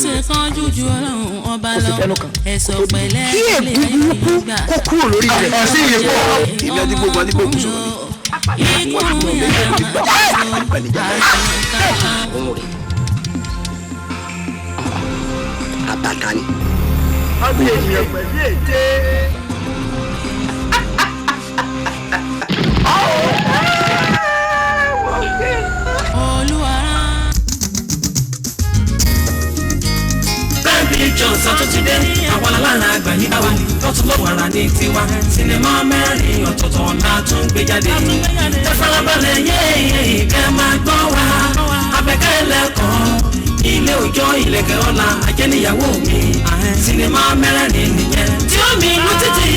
ṣe kan jújú ọlọ́run ọba lọ ẹ̀sọ̀ pẹ̀lẹ́ kí ègún burúkú kó kúrò lórí rẹ̀. ọ̀sìn yìí pọ̀ ìbí ọdún gbogbo ọdún gbogbo sọ̀rọ̀ ikú àbàkà ni. ọdún ènìyàn pẹ̀lú ète. Pictures àtúntìdé àwọn alára àgbà ní báwa lọ́tún lọ́wọ́ ara ní tiwa sinimá mẹ́rin ọ̀tọ̀ọ̀tọ̀ la tún gbé jáde ẹ farabalẹ̀ yéèyé kẹ́ máa gbọ́ wa Àbẹ̀kẹ́ lẹ́kọ̀ọ́ ilé òjò ìlẹ̀kẹ̀ ọ̀la ajẹ́níyàwó mi sinimá mẹ́rin nìyẹn tí ó mi lù títì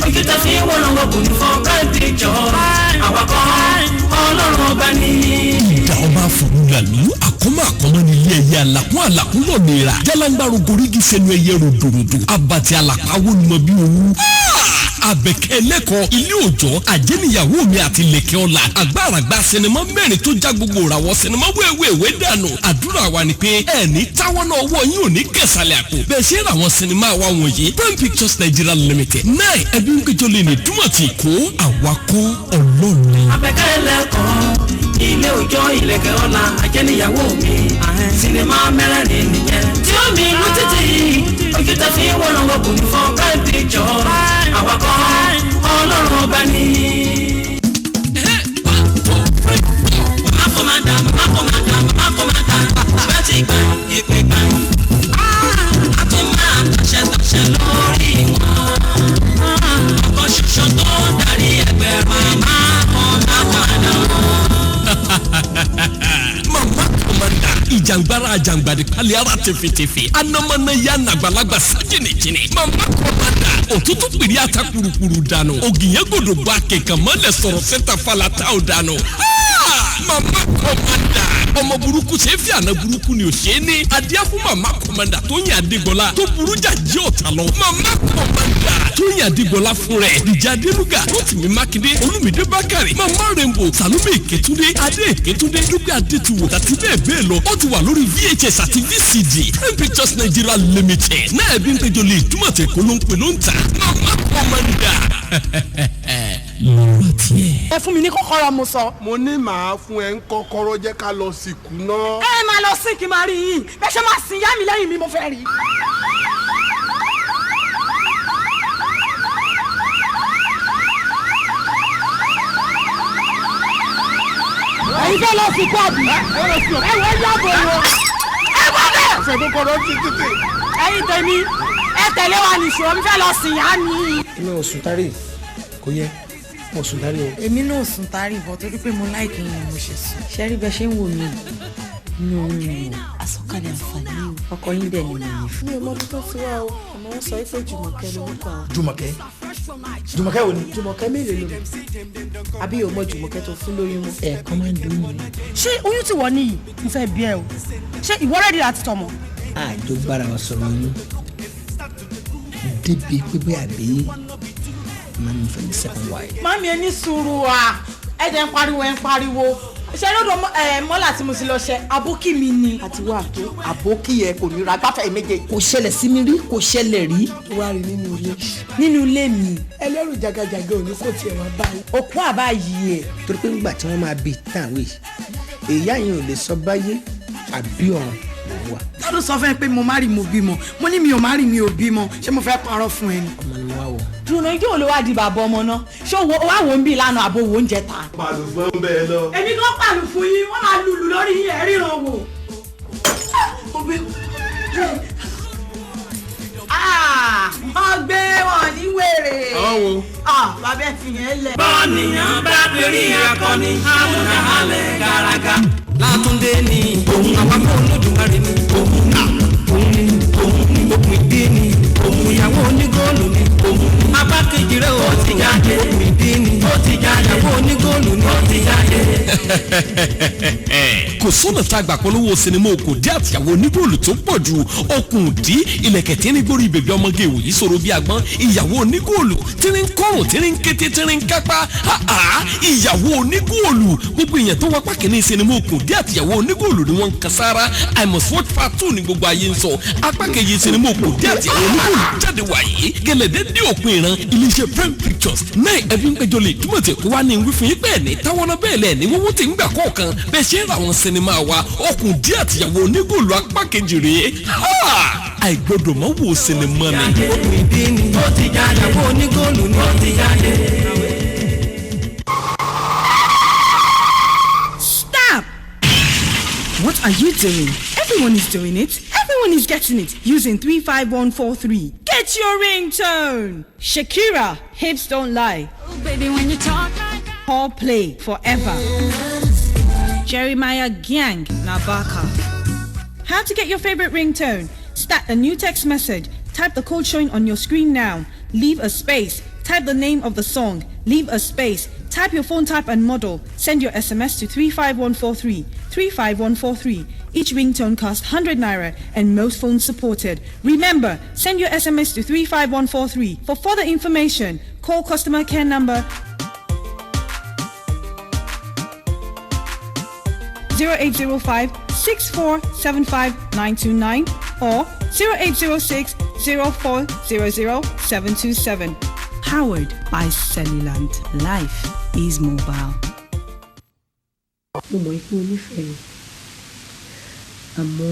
ojú tẹ fi wọ́n wọ́n kò ní fọ́ Prime Pictures àwakọ̀ Ọlọ́run ọba ní. ìdá ọba fòrúlàlú àkọ́mọ́ ní ilé ẹyẹ àlàkún lọ́nìíra jálágbárò gorígi sẹ́nu ẹyẹ ròdòròdò abàtì àlàpàwọ́ ni mo bí owó. Àbẹ̀kẹ́ lẹ́kọ̀ọ́ ilé òjò àjẹ́níyàwó mi àti lẹ̀kẹ́ ọ̀la àgbàràgbà sinimá mẹ́rin tó já gbogbo ìràwọ̀ sinimá wéwèwé dànù àdúrà wa ni pé ẹni táwọn náà wọ̀ yín ò ní kẹsàlẹ̀ àpò bẹ́ẹ̀ ṣe ra àwọn sinimá wa wọ̀nyí Prime Pictures Nigeria Limited náà ẹbí ń péjọ lè ní túmọ̀ tí kò àwakọ̀ ọlọ́ọ̀ni. Àbẹ̀kẹ́ lẹ́kọ̀ọ́ ilé òjò ìlẹ̀kẹ̀ ọ̀la ajẹ́níyàwó mi sinimá mẹ́rin nìyẹn tí ó mi lù títì ojú tẹ fi wọ́n wọ́n kò ní fọ́ Prime Pictures àwakọ̀ Ọlọ́run ọba ní. Mákòmádà bẹ́ẹ̀ ti gbà ìpè gbà á tún máa tàṣẹ lórí wọn. Ọkọ̀ ṣoṣo tó darí ẹgbẹ̀rún mákòmádà. Mama Komanda ìjàngbara àjàngbàdì pali ara tẹfẹtẹfẹ anamọ́nà ya nàgbàlagbà sájìnìjìnì Mama Komanda òtútù pìrì ata kurukuru dànù ògìyẹ́gòdò bá kẹ̀kẹ́ mọ́lẹ̀ sọ̀rọ̀ sẹ́ta falata ò dànù. Mama Komanda ọmọ burúkú ṣe é fi àná burúkú ni ò ṣe é ní adíá fún Mama Komanda tó yàn Adégbọlá tó burú jà jí ọ̀tá lọ Mama Komanda tó yàn Adégbọlá fún rẹ̀ ìjà Adéluga Rótìmí Mákindé Olúmídé Bákàrè Mama Rainbow Sàlúmì Ìkẹ́túndé Adé Ìkẹ́túndé Dúpẹ́ Adétúwò àti bẹ́ẹ̀ bẹ́ẹ̀ lọ ó ti wà lórí VHS àti VCD Prime Pictures Nigeria Limited náà ẹbí ń péjọ lè túmọ̀ tẹ̀ kó ló ń pè ló ń tà Mama Komanda lọ́rọ̀ tiẹ̀. ẹ fún mi ní kọ́kọ́rọ́ mo sọ. mo ní màá fún ẹ ń kọ́kọ́rọ́ jẹ́ ká lọ sìnkú náà. ẹ máa lọ sí kí n máa rí yín bẹ́ẹ̀ ṣe máa sìn yá mi lẹ́yìn mi mo fẹ́ rí. ẹ̀yin fẹ́ lọ sìnkú àbí. ẹ wọ yàgò wọn. ẹ wọ bẹ́ẹ̀. ṣe kọ́kọ́rọ́ ti tètè. ẹ̀yin tèmi ẹ tẹ̀lé wa nìṣó mi fẹ́ lọ sìn yá mi. inú oṣù tárì kò yẹ mo sùn dárí o. èmi náà sùn tárì bọ̀ torí pé mo láìkí yẹn mo ṣe sùn. ṣẹ́rí bẹ́ẹ̀ ṣe ń wò mí inú oorun mi àsọ̀kalẹ̀ àǹfààní ọkọ yín dẹ̀ ni mo ní fún. mi ò mọ ọdún tó ti wá o àmọ́ wọ́n sọ pé Jùmọ̀kẹ́ lórúkọ àwọn. Jùmọ̀kẹ́ wo ni. Jùmọ̀kẹ́ mélòó ló àbí o mọ Jùmọ̀kẹ́ tó fún lóyún mọ́. ẹ̀ẹ̀kan máa ń dùn mí. ṣé oyún tí wọ́n níyì mo fẹ́ bí ẹ o ṣé ìwọ rẹ́dí láti tọmọ. àjọ gbára wa sọ̀rọ̀ yín débi pípé àbí máa ń fẹ́ ní second wife. mami ẹ ní sùúrù wa ẹ jẹ́ ń pariwo ṣe lọ́dọ̀ mọ́là tí mo ti lọ ṣe abókí mi ni. àti wà tó àbókí ẹ kò ní ra gbáfẹ́ méje. kò ṣẹlẹ̀ sí mi rí kò ṣẹlẹ̀ rí. wá rí nínú ilé. nínú ilé mi. ẹlẹ́rù jagajaga ò ní kò tiẹ̀ wá báyìí. òkú àbá yìí ẹ̀. torí pé nígbà tí wọ́n máa bí táwọn èyí yẹn ò lè sọ báyé àbí ọ̀run wà. tọ́dún sọ fún ẹ pé mo má rí mo bímọ mo ní mi ò má rí mi ò bímọ ṣé mo fẹ́ parọ́ fún ẹ ni. ọmọ ni wá wò. dùnà ijó ló wá di bàbá ọmọ náà ṣé wàá wò ń bí lánàá àbò wò ń jẹ ta. pàlùfọ́n bẹ́ẹ̀ lọ. èmi kan pàlù fún yín wọ́n máa lùlù lórí yín ẹ̀ ríran wò. ọgbẹ́ wọn ní wèrè. ọ̀wọ́. bàbá ẹ fi yẹn lẹ̀. bọ́ọ̀nìyàn bá pèrè akọni àmúna halẹ̀ gàràgà látúndé ni òun àwọn Olódùmarè ni òun ni òkun ìdí ni òun ìyàwó onígóòlù ni òun apá kejì rẹ̀ ó ti jáde ìdí ni ó ti jáde ìyàwó onígóòlù ni ó ti jáde. kò kò sọ́nà tá a gbà polówó sinimá Okùndí àtìyàwó onígòòlù tó pọ̀ ju Okùndí ilẹ̀kẹ̀ tí ní gbórí bèbí ọmọge ìwòyí sọ̀rọ̀ bí agbọ́n ìyàwó onígòòlù tí ní kọ́rùn tí ní kété tí ní kápá ìyàwó onígòòlù gbogbo èèyàn tó wá pàkínní sinimá Okùndí àtìyàwó onígòòlù ni wọ́n ń kan sára I must watch part 2 ní gbogbo ayé ń sọ apá kejì sinimá Okùndí àtìyàwó onígòòlù jáde wáyé gẹ̀lẹ́dẹ́ dé òpin ìran iléeṣẹ́ Prime Pictures náà ẹbí ń péjọ lè túmọ̀ tẹ̀ kó wá ní wí fún yín bẹ́ẹ̀ ni táwọn náà bẹ́ẹ̀ lẹ̀ ní wọ́n ti ń gbà kọ̀ọ̀kan bẹ́ẹ̀ ṣe ń ra àwọn sinimá wa Okùndí àtìyàwó onígòòlù apá kejì rèé àìgbọ́dọ̀ mọ́ wo sinimá ni. ó ti jáde ìyàwó onígòòlù ni ó ti jáde. Stop! What are you doing? Everyone is doing it. Everyone is getting it using 35143. Get your ringtone. Shakira, hips don't lie. Oh, baby, when you talk like that. Paul Play forever. Jeremiah Gang Nabaka. How to get your favorite ringtone? Start a new text message. Type the code showing on your screen now. Leave a space. Type the name of the song. Leave a space. Type your phone type and model. Send your SMS to 35143. 35143. Each ringtone costs 100 naira and most phones supported. Remember, send your SMS to 35143. For further information, call customer care number 0805 6475929 or 0806 0400 Powered by Cellulant. Life is mobile. Mo mọ̀ pé o nífẹ̀ẹ́ mi àmọ́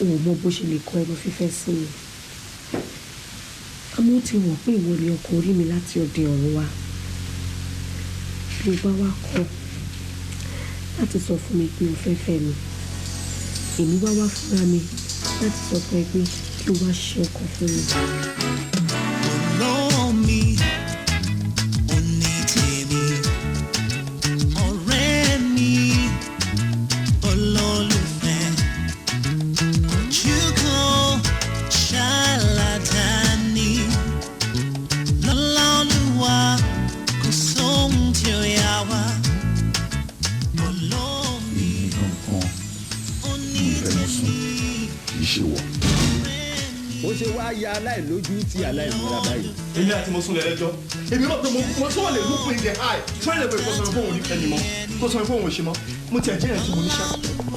o ò mọ bó ṣe lè kọ ẹnu fífẹ́ sí mi àmọ́ ó ti wọ̀n pé ìwọ ni ọkọ orí mi láti òde ọ̀run wá ló bá wá kọ́ láti sọ fún mi pé o fẹ́ fẹ́ mi èmi wá fúnra mi láti sọ fún ẹ pé kí o wá ṣe ọkọ fún mi. Ya aláìlójú tí aláìmúra báyìí. Èmi àti mo sún lẹ́lẹ́jọ́. Èmi rò pé mo tún wà lè look in the eye. Tún lè bẹ̀rẹ̀ kó sọ fún òun ní ẹni mọ́. Kó sọ fún òun ṣe mọ́. Mo ti ẹ̀jẹ̀ yẹn tí mo ní ṣá.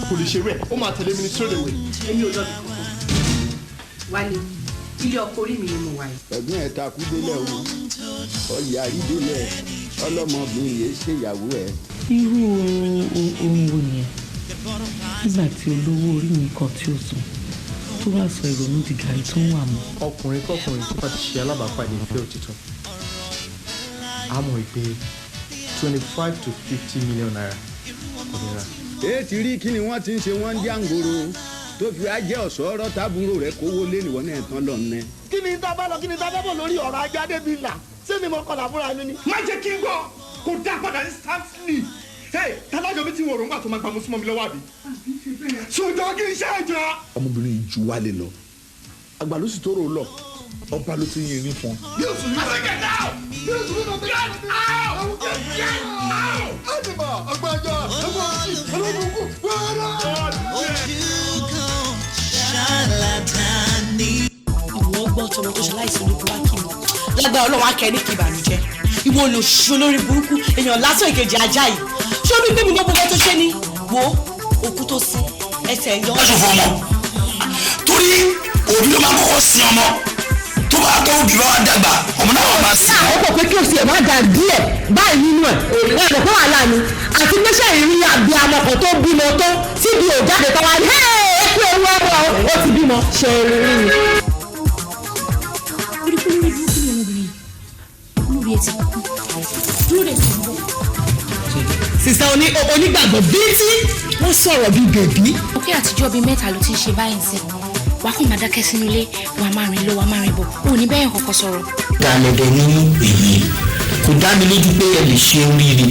Kò lè ṣe rẹ̀. Ó máa tẹ̀lé mi ní straight away. Èmi ò jáde kúkú. Wálé, ilé ọkọ orí mi ni mo wà yìí. Ẹ̀gbọ́n ẹ̀ takú délẹ̀ o. Ọ̀yà àrídélẹ̀ ọlọ́mọbìnrin yẹn ṣèyàwó ẹ̀. Irú ohun wo nìyẹn? Nígbà tí olówó orí mi kan tí ó sùn. Tó bá sọ ìrònú di gàrí tó ń wà mọ́. Ọkùnrin kọkùnrin tó bá ti ṣe alábàápàdé ìfẹ́ òtítọ́ a mọ̀ pé 25 to 50 million naira kò ní ra. Ti rí kí ni wọ́n ti ń ṣe wọ́n ń dí àǹgòrò tó fi á jẹ́ ọ̀ṣọ́rọ́ tábúrò rẹ̀ kówó lé níwọ̀n náà tán lọ nẹ. Kí ni tá a bá lọ kí ni tá a bá bọ̀ lórí ọ̀rọ̀ ajá débi là ṣé mi mọ̀ kọlà fúnra mi ni. Má jẹ́ kí n gbọ́ kó dá padà instantly. Tálájọ mi ti wọ̀ rògbà tó máa gbà mú súnmọ́ mi lọ́wọ́ àbí. Ṣùgbọ́n kí n ṣe àjọ. Ọmọbìnrin yìí ju wálé lọ àgbà ló sì tó rò lọ ọba ló ti yin irin fún. Bí o sùn ní ọ̀sẹ̀ get out! Bí o sùn ní ọ̀sẹ̀ get out! Get out! Ẹ̀dìbà ọgbàjọ ọgbàjì olókùnkùn wẹ́rẹ́. Ìwọ gbọ́ tọmọ tó ṣe láìsí olókùn wá kí mi. Lágbára Ọlọ́run akẹ́ ní kí ìbànújẹ́. Ìwọ olùṣọ́ lórí burúkú èèyàn lásán ìkejì ajá yìí. Ṣé omi gbé mi gbọ́ gbogbo tó ṣe ni? Wo òkú tó sí ẹsẹ̀ yọ. Wọ́n ṣòfò ọmọ torí òbí ló máa kọ́kọ́ sin ọmọ tó bá tó òbí bá wà dàgbà ọmọ náà wà máa sin. Àwọn kò pé kí o sì ẹ̀ má da díẹ̀ báyìí nínú ẹ̀ ẹ̀ lè fún wàhálà ni àti pẹ́sẹ̀ ìrírí àbí amọ̀kàn tó bímọ tó tí bí ò jáde tán wá ní ẹ̀ kú ewu ọmọ ó ti bímọ ṣe rírí ni. Sísá onígbàgbọ́ bíntí wọ́n sọ̀rọ̀ bíi bèbí. Òkè àtijọ́ bíi mẹ́ta ló ti ń ṣe báyìí sí. Wà á kàn máa dákẹ́ sínú ilé, wà á máa rìn lọ, wà á máa rìn bọ̀. O ò ní bẹ́ẹ̀ kọ́kọ́ sọ̀rọ̀. Dàlẹ́dẹ̀ ní èyí kò dá mi lójú pé ẹ lè ṣe oríire.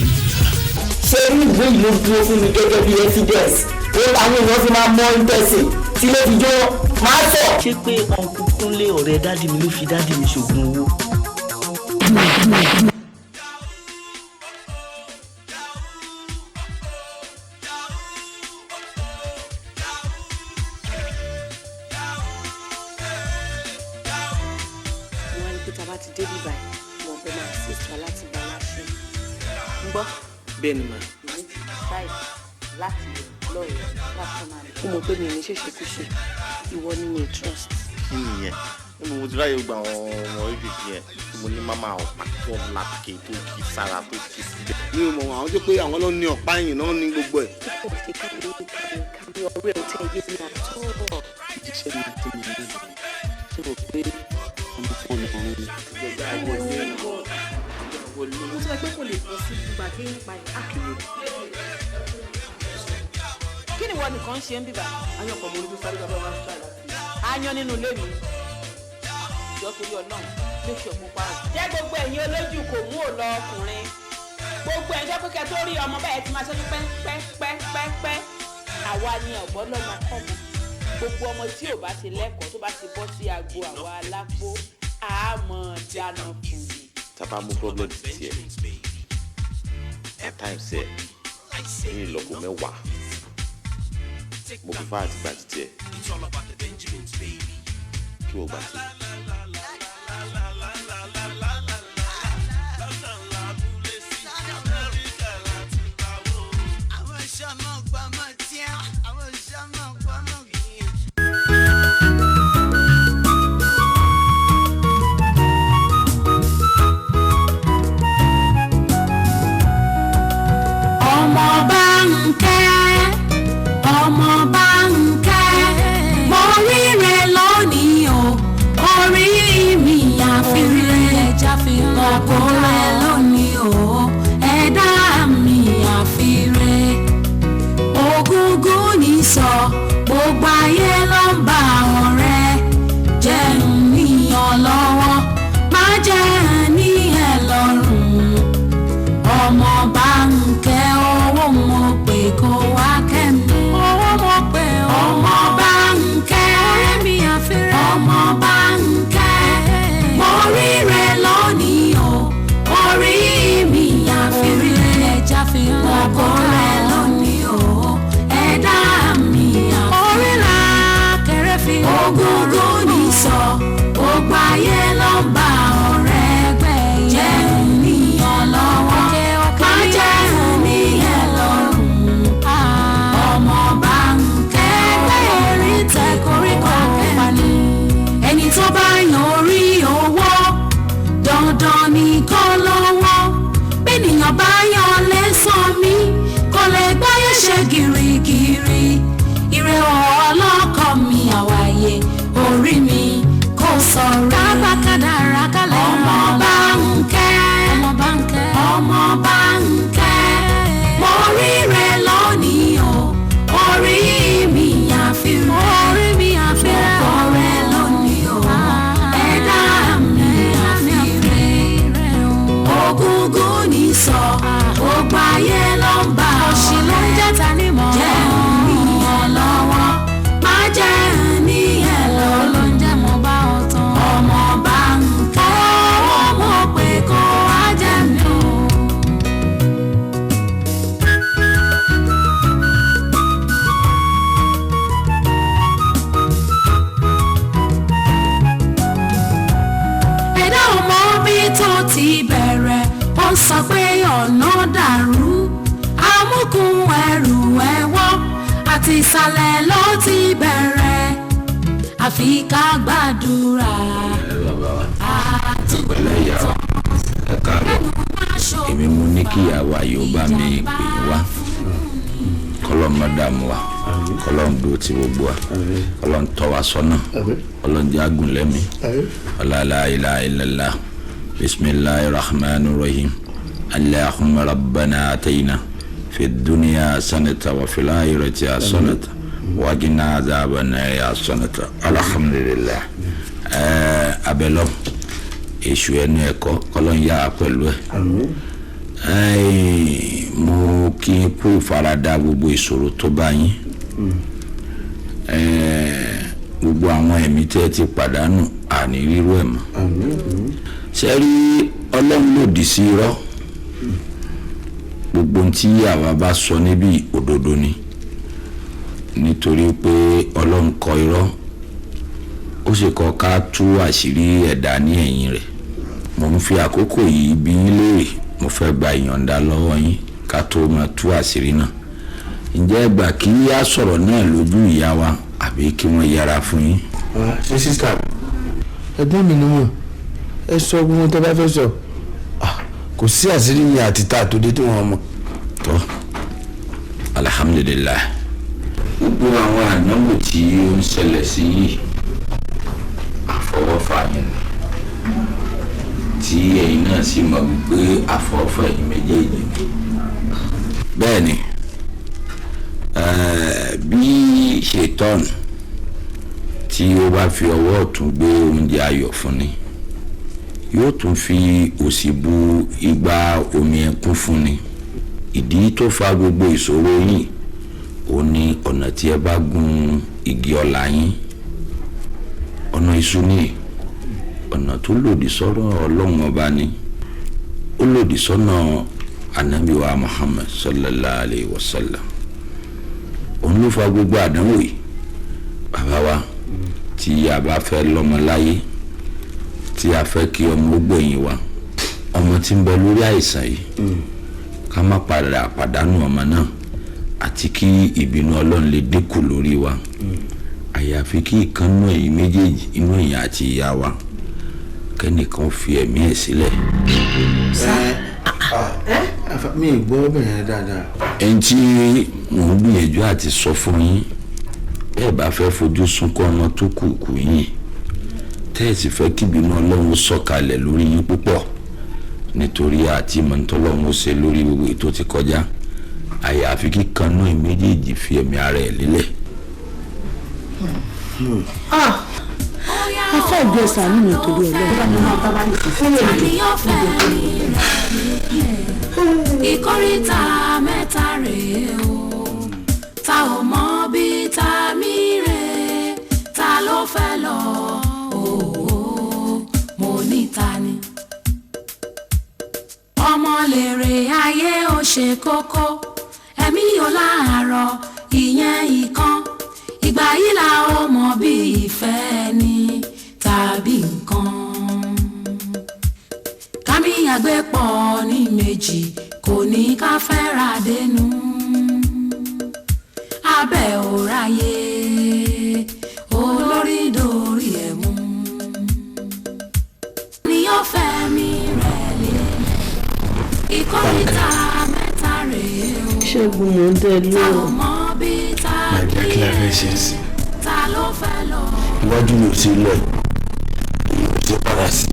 Ṣé irú ìwé yìí ló dúró fún mi gẹ́gẹ́ bí evidence? Ó làwọn èèyàn fi máa mọ ìtẹ̀sìn tí ló fi jọ máa sọ. Ṣé pé ọ̀nkú Kúnlé ọ̀rẹ́ dádì mi ló fi dádì mi ṣògùn owó? ti dé bí báyìí mo fẹ́ máa assist wa láti bá wa ṣe ń gbọ́. bẹ́ẹ̀ ni mà. èmi ti decide láti lọ́ọ̀rẹ́ láti máa rí. ó mọ̀ pé mi ò ní ṣèṣekúṣe ìwọ ni mi trust. kí nìyẹn nínú mo ti ráyè gba àwọn ọmọ ìgbésí yẹn mo ní máma ọ̀pá tó lápè tó kì í sára tó kì í síbẹ̀. mi ò mọ̀ àwọn tó pé àwọn ló ní ọ̀pá yìí náà ní gbogbo ẹ̀. ó kò ṣe káàdì ọ̀rẹ́ ò tẹ́ yé mi àtọ́. ìjíṣẹ́ mi tó mi lé ṣé o pé ọmọ fún mi ọ̀run mi. mo sọ pé kò lè bọ́ sí ìgbà tí ń pa ẹ̀. kí ni wọ́n nìkan ṣe ń bíbà. ayọ̀pọ̀ mo ní tó sáré bàbá wa ń ṣàlàyé. ayan nínú ilé mi jọ torí Ọlọ́run lè ṣe òkú pa. jẹ́ gbogbo ẹ̀yin olójú kò mú ò lọ ọkùnrin gbogbo ẹ̀yin jẹ́ pé kẹ́ tó rí ọmọ báyìí ti máa ṣẹ́jú pẹ́pẹ́pẹ́pẹ́ àwa ni ọ̀gbọ́n lọ́mọ kọ́ mọ́ gbogbo ọmọ tí ò bá ti lẹ́kọ̀ọ́ tó bá ti bọ́ sí agbo àwa alápò àmọ́ dáná fún mi. tàbá mú problem tiẹ̀ at times ẹ̀ ní ìlọ́po mẹ́wàá mo fi fáàtì gbà títí ẹ̀ kí wọ́n gbà tí. Gbogbo ayé ló ń bá ọ̀rẹ́ jẹ́ níyàn lọ́wọ́ má jẹ́ ní ẹ lọ́rùn ọmọ bá ń kẹ́ owó mo pè kó wá kẹ́mi owó mo pè ọmọ bá ń kẹ́ mi àfẹ́rẹ́ ọmọ bá ń kẹ́ mo rí rẹ lónìí o orí mi àfẹ́rẹ́ ẹja fi hàn ọkọ rẹ lónìí o ẹ̀dá mi àfẹ́rẹ́ ògógó ní sọ gbogbo ayé ló ń bá ọ̀rẹ́ gbẹ̀ jẹ́ níyàn lọ́wọ́ má jẹ́ níyàn lọ́rùn ọmọ bá ń kẹ́gbẹ́ erí tẹ koríko kẹ́ni ẹni tó bá yan orí owó dandan ní kó lọ́wọ́ bẹ́nìyàn bá yan lẹ́sàn mi kò lè gbáyé ṣe gírígírí ire ọlọ́kọ̀ mi àwáyé orí mi kò sọ̀rọ̀ kábàkádàrá kálẹ̀ ọmọ bá ń kẹ́ ọmọ bá ń kẹ́ mo rí rẹ lónìí o orí mi àfihàn ọkọ rẹ lónìí o ẹ̀dá mi àfihàn ògúngún ní sọ gbogbo ayé ló ń bá òṣì ló ń jẹ́ta ní mọ́ jẹ́ níyàn lọ́wọ́ má jẹ́ níyàn lọ́wọ́ ló ń jẹ́ mo bá ọ tán ọmọ bá ń kẹ́ ọmọ pé kó wá jẹ́ mi o. ẹ̀dá ọmọ bí tó ti bẹ̀rẹ̀ ó sọ pé ọ̀nà dàrú amúkún ẹrù ẹ̀wọ́ àti ìsàlẹ̀ ló ti bẹ̀rẹ̀ àfi ká gbàdúrà ìpínlẹ̀ ìyá wa ẹ káàbọ̀ èmi mú ní kí ìyàwó yóò bá mi pè é wá kọlọ́n mọ́dàmú wa kọlọ́n dúró ti gbogbo wa kọlọ́n tọ́ wa sọ́nà kọlọ́n jẹ́ agùnlẹ́mí la ilaha illallah bisimilahi rahman rahim allahumma rabbana atayna fi dunya sanata wa fil akhirati hasanata wa qina adhaban nar hasanata alhamdulillah abẹ́lọ́ èṣù ẹnu ẹ̀kọ́ kọ́lọ́n yá pẹ̀lú ẹ̀ mo kí n kú ìfaradà gbogbo ìṣòro tó bá yín gbogbo àwọn ẹ̀mí tẹ́ ti pàdánù àní rírú ẹ̀ mọ́ ṣe rí ọlọ́run lòdì sí irọ́ gbogbo tí àwa bá sọ níbi òdodo ni nítorí pé ọlọ́run kọ irọ́ ó sì kọ ká tú àṣírí ẹ̀dá ní ẹ̀yìn rẹ̀ mo ń fi àkókò yìí bí yín léèrè mo fẹ́ gba ìyọ̀ǹda lọ́wọ́ yín ká tó máa tú àṣírí náà ǹjẹ́ ẹ gbà kí á sọ̀rọ̀ náà lójú ìyá wa àbí kí wọ́n yẹra fún yín. ṣé sísá ẹ̀gbọ́n mi ni wọ́n ẹ sọ gbogbo tó bá fẹ́ sọ kò sí àṣírí yìí àti tá a tó dé tí wọ́n mọ̀. tó alhamdulilayi gbogbo àwọn àdánwò tí ó ń ṣẹlẹ̀ sí yìí àfọwọ́fà yẹn tí ẹ̀yin náà sì mọ̀ wípé àfọwọ́fà yìí méjèèjì ni. bẹ́ẹ̀ ni bí ṣètọ́nù tí ó bá fi ọwọ́ ọ̀tún gbé oúnjẹ ayọ̀ fún ni yóò tún fi òsì bu igba omi ẹkún fún ni ìdí tó fa gbogbo ìṣòro yìí ó ní ọ̀nà tí ẹ bá gun igi ọ̀la yín ọ̀nà iṣu ní ọ̀nà tó lòdì sọ́rọ̀ ọlọ́run ọba ni ó lòdì sọ́nà ànábì wa Muhammad sallallahu alayhi wa sallam òun ló fa gbogbo àdánwò yìí bàbá wa tí a bá fẹ́ lọ́mọ láyé tí a fẹ́ kí ọmọ ó gbẹ̀yìn wa ọmọ tí ń bẹ lórí àìsàn yìí ká má padà pàdánù ọmọ náà àti kí ìbínú ọlọ́run lè dínkù lórí wa àyàfi kí ìkànnú ẹ̀yin méjèèjì inú ẹ̀yin àti ìyá wa kẹ́nìkan fi ẹ̀mí ẹ̀ sílẹ̀. mi ì gbọ́ bẹ̀rẹ̀ dáadáa. ẹni tí mò ń gbìyànjú àti sọ fún yín bẹ́ẹ̀ bá fẹ́ fojú sunkún ọmọ tó kù kù yín tẹ́ẹ̀sì fẹ́ kí ìbínú ọlọ́run sọ̀kalẹ̀ lórí yín púpọ̀ nítorí àti ìmọ̀ntọ́lọ́run ó ṣe lórí gbogbo ètò ti kọjá àyàfi kíkanú ẹ̀ méjèèjì fi ẹ̀mí ara ẹ̀ lélẹ̀. a fẹ́ gbé sàánú mi torí ìkórìtà mẹ́ta rèé o ta ò mọ bí ta mí rè ta ló fẹ́ lọ mo ní ta ni. ọmọ lèrè ayé ó ṣe kókó ẹ̀mí ò láàárọ̀ ìyẹn ìkan ìgbà yìí la ó mọ bí ìfẹ́ ni tàbí nǹkan. kámi àgbépọ̀ ní méjì kò ní ká fẹ́ra dénú abẹ́ òráyé olórí dorí ẹ̀ mú ni ó fẹ́ mi rẹ̀ lélẹ̀ ìkórìtà mẹ́ta rèé o. ṣẹ́gun mò ń dẹ́ lóhùn. màdìá kí la fẹ́ ṣe sí. ta ló fẹ́ lọ. iwájú mi ò sí lọ èyí ò sí padà sí.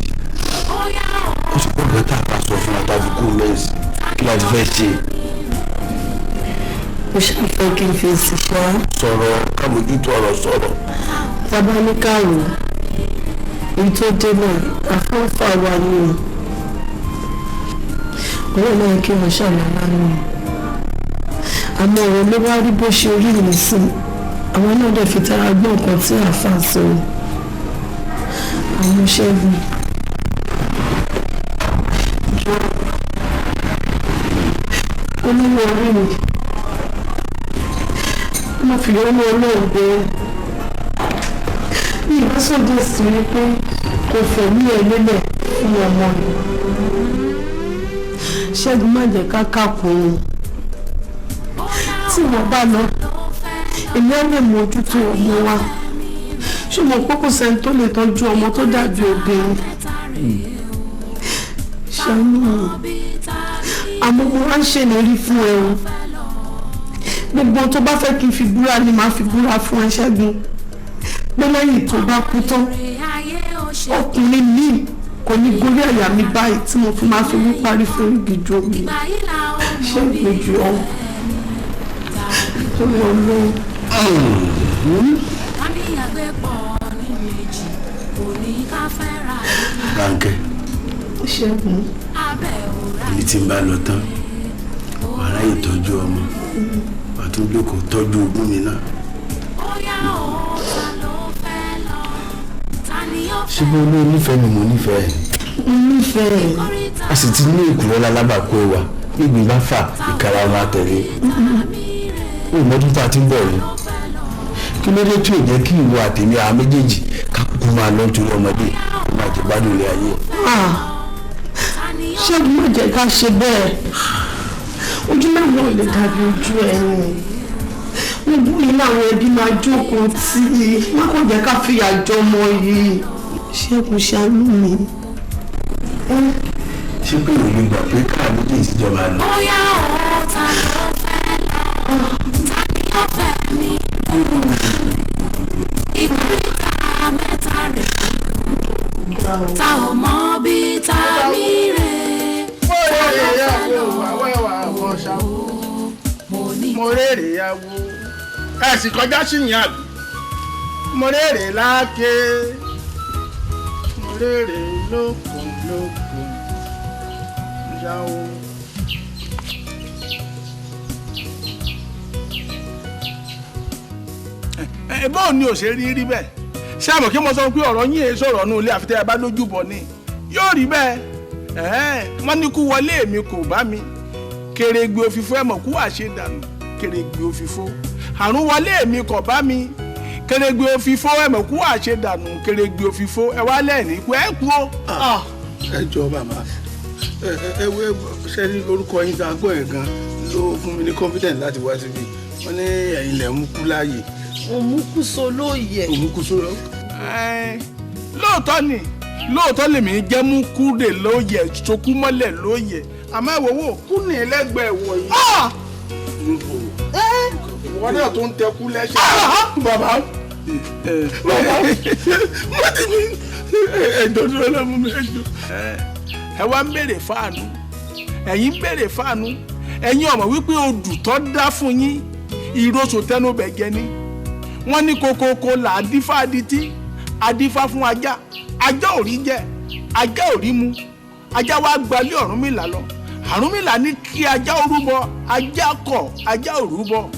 ó sì pọ̀ bẹ́ẹ̀ tá a bá sọ fún wa tàbí kú lẹ́sìn kí la ti fẹ́ ṣe. mo ṣàfẹ́ kí n fi èsì pa. sọ̀rọ̀ kábòjútó ọ̀rọ̀ sọ̀rọ̀. tábà ní káàró èyí tó dé náà àfọ́fà wa ni ọ̀rọ̀ náà kí wọ́n ṣàlàyé nínú àmọ́ ọ̀rọ̀ ló wá rí bó ṣe rí nìsín àwọn náà dẹ̀ fi tara gbọ́ nǹkan tí àáfà sọ àwọn ṣẹ́gun jọ onímọ̀ orí mi mo fi ọmọ ọlọ́run bẹ́ẹ̀ ní ìbásọ̀dẹ̀ sí ni pé kò fẹ̀mí ẹ̀ lélẹ̀ fún ọmọ rẹ̀ ṣẹ́gun má jẹ́ ká kàkùn tí wọ́n bá lọ èmi á lè mójútó ọmọ wa ṣùgbọ́n pé kò sẹ́ni tó lè tọ́jú ọmọ tó dàbí obìnrin ṣàánú àmọ́ mo wá ń ṣèlérí fún ẹ o gbogbo tó bá fẹ́ kí n fi búra ni màá fi búra fún ẹ ṣẹ́gun pé lẹ́yìn tó bá kú tán ọkùnrin míì kò ní gorí àyà mi báyìí tí mo fi máa fi wí parí fún ìgbìjọ mi ṣé ìgbìjọ ọ̀hún tó lọ lọ. Bánkẹ́ ṣẹ́gun èyí tí ń bá lọ tán wàrà ìtọ́jú ọmọ àtúndókò tọ́jú ogún mi náà. ṣé bó ló nífẹ̀ẹ́ ni mo nífẹ̀ẹ́. mo nífẹ̀ẹ́. a sì ti ní ìkùrọ̀ lálábàkú ẹwà nígbì bá fà ìkara ọmọ àtẹ̀lé. ó mọ́tún tá a ti ń bọ̀ ni kí ló dé tí ò jẹ́ kí ìwọ àtẹ̀mí àwọn méjèèjì ká kúkú máa lọ nítorí ọmọdé kó máa jẹ gbádùn ilé ayé. Ṣẹ́gun má jẹ́ ká ṣe bẹ́ẹ̀. Ojú náà lè dàbí ojú ẹni. Gbogbo yìí làwọn ẹbí máa jókòó tí má kò jẹ́ ká fìyà jọ ọmọ yìí. Ṣẹ́gun ṣàánú mi. Ṣé pé òun gbà pé káàdì kì í síjọba lọ? Bóyá ọ̀tá ló fẹ́ lọ, tàbí ó fẹ́ mi. Ìkúrìtà mẹ́ta rẹ̀, ta ò mọ bí tàbí rẹ̀. Mo rèrè yàwó ẹ sì kọjá sí yín àbí mo rèrè láàké mo rèrè lókun yàwó. báwo ni ò ṣe rí bẹ́ẹ̀ ṣé àmọ̀ kí mo sọ pé ọ̀rọ̀ yín èso ọ̀rọ̀ nù ilé àfitẹ́ ẹ bá lójú bọ̀ ni yóò rí bẹ́ẹ̀ wọ́n ní kú wọlé mi kò bá mi kèrègbè òfìfo ẹ̀mọ̀ kú àṣedànù kèrègbè òfìfo àrùn wọlé mi kò bá mi kèrègbè òfìfo ẹ̀mọ̀ kú àṣedànù kèrègbè òfìfo ẹ wá lẹ́ẹ̀ní kú ẹ kú o. ẹ jọ bàbá ẹ wé ṣe ní orúkọ yín tá a gbọ́ ẹ̀ gan ló fún mi ní confidence láti wá síbi wọ́n ní ẹ̀yin lẹ̀ mú kú láàyè. Òmùkúso lóye. Òmùkúso lọ. lóòótọ́ lèmi jẹ́ mú kúrè lóye sokú mọ́lẹ̀ lóye àmọ́ ìwòwò kú ní ẹlẹ́gbẹ̀ẹ́ wọ̀ yìí. wọ́n náà tó ń tẹkú lẹ́sẹ̀. bàbá mo ti ní ẹjọ́ tó lọ́mú mi ẹjọ́. ẹ wá ń béèrè fáànù ẹ̀yin ń béèrè fáànù ẹ̀yin ọmọ wípé odù tó dá fún yín ìrosò tẹnu bẹ̀gẹ́ ni wọ́n ní kokoko là á dífá adití adífá fún ajá ajá ò rí jẹ ajá ò rí mu ajá wa gbalé Ọ̀rúnmìlà lọ Ọ̀rúnmìlà ní kí ajá ó rúbọ ajá kọ̀ ajá ò rúbọ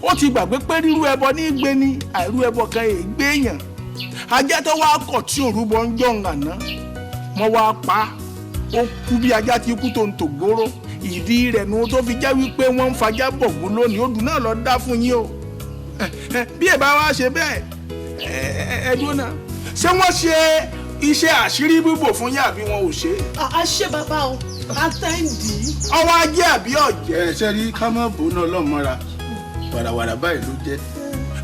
ó ti gbàgbé pé rírú ẹbọ ní gbé ní àìrú ẹbọ kan ègbé èèyàn ajá tó wá kọ̀ tí ò rúbọ ń jọ ǹgànà wọ́n wá pa ó kú bí ajá ti kú tó ń tò gbóró ìdí rẹ̀ nu tó fi jẹ́ wípé wọ́n ń fajá bọ̀gbó lónìí odù náà lọ dá fún yín o bí ẹ bá wá ṣe bẹ́ẹ̀ ẹ dúró náà ṣé wọ́n ṣe iṣẹ́ àṣírí bíbò fún yín àbí wọn ò ṣe. a ṣe bàbá o àtẹ́ǹdì. ọwọ́ ajé àbí ọ̀jẹ́. ẹ ṣe rí ká má bò náà lọ́mọ́ra wàràwàrà báyìí ló jẹ́.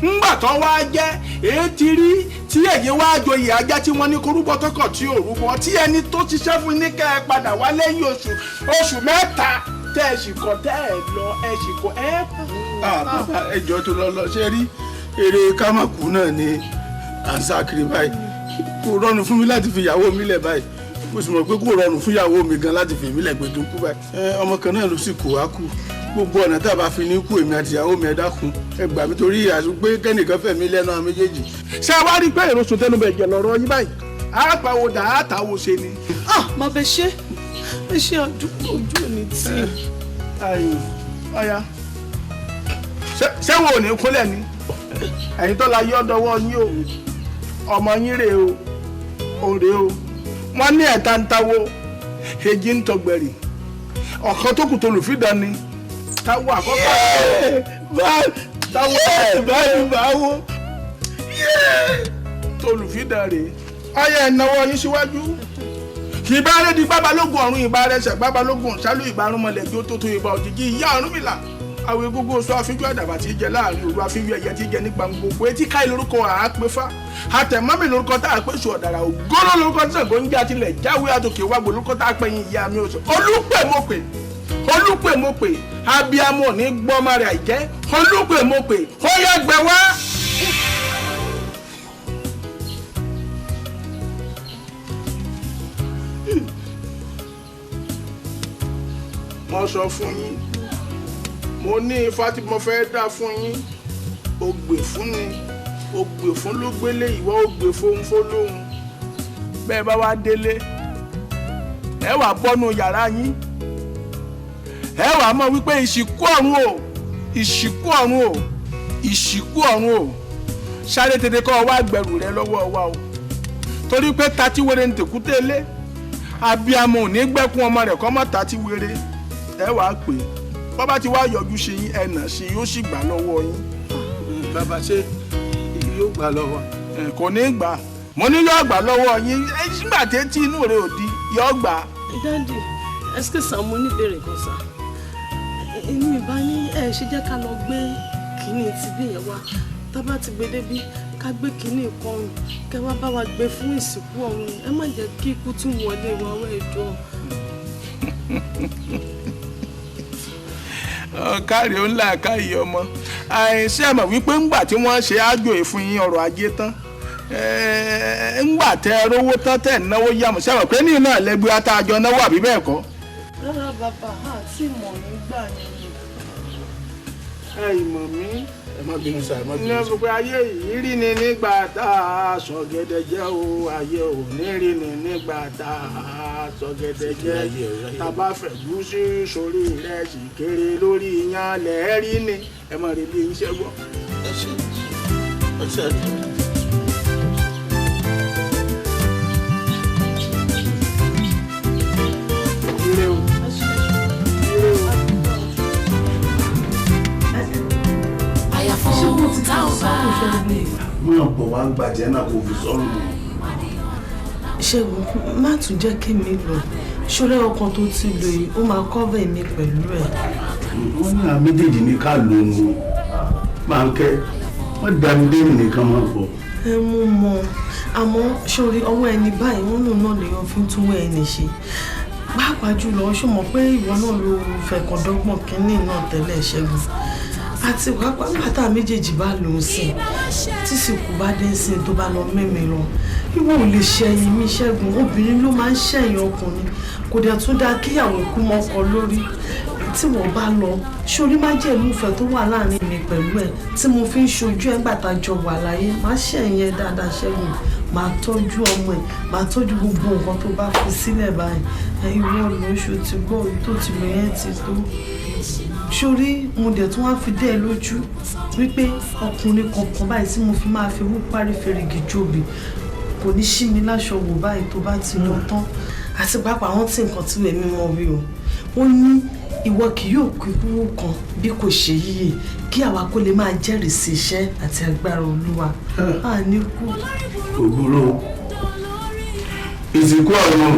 ńgbà tó wá jẹ́ èyí ti rí tí èyí wá joyè ajá tí wọ́n ní korúbọ tọkọ̀ tí ò rúbọ tí ẹni tó ṣiṣẹ́ fún ní kẹ́ ẹ padà wá lẹ́yìn oṣù mẹ́ta tẹ́ ẹ sì kọ́ tẹ́ ẹ lọ ẹ sì kọ́ ẹ kú. bàbá ẹjọ́ tó lọ ṣe rí eré kámàkù náà ni à ń sá kiri báyìí kò rọrùn fún mi láti fi ìyàwó mi lẹ̀ báyìí mo sì mọ̀ pé kò rọrùn fún ìyàwó mi gan láti fi mí lẹ̀ pé tó kú báyìí ọmọ kan náà ló sì kó wá kú gbogbo ọ̀nà tá a bá fi ní kú èmi àti ìyàwó mi ẹ dákun ẹ gbà mí torí àṣù pé kẹ́nìkan fẹ̀mí lẹ́nu àwọn méjèèjì. ṣé ẹ wá rí pé èrò sùn tẹnu bẹ̀ jẹ̀ lọ́rọ̀ yín báyìí àpàwò dà á tàwọ̀ ṣe ni. má bẹ ṣe àdúgbò ojú òní tí. ọ̀ya ṣé wo ò ní kúnlẹ̀ ni ẹ̀yin tó la yọ́ dọwọ́ yín o ọmọ yín rèé o òrè o wọ́n ní ẹ̀ta ń tawó èjì ń tọgbẹ̀rì ọ̀kan tó kù tó lùfídàn ni táwọn àkọ́kọ́ táwọn báyìí báwo tó lùfídàn rèé ọyẹ ìnáwó yín síwájú ìbá rẹ di gbábalógun ọ̀run ìbá rẹ ṣẹ̀ gbábalógun ṣálú ìbárúnmọlẹ̀ jó tó ìbá òjijì ìyá Ọ̀rúnmìlà àwọn egungun sọ àfijọ́ àdàbà tí í jẹ láàrin òru àfijọ́ ẹ̀yẹ tí í jẹ nípa gbogbo etí káyì lórúkọ àápẹ́fà àtẹ̀mọ́mì lórúkọ tá a pè sùn ọ̀dàrà ògóró lórúkọ tí Ṣàngó ń jẹ́ àtìlẹ̀ jáwé àtòkè wàgbò lórúkọ tá a pè yín ìyá mi oṣù olùpè mo pè abiyamọ ní gbọ́mọ rẹ̀ àìjẹ́ olùpè mo pè ó yẹ gbẹ wá. mo sọ fún yín mo ní ifá tí mo fẹ́ dá fún yín ògbè fún ni ògbè fún ló gbélé ìwọ ògbè fóun fólóhùn bẹ́ẹ̀ bá wá délé ẹ wá bọ́nú yàrá yín ẹ wá mọ̀ wípé ìsìnkú ọ̀run o ìsìnkú ọ̀run o ìsìnkú ọ̀run o sáré tètè kọ́ wá gbẹ̀rù rẹ lọ́wọ́ wa o torí pé tati wéré ń tèkúté lé abiyamọ ò ní gbẹ́kún ọmọ rẹ̀ kọ́ mọ́ tati wéré ẹ wá pè é bàbá tí wàá yọjú sí yín ẹnà sí yóò sì gbà lọ́wọ́ yín. bàbá ṣe yóò gbà lọ́wọ́. kò ní gbà mo ní yóò gbà lọ́wọ́ yín nígbà tí inú rẹ̀ ò di yóò gbà. dáàdì ẹsẹ̀ sàn mo ní ìbéèrè kan sá èmi ìbá ní ẹ ṣe jẹ́ ká lọ gbé kínní ti bí yẹn wá tá bá ti gbé débi ká gbé kínní kan kẹ́ wá bá wa gbé fún ìsìnkú ọ̀run ẹ má jẹ́ kí ikú tún wọlé wa wá ẹjọ́. kárí ó ń là káyé ọmọ àìsí ẹ̀mọ̀ wípé ńgbà tí wọ́n ṣe ájò ìfún yín ọrọ̀ ajé tán ńgbà tẹ rówó tán tẹ̀ náwó yàmù sẹ́wọ̀n pé ní iná lẹ́gbẹ́ atájọ náwó àbí bẹ́ẹ̀ kọ́. rárá bàbá àti ìmọ̀ nígbà yẹn. ìmọ̀ mi ẹ má bínú sáà ẹ má bínú sáà. ní ọ̀pọ̀ ayé yìí rí ni nígbà tá a sọ gẹ́dẹ́ jẹ́ o ayé ò ní rí ni nígbà tá a sọ gẹ́dẹ́ jẹ́ tá a bá fẹ́ gúúsù sórí rẹ̀ sì kéré lórí yan lẹ́ẹ̀rí ni ẹ má rí bí iṣẹ́ gbọ́. ẹ ṣe ẹ ṣe ẹ ire o. múyàn pọ̀ wá ń gbàjẹ́ náà kò fi sọ́run mọ́. Ṣẹ́gun má tún jẹ́ kí mi lọ ṣọlẹ́ ọkàn tó ti lò yìí ó máa kọ́fẹ̀ mi pẹ̀lú ẹ̀. wọ́n ní àwọn méjèèjì ní ká lò ó máa ń kẹ́ wọ́n dá mi lérò nìkan máa bọ̀. ẹ mú mọ àmọ́ sórí ọwọ́ ẹni báyìí wọ́n lò náà lèèyàn fi ń túwọ́ ẹni ṣe pàápàá jùlọ ṣó mọ̀ pé ìwọ náà ló fẹ̀kàn dọ́gbọ̀n kínní náà tẹ́lẹ̀ Ṣẹ́gun àti pàápàá bàtà méjèèjì bá lò ó sìn tí sìnkú bá dé sí tó bá lọ mẹ́mi lọ ìwọ ò lè ṣẹ̀yìn mi Ṣẹ́gun obìnrin ló máa ń ṣẹ̀yìn ọkùnrin kò dẹ̀ tún dáa kíyàwó kú mọ́kọ lórí tí wọ́n bá lọ sórí má jẹ́ ìlúfẹ́ tó wà láàrin mi pẹ̀lú ẹ̀ tí mo fi ń ṣojú ẹ̀ gbàtà jọ wà láyé má ṣẹ̀yìn ẹ̀ dáadáa Ṣẹ́gun máa tọ́jú ọmọ ẹ̀ máa tọ́jú gbogbo nǹkan tó bá fi sílẹ̀ báyìí ìwọ lóṣù tí gbọ́ tó ti lò yẹn ti tó sórí mo dẹ̀ tún wá fi dé ẹ lójú wípé ọkùnrin kankan báyìí tí mo fi máa fi wú parí fèrègì jòbì kò ní ṣí mi láṣọ wò báyìí tó bá ti lọ tán àti pàápàá wọn tí nǹkan tí èmi mọ wí o ó ní ìwọ kì yóò kú ikú kan bí kò ṣe yíyè kí àwa kó lè máa jẹ́rìí sí iṣẹ́ àti agbára Olúwa á ní kú. ògbóró ìsìnkú ọ̀run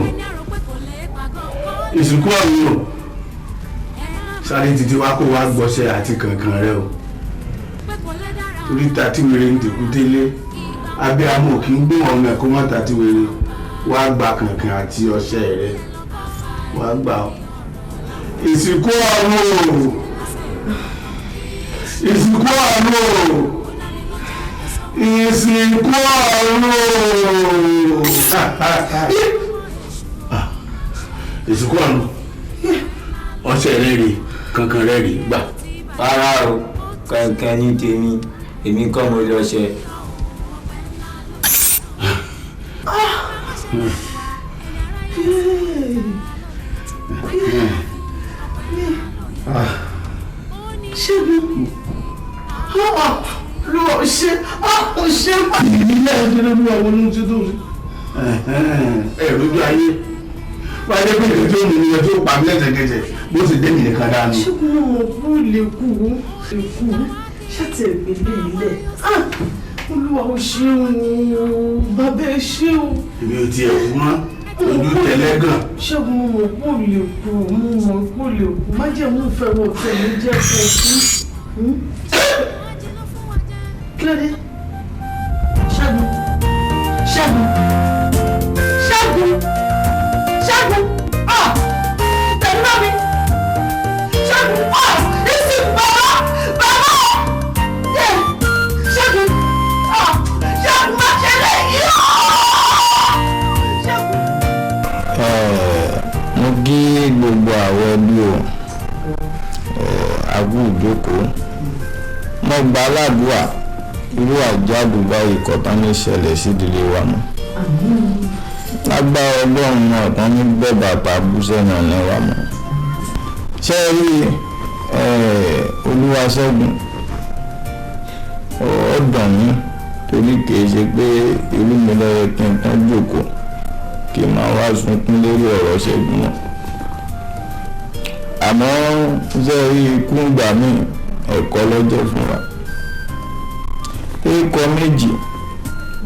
ìsìnkú ọ̀run sáré títí wá kó wá gbọ́sẹ̀ àti kankan rẹ o torí tàtí wèrè ń dìkú délé abẹ́ amọ̀ kì í gbé ọmọ ẹ̀kọ́ má tàtí wèrè wá gba kankan àti ọṣẹ rẹ wá gbà ọ. ìsìnkú ọ̀run ìsìnkú ọ̀run ìsìnkú ọ̀run ìsìnkú ọ̀run ọṣẹ rẹ rè kankan rẹ rè gbà. rárá o kankan ní tèmi èmi kọ́ mo lọ ṣe. Ṣẹ́gun lọ ṣe ṣe ilé ẹjọ́ ló wà wọnú tí tó lójú ayé wáyé pé ìrètí òun ni ẹjọ́ pa mí lẹ́sẹ̀kẹsẹ̀ bó ti dé mi nìkan dánú. Ṣẹ́gun ọmọ kú lè kú ṣáàtì ẹ̀gbẹ́lẹ̀ ilẹ̀ Olúwa ò ṣeun bàbá ẹ ṣeun. èmi ò tiẹ̀ kú mọ́ ojú tẹ̀lẹ́gàn. Ṣẹ́gun mo mọ̀ kó lè kú mo mọ̀ kó lè kú má jẹ́ mú fẹ́ wọ tẹ̀lé jẹ́ fún ọkú. Kí ló dé? Ṣẹ́gun Ṣẹ́gun Ṣẹ́gun Ṣẹ́gun tẹ̀lé mi Ṣẹ́gun ìsì bàbá Ṣẹ́gun Ṣẹ́gun má ṣe lè yí mo gé gbogbo àwọn ẹbí o àbú ìjókòó mo gba aládùúà irú àjálù báyìí kọ̀tán ní ìṣẹ̀lẹ̀ sídìlé wa mọ́ lágbára Ọlọ́run náà tán ní bẹ́ẹ̀ bàbá búṣẹ́ náà lẹ́wà mọ́ ṣé rí Olúwaṣẹ́gun ọ̀dàn mi torí kìí ṣe pé irú mi lọ́yẹ kí n tán jókòó kí n máa wá sunkún lórí ọ̀rọ̀ Ṣẹ́gun náà àmọ́ ṣé rí ikú gbà mí ẹ̀kọ́ lọ́jọ́ fún wa ikọ̀ méjì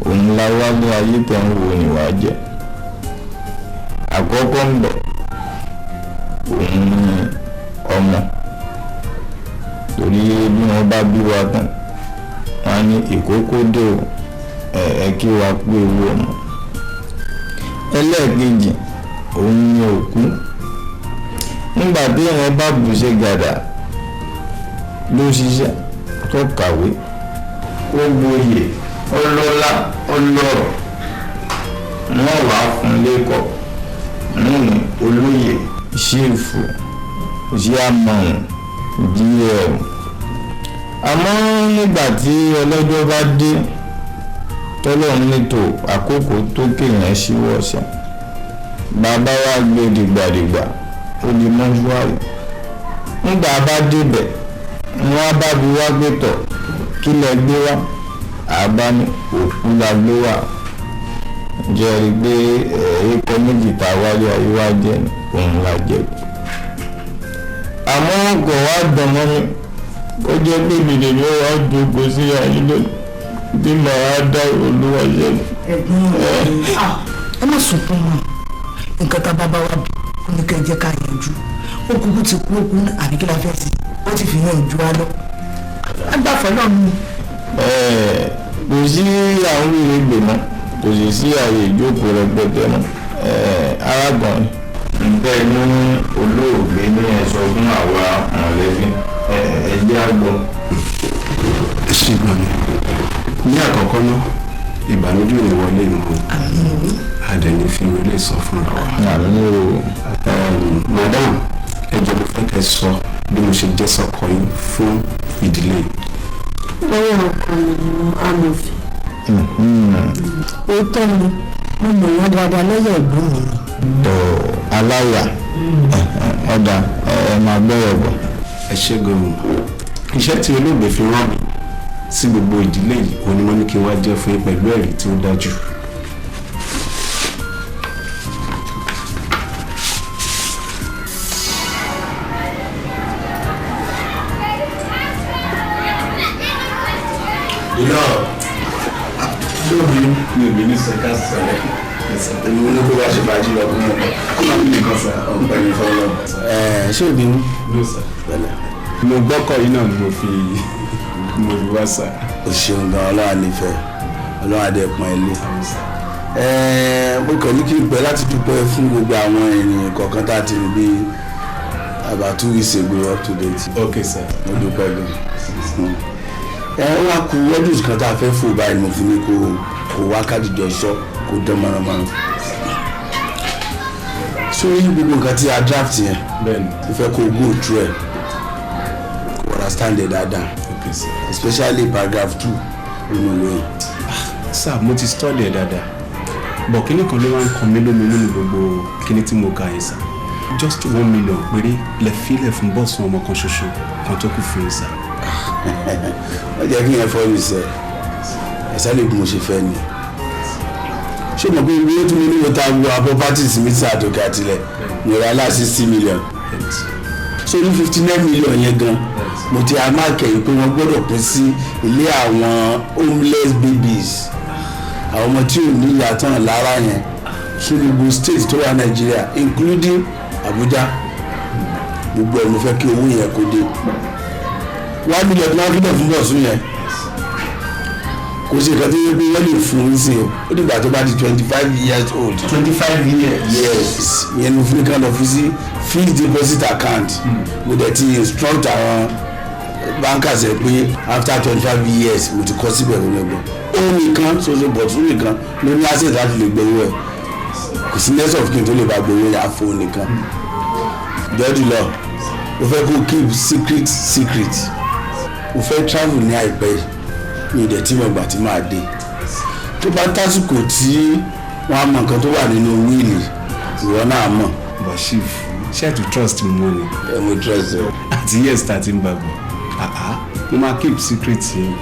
òun la wá ní ayé tẹ̀ ń wo ni wàá jẹ́ àkọ́kọ́ ń bọ̀ òun ní ọmọ torí bí wọ́n bá bí wa tán wọ́n á ní ìkókó dé o ẹ kí wa pé ewu ọmọ. ẹlẹ́ẹ̀kejì òun ní òkú nígbà tí èèyàn bá bù ṣe gàdà ló ṣiṣẹ́ tó kàwé ó gboyè ọlọ́lá ọlọ́rọ̀ wọ́n wàá fún lẹ́kọ̀ọ́ wọ́n ní olóyè ṣéèfù ṣíàmọ̀n gm. àmọ́ nígbà tí ọlọ́jọ́ bá dé tọ́lọ́run nítò àkókò tó kéèyàn ṣíwọ́ ọ̀sẹ̀ bàbá wa gbé dìgbàdìgbà ó di mọ́ṣúárì nígbà bá débẹ̀ wọ́n bá bí wá gbé tọ̀ kí lẹ gbé wá àbá ní òkú la gbé wá jẹ́rìí pé ẹ̀ẹ́kọ́ méjì tá a wáyé ayé wá jẹ́ òun la jẹ́ àmọ́ kò wá dán mọ́ mi ó jẹ́ pé bìdè ni ó wá jókòó sí ayé lónìí tí màá dá olúwa yẹ. ẹ má sunkún mọ́ nǹkan tá a bá bá wa kú ní kẹ́ ẹ jẹ́ ká yanjú ó kúkú ti kú òkú àbí kí la fẹ́ sí ó ti fi yàn ju wa lọ agbáfọ́ náà mú. kò sí àwọn ìwé gbè mọ́ kò sì sí àyè ìjókòó rẹpẹtẹ mọ́ arákùnrin nǹkan ní olóògbé ní ẹ̀sọ́ fún àwa mọ̀lẹ́bí ẹ̀jẹ̀ àgbọ̀. ṣùgbọ́n ní àkọ́kọ́ náà ìbànújẹ́ ò ní wọlé ìmọ̀ àdẹ̀ní fi wọlé sọ fúnra wa. madam ẹjọ́ mo fẹ́ kẹ́ sọ bí mo ṣe jẹ́ sọ́kọ yín fún ìdílé yìí. lọ́wọ́ ọkọ mi ni mo amòfin. òótọ́ ni mo mọ̀ wọ́n dáadáa lọ́yọ̀ ẹ̀gbọ́n mi ni. aláya ọ̀dà ẹ̀ máa gbọ́rọ̀ bọ̀. ẹ ṣe gan-an iṣẹ́ tí olóògbé fi rán mi sí gbogbo ìdílé yìí òun ni wọ́n ní kí n wá jẹ́ fún yín pẹ̀lú ẹ̀rí tí ó dájú. lóbi mi ò bí ní sẹ́ká sẹ́lẹ̀ èmi wọn ní kó bá ṣe bàjí lọ fún ọkọ kó má bí nìkan sá ọ̀pẹ ní fọlọ́. ṣé òbí ń ló sá bẹ́ẹ̀ mo gbọ́kọ̀ yìí náà ni mo fi wá sá. o ṣeun gan ọlọ́run nífẹ̀ẹ́ ọlọ́run adé pọ́n ilé. mo kàn ní kí n pẹ́ láti dúpẹ́ fún gbogbo àwọn ènìyàn kọ̀ọ̀kan tá a ti rí bíi about 2 weeks ago up to date. ok sir. mo dúpẹ́ gan. wá ku ọdún kan tá a fẹ́ fò báyìí mo fi ní kó wá kádìjọ sọ kó dán mọ́nàmọ́ná. sórí gbogbo nǹkan tí a draft yẹn mo fẹ́ kó go through ẹ̀ kó understand ẹ̀ dáadáa especially paragraph 2 nínú ìwé yìí. sir mo ti study ẹ̀ dáadáa bọ̀ kíní kan ló wá ń kan mí lóminú ní gbogbo kíní tí mo kà yẹn sir just 1 million péré lè filẹ̀ fún bọ́ọ̀sì ọmọ kan ṣoṣo kan tó kù fún yín sir. wọ́n jẹ́ kí yẹn fọ́ mi sẹ́ ẹ̀sán lè bí mo ṣe fẹ́ ni ṣé mo pé ìwé tí mo nílò tá a wo properties mi sí àtòkè àtìlẹ̀ mo ra lá 60 million so ní 59 million yẹn gan mo ti amákẹ́yìn pé wọ́n gbọ́dọ̀ pín sí ilé àwọn homeless babies àwọn ọmọ tí ò ní ìyá tán lára yẹn ṣùgbọ́n state tó wà Nàìjíríà including Abuja gbogbo ẹ̀ mo fẹ́ kí owó yẹn kó dé 1 million tí wọ́n fi bẹ̀ fún bọ̀sùn yẹn kò sí nǹkan tó yẹ pé wọ́n lè fún un sí o ó dìgbà tó bá di 25 years old. 25 years. yes yẹn ní fún kan lọ fi sí fixed deposit account mo dẹ̀ ti instruct àwọn bankers ẹ̀ pé after 25 years mo ti kọ́ síbẹ̀ lónìí gbọ́ ó nìkan ṣoṣo bọ̀tún nìkan ló ní access láti lè gbowó ẹ̀ kò sí next of kin tó lè bá gbowó ẹ̀ àfo nìkan jọ́jú lọ mo fẹ́ kó keep secret mo fẹ́ travel ní àìpẹ́ ní ìdẹ̀ tí mo gbà tí máa dé tó bá tásìkò tí wọ́n á mọ nǹkan tó wà nínú wíìlì ìwọ náà mọ̀. Bashir ṣé to trust me money. ẹ mo trust ẹ. àti yes starting babu mo máa keep secret yẹn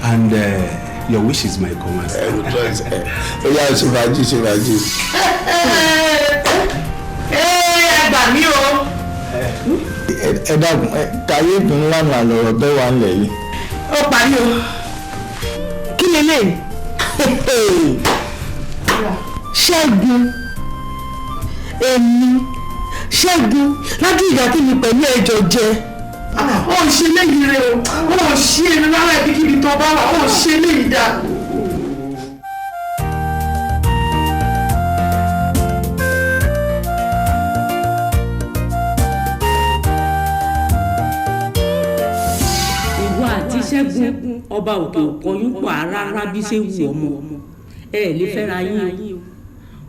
and your wish is my command. ẹ mo trust ẹ ó yà ṣe fàájì. ẹ gbà mí o. ẹ dákun kàyéèfì ńlá mà lọ̀rọ̀ tó wà ńlẹ̀ yìí. ó parí o kí lélẹ̀ Ṣẹ́gun èmi Ṣẹ́gun lájú ìyá tí mi pẹ̀lú ẹjọ́ jẹ ó ṣe léyìí rẹ o ó ṣe é rárá ibikíbi tó bá wà ó ṣe léyìí dá. ìwọ àti Ṣẹ́gun ọba òkè òkọyún pọ̀ rárá bí ṣe wù ọmọ ẹ lè fẹ́ra yín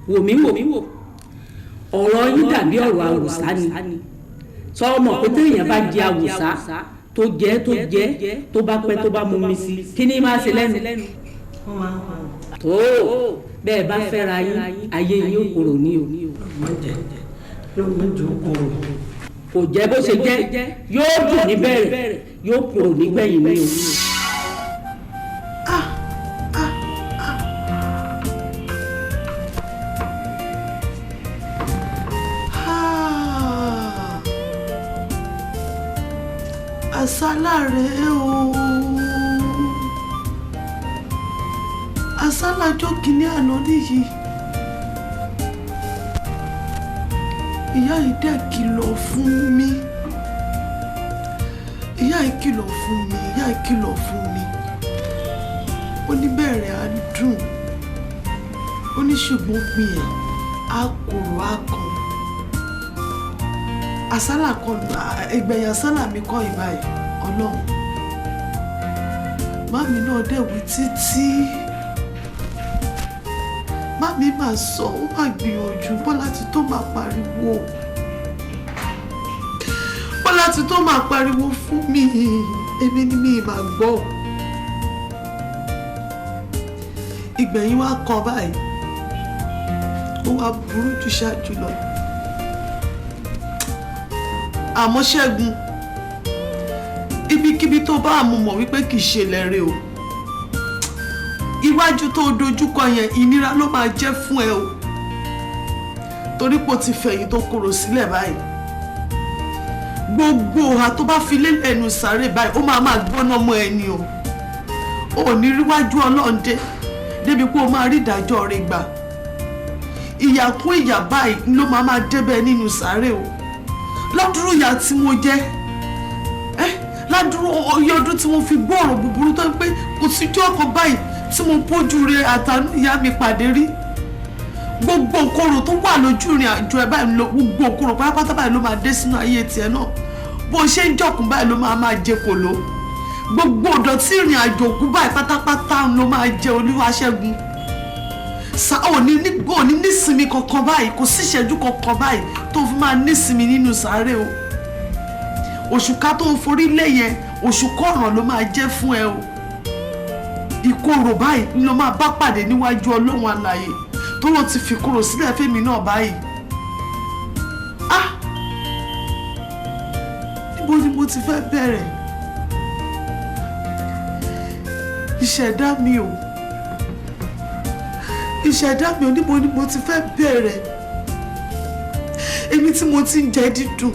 wò mí wò ọ̀rọ̀ yín dàbí ọ̀rọ̀ àwùsá ni sọ ọmọ pé téèyàn bá jẹ àwùsá tó jẹ tó bá pẹ́ tó bá mú mi sí kí ni máa ṣe lẹ́nu tó bẹ́ẹ̀ bá fẹ́ra yín ayé yín ò kúrò ní o kò jẹ́ bó ṣe jẹ́ yóò dùn níbẹ̀rẹ̀ yóò kúrò nígbẹ̀yìn ní o. Àsálà rẹ̀ o àsálà ọjọ́ kìíní àná nìyí ìyá yìí dẹ̀ kìlọ̀ fún mi ìyá yìí kìlọ̀ fún mi ó ní bẹ̀rẹ̀ á dùn ó ní ṣùgbọ́n pin ẹ̀ á kòrò á kan àsálà kan ẹgbẹ̀yìn àsálà mi kọ́ ìbáyìí ọlọ́run mami náà dẹ̀ wí títí mami máa sọ ó máa gbìyànjú Bọ́lá ti tó máa pariwo Bọ́lá ti tó máa pariwo fún mi èmi ni mi máa gbọ́ ìgbẹ̀yìn wa kan báyìí ó wá burú jù ṣáájú lọ àmọ́ Ṣẹ́gun ibikíbi tó bá mú mọ̀ wípé kì í ṣe lẹ́rẹ̀ o iwájú tó dojúkọ yẹn ìnira ló máa jẹ́ fún ẹ o torí pò ti fẹ̀yìn tó kúrò sílẹ̀ báyìí gbogbo ọ̀hà tó bá fi lélẹ̀ ẹnu sáré báyìí ó máa gbóná mọ́ ẹni o ò ní ríwájú ọlọ́ọ̀dẹ débi pé o máa rí ìdájọ́ rẹ̀ gbà ìyà kún ìyà báyìí ló máa débẹ̀ nínú sáré o ládùúrú ìyà tí mo jẹ ládùúrú oyè ọdún tí mo fi gbọ́ ọ̀rọ̀ búburú tó ń pé kò síjú ọkàn báyìí tí mo pójú rẹ àtànú ìyá mi pàdé rí gbogbo òkòrò tó wà lójú ìrìn àjò ẹ báyìí lọ gbogbo òkòrò pátápátá báyìí ló máa dé sínú ayé tiẹ̀ náà bó ṣe ń jọkùn báyìí ló máa jẹ kòló gbogbo ọ̀dọ̀ tí ìrìn àjò òkú báyìí pátápátá ló máa jẹ Olúwa Ṣẹ́gun òní nísinmi kankan báyìí kò sí ìṣẹ́jú kankan báyìí tó fi máa nísinmi nínú sàárè o òṣùká tó ń forí lé yẹn òṣùkọ̀ràn ló máa jẹ́ fún ẹ o ìkorò báyìí ló máa bá pàdé níwájú Ọlọ́run alààyè tó lọ ti fi korò sílẹ̀ fẹ́mi náà báyìí níbo ni mo ti fẹ́ bẹ̀rẹ̀ ìṣẹ̀dá mi o ìṣẹ̀dá mi ò níbo ni mo ti fẹ́ bẹ̀rẹ̀ èmi tí mo ti ń jẹ dídùn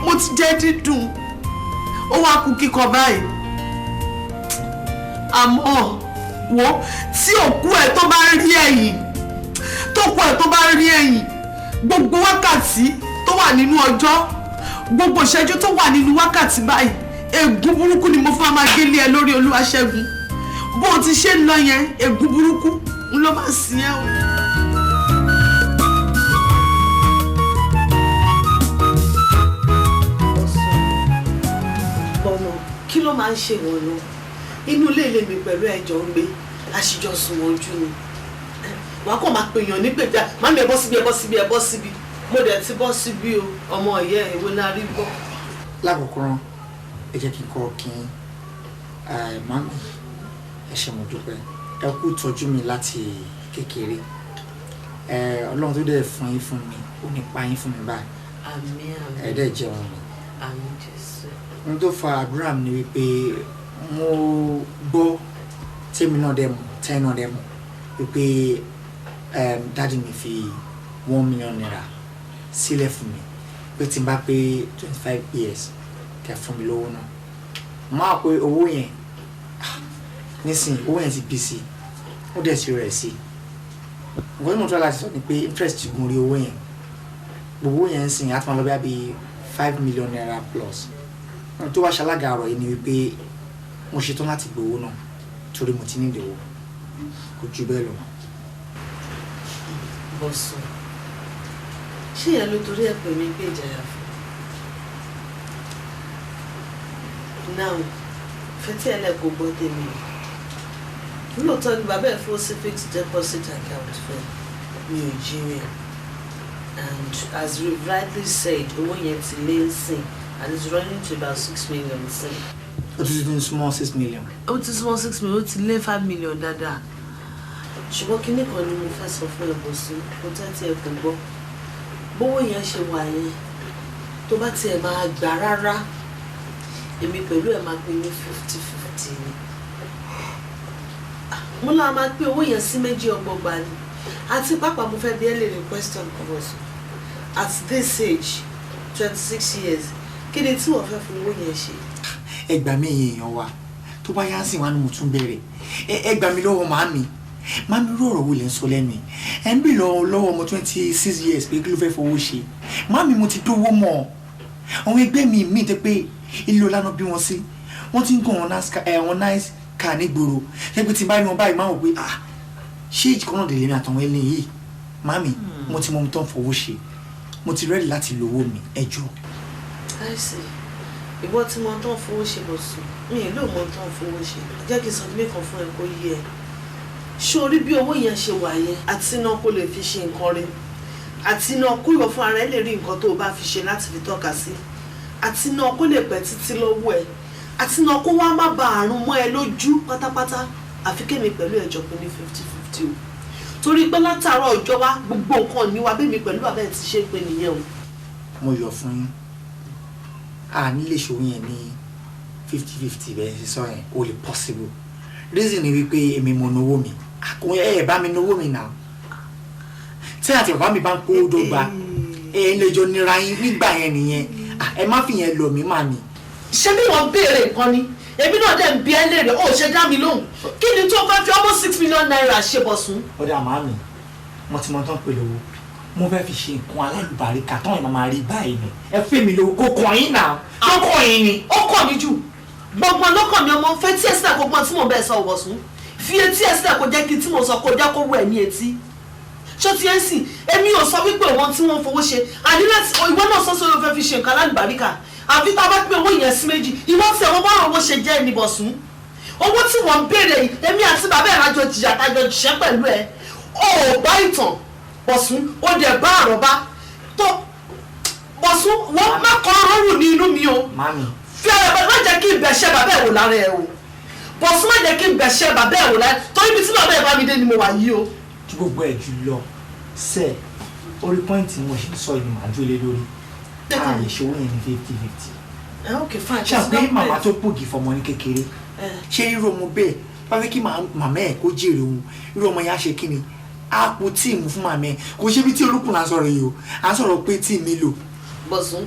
mo ti jẹ dídùn ó wá kú kíkọ báyìí àmọ́ wo tí òkú ẹ̀ tó bá rí ẹ̀yìn gbogbo wákàtí tó wà nínú ọjọ́ gbogbo ìṣẹ́jú tó wà nínú wákàtí báyìí ègún burúkú ni mo fẹ́ máa gélé ẹ lórí Olúwaṣẹ́gun bó o ti ṣe ń lọ yẹn ègún burúkú ń lọ máa sìn ẹ́ o. bọ́nà kí ló máa ń ṣe wọ́n lọ inú ilé ilé mi pẹ̀lú ẹ̀jọ̀ ń gbé àṣìjọ sùn wọ́n ojú ni wàá kàn máa pèèyàn ní pèjà má mi ẹ bọ́ síbi mo dẹ̀ ti bọ́ síbi o ọmọ ìyá ẹ̀ ìwé náà rí gbọ́. lákòókò rán ẹ jẹ́ kí n kọ́ kí mami ẹ ṣé mo dúpẹ́ ẹ kú tọ́jú mi láti kékeré ọlọ́run tó dẹ̀ fún yín fún mi ó ní pa yín fún mi báyìí àmín àmín ẹ dẹ̀ jẹun mi àmín Jésù. ohun tó fa àdúrà mi ni wípé mo gbọ́ tèmi náà dẹ̀ mọ̀ tẹ́yìn náà dẹ̀ mọ̀ wípé dáàdi mi fi 1 million naira sílẹ̀ fún mi pé tí n bá pé 25 years kẹ́ fún mi lówó náà máa pé owó yẹn nísìnyí owó yẹn ti bí sí ó dẹ̀ sí rẹ̀ sí nǹkan tí mo tọ́ láti sọ ni pé interest gun rí owó yẹn gbogbo yẹn ń sìn àtúmọ̀ lọ́bẹ̀ bíi 5 million naira plus tó wá ṣalága ọ̀rọ̀ yìí ni wípé mo ṣetán láti gbowó náà torí mo ti ní ìdòwò kò ju bẹ́ẹ̀ lọ. Bọ̀sùn ṣé ìyẹn ló torí ẹ̀ pè mí pé ìjàyà fún náà fetí ẹlẹ́kọ̀ọ́ gbọ́ tèmi lóòótọ́ ni bàbá ẹ̀ fún sí fixed deposit account fún mi ò jíire and as you rightly said owó yẹn ti lé sìn and it's running to about 6 million sìn. ó ti tún small 6 million. ó ti small 6 million ó ti lé 5 million dáadáa ṣùgbọ́n kinní kan ni mo fẹ́ sọ fún ẹ̀bùn sí kó tẹ́tí ẹ̀ kò gbọ́ bówó yẹn ṣe wà yẹn tó bá tiẹ̀ máa gbà rárá èmi pẹ̀lú ẹ̀ máa pín ní 50-50 ni mo náà máa pín owó yẹn sí méjì ọgbọgba ni àti pápá mo fẹ́ bí ẹ lè rí question kọ̀ọ̀kan at this age 26 years kí ni tí wọ́n fẹ́ fún owó yẹn ṣe. ẹ gbà mí èèyàn wa tó bá yá sí wa ni mo tún bẹ̀rẹ̀ ẹ gbà mí lọ́wọ́ màámi rú ọ̀rọ̀ wo lẹ́ ń sọ lẹ́nu ẹ̀ ń bì lọ́wọ́ ọmọ 26 years pé kí ló fẹ́ fowó ṣe màámi mo ti dówó mọ́ àwọn ẹgbẹ́ mi tẹ́ pé ilé ọlànà bí wọ́n sí wọ́n ti ń kó wọn nice car nígboro ẹgbẹ́ tí báyìí wọn báyìí máa wò pé ṣé ìjì kan náà délé mi àtàwọn ẹni yìí màámi mo ti mọ ohun tó ń fowó ṣe mo ti rẹ́ẹ̀dì láti lówó mi ẹjọ́. àìsí ìwọ tí mo tán fowó ṣe bọ̀ sùn mi ì lóò mọ tán fowó ṣe jẹ́ kí n sọ ní kan fún ẹ kó yé ẹ sórí bí owó yẹn ṣe wà yẹn àti iná kó lè fi ṣe nǹkan rẹ àti iná kó yọ fún ara ẹ lè rí nǹkan tó o bá fi ṣe láti fi tọ́ka sí àti iná kó lè pẹ́ títí lọ́wọ́ ẹ àti iná kó wá má ba àrùn mọ́ ẹ lójú pátápátá àfi kémi pẹ̀lú ẹ̀jọ̀ pé ní 50-50 o torí pé látàárọ̀ ọjọ́ wa gbogbo nǹkan ní wa bẹ́ẹ̀ mi pẹ̀lú bàbá ẹ̀ ti ṣe pé nìyẹn o. mo yọ fún yín a nílé ṣòwò yẹn ní 50-50 bẹ́ẹ̀ ṣe sọ yẹn o lè possible reason ni wípé èmi mo náwó mi ẹ bá mi náwó mi náà tí àti bàbá mi bá ń kó dọ́gba ẹ lè jọ nira yín nígbà yẹn nìyẹn ẹ má fi yẹn lọ mí mà ní. ṣé bí wọ́n béèrè nǹkan ni èmi náà dẹ̀ ń bí ẹ léèrè ó ṣe dá mi lóhùn kí ni tó fẹ́ fi almost 6 million naira ṣe bọ̀ sùn. ọ̀dà màámi mo ti mọ tán pé lówó mo fẹ́ fi ṣe nǹkan alálùbáríkà tán ìmọ̀ máa rí báyìí ni ẹ fẹ́ mi lówó kó kàn yín náà tó kàn yín ni. ó kàn mí jù gbọ̀ngbọ̀n lọ́kàn mi ọmọ fẹ́ tí ẹ sílẹ̀ gbọ̀ngbọ̀n tí mo bẹ̀ sọ wọ̀ sùn fi etí ẹ sílẹ̀ kó jẹ́ kí tí mo sọ kó jẹ́ kó wọ ẹ̀ ní etí ṣó ti ẹ́ sì èmi ò sọ wípé wọn tí wọ́n fowó ṣe àní láti ìwọ náà sọ́sọ́ ló fẹ́ fi ṣe nǹkan alálùbáríkà àfi tá a bá pín owó yẹn sí méjì ìwọ tí àwọn bá owó ṣe jẹ́ ẹni bọ̀sùn owó tí wọ́n ń béèrè yìí èmi àti bàbá ẹ̀ lájọ jìyà tájọ jìṣẹ́ pẹ̀lú ẹ̀ ó bá ìtàn bọ̀sùn ó dẹ̀ bá àrọ̀bá tó bọ̀sùn wọ́n má kọ́ ọrùn ní inú mi o fi ara bá jẹ́ kí ìbẹ̀ṣẹ́ bàbá ẹ̀ wò lára ẹ̀ o bọ̀sùn má jẹ́ kí ìbẹ̀ṣẹ́ bàbá ẹ̀ wò lára ẹ̀ torí ibi tí bàbá ẹ̀ bá mi dé ni mo wà yìí o. ju gbogbo ẹ̀ jù lọ sẹ́ẹ̀ orí pọ́ìntì mo ṣe sọ ìmọ̀ àjò lé lórí a lè ṣòwò yẹn ní 50-50. ṣe àpé màmá tó pògì fọmọ ní kékeré ṣé irú ọmọ bẹ́ẹ̀ bá fẹ́ kí màmá ẹ̀ kó jèrè òun irú ọmọ yẹn á ṣe kí ni á po tíìmù fún màmá ẹ̀ kò ṣe bí tí olùkùn là ń sọ̀rọ̀ yìí o à ń sọ̀rọ̀ pé tíì mi lò. bọ̀sùn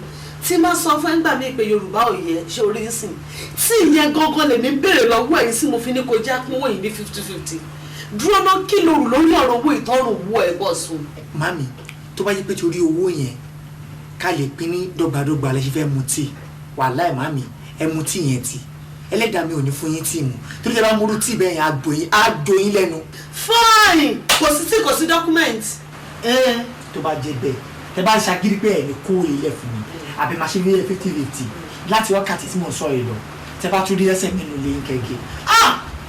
tí máa sọ fún ẹgbàá mi pé yorùbá ò yẹ ṣé orí ń sìn tí ìyẹn gangan lèmi béèrè lọ́wọ́ ẹ̀yìn sí mo fi ní kó já pín owó yìí ní 50-50 dúró náà kí lóru lórí ọ̀rọ̀ owó ìtọ́rùn owó ẹ̀ bọ̀sùn. mami tó bá yẹ pé torí owó yẹn ká lè pín ní dọ́gbadọ́gba lẹ ṣe fẹ́ mu tíì wàláì mami ẹ mu tíì yẹn tíì ẹlẹ́dàá mi ò ní fún yín tíì mu torí ẹ bá múrú tíì bẹ́ẹ̀ yẹn á do yín lẹ́nu. fine kò sí tí kò sí document. tó bá jẹ bẹ́ẹ̀ tẹ bá ṣàgídí pé ẹ ní kó ilẹ̀ fún mi àbí máa ṣe ní 50-50 láti wákàtí tí mo sọ yìí lọ tẹ bá tún rí ẹsẹ̀ nínú ilé yín kẹ̀kẹ́.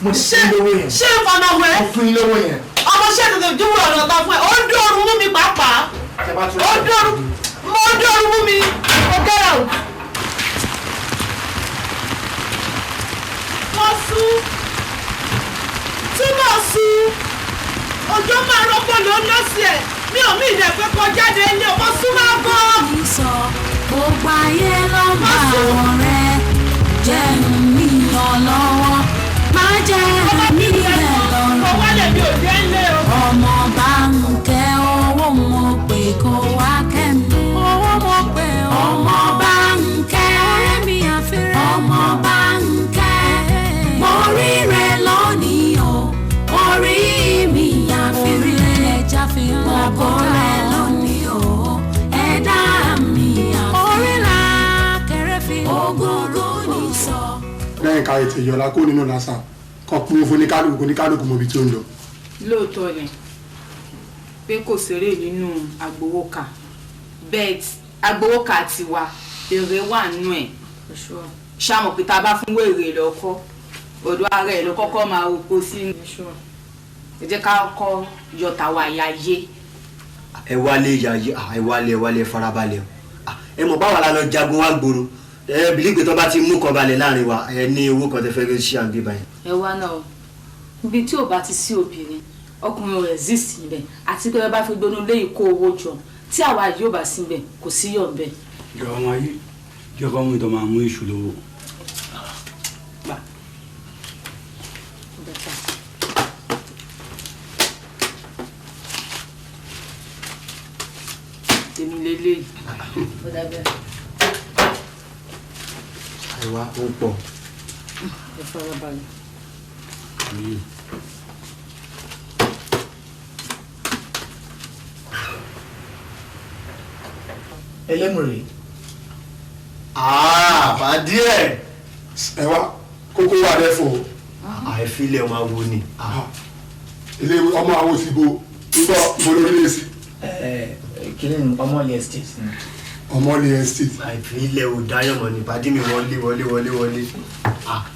mo ti fún lówó yẹn. ṣé ìfọ̀nà wẹ̀. mo fún yín lówó yẹn. ọmọ ṣé tètè dúró ọ̀nà ọ̀tá fún ẹ ó dọ̀rùn mú mi pàápàá ó dọ̀rùn mú mi ó kẹ́rà o. mo sún túbọ̀ sún ọjọ́ máa rọ́pò ló ń lọ́sí ẹ̀ mi ò mí ìdẹ̀ pé kó jáde ilé ọmọ sún máa bọ́. gbogbo ayé ló ń bá ọ̀rẹ́ jẹ́ níyàn lọ́wọ́ má jẹ́ níyàn lọ́rùn ọmọ bá ń kẹ́ owó mo pè kó wá kẹ́mi owó mo pè ọmọ bá ń kẹ́ mi àfẹ́rẹ́ ọmọ bá ń kẹ́ mo rí rẹ lónìí o orí mi àfẹ́rẹ́ ẹja fi hàn ọkọ rẹ lónìí o ẹ̀dá ká ètò ìyọ̀lá kó nínú lásán kọ́ pín fún oníkálukú mọ̀bí tó ń lọ. lóòótọ́ ni pé kò ṣeré nínú agbowókà bẹ́ẹ̀ agbowókà tiwa èrè wà nínú ẹ̀ ṣàmọ̀ pé tá a bá fún wèrè lọ́kọ́ ọ̀dọ̀ ara ẹ̀ ló kọ́kọ́ máa roko sí ẹ jẹ́ ká kọ́ yọta wa ya yé. ẹ wálé ẹ wálé farabalẹ̀ ẹ mọ̀ báwa la lọ jagun wá gbòòrò ẹ bìlígbè tó bá ti mú kan balẹ̀ láàrin wa ẹ ní owó kan tẹ fẹ́ ṣe àgbé báyìí. ẹ wá náà ibi tí ò bá ti sí obìnrin ọkùnrin ò resist níbẹ̀ àti pé ẹ bá fi gbóná lé ìkó owó jọ tí àwa yóò bá síbẹ̀ kò sí yọ̀ bẹ́ẹ̀. ìjọba máa yí ìjọba mú ìtọ́ máa mú ìṣù lówó. tèmi lélẹ́yìí. àìwá ó pọ̀. ẹ farabalẹ̀. ẹlẹ́mùrè. pàdé ẹ̀. ẹ wá kókó wà lẹ́fọ̀. àìfilẹ̀ máa wo ni. ilé ọmọ àwọn òsìgbò nígbà bolórílẹ̀ sí. kí ni ọmọlẹ̀ estate ni. ọmọlẹ̀ estate. àìfilẹ̀ ò dáyọ̀mọ̀ ní pàdé mi wọlé.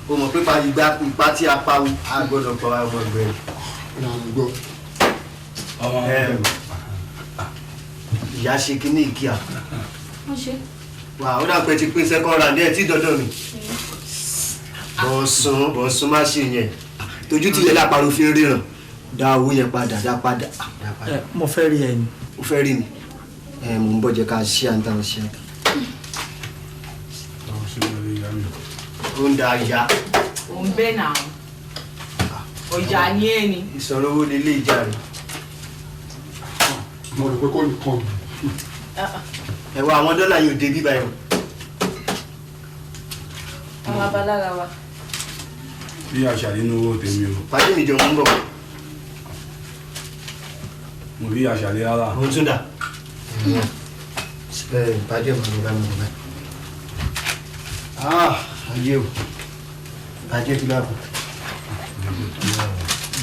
o mọ̀ pé ipa tí a pa á gbọ́dọ̀ pa ọmọ ẹgbẹ́ rẹ̀. ìyá ṣe kíní ìkíà. wà ó dà pé ti pín second round ẹ̀ tí dọ́dọ̀ mi. bọ̀sùn má ṣe yẹn tójú tí yẹn lápárò fi ń ríran dá owó yẹn padà dá padà. mo fẹ́ rí ẹ ni. mo fẹ́ rí mi mo ń bọ̀ jẹ́ ká ṣí àǹtà ṣe. ó ń da ìyá. ò ń bẹ́ náà ọjà ní ẹni. ìsọ̀rọ̀ owó lè lé ìjà rẹ̀. mo rò pé kò ní kàn mí. ẹ wá àwọn dọ́là yóò dé bíbá yẹn. àwọn abalára wa. bí àṣà nínú owó tèmi o. pàdé mi jọ ń bọ̀. mo bí àṣà lé rárá. mo tún dà. pàdé mi ló bá mi lọ. ayé o pàdé fi láàbò.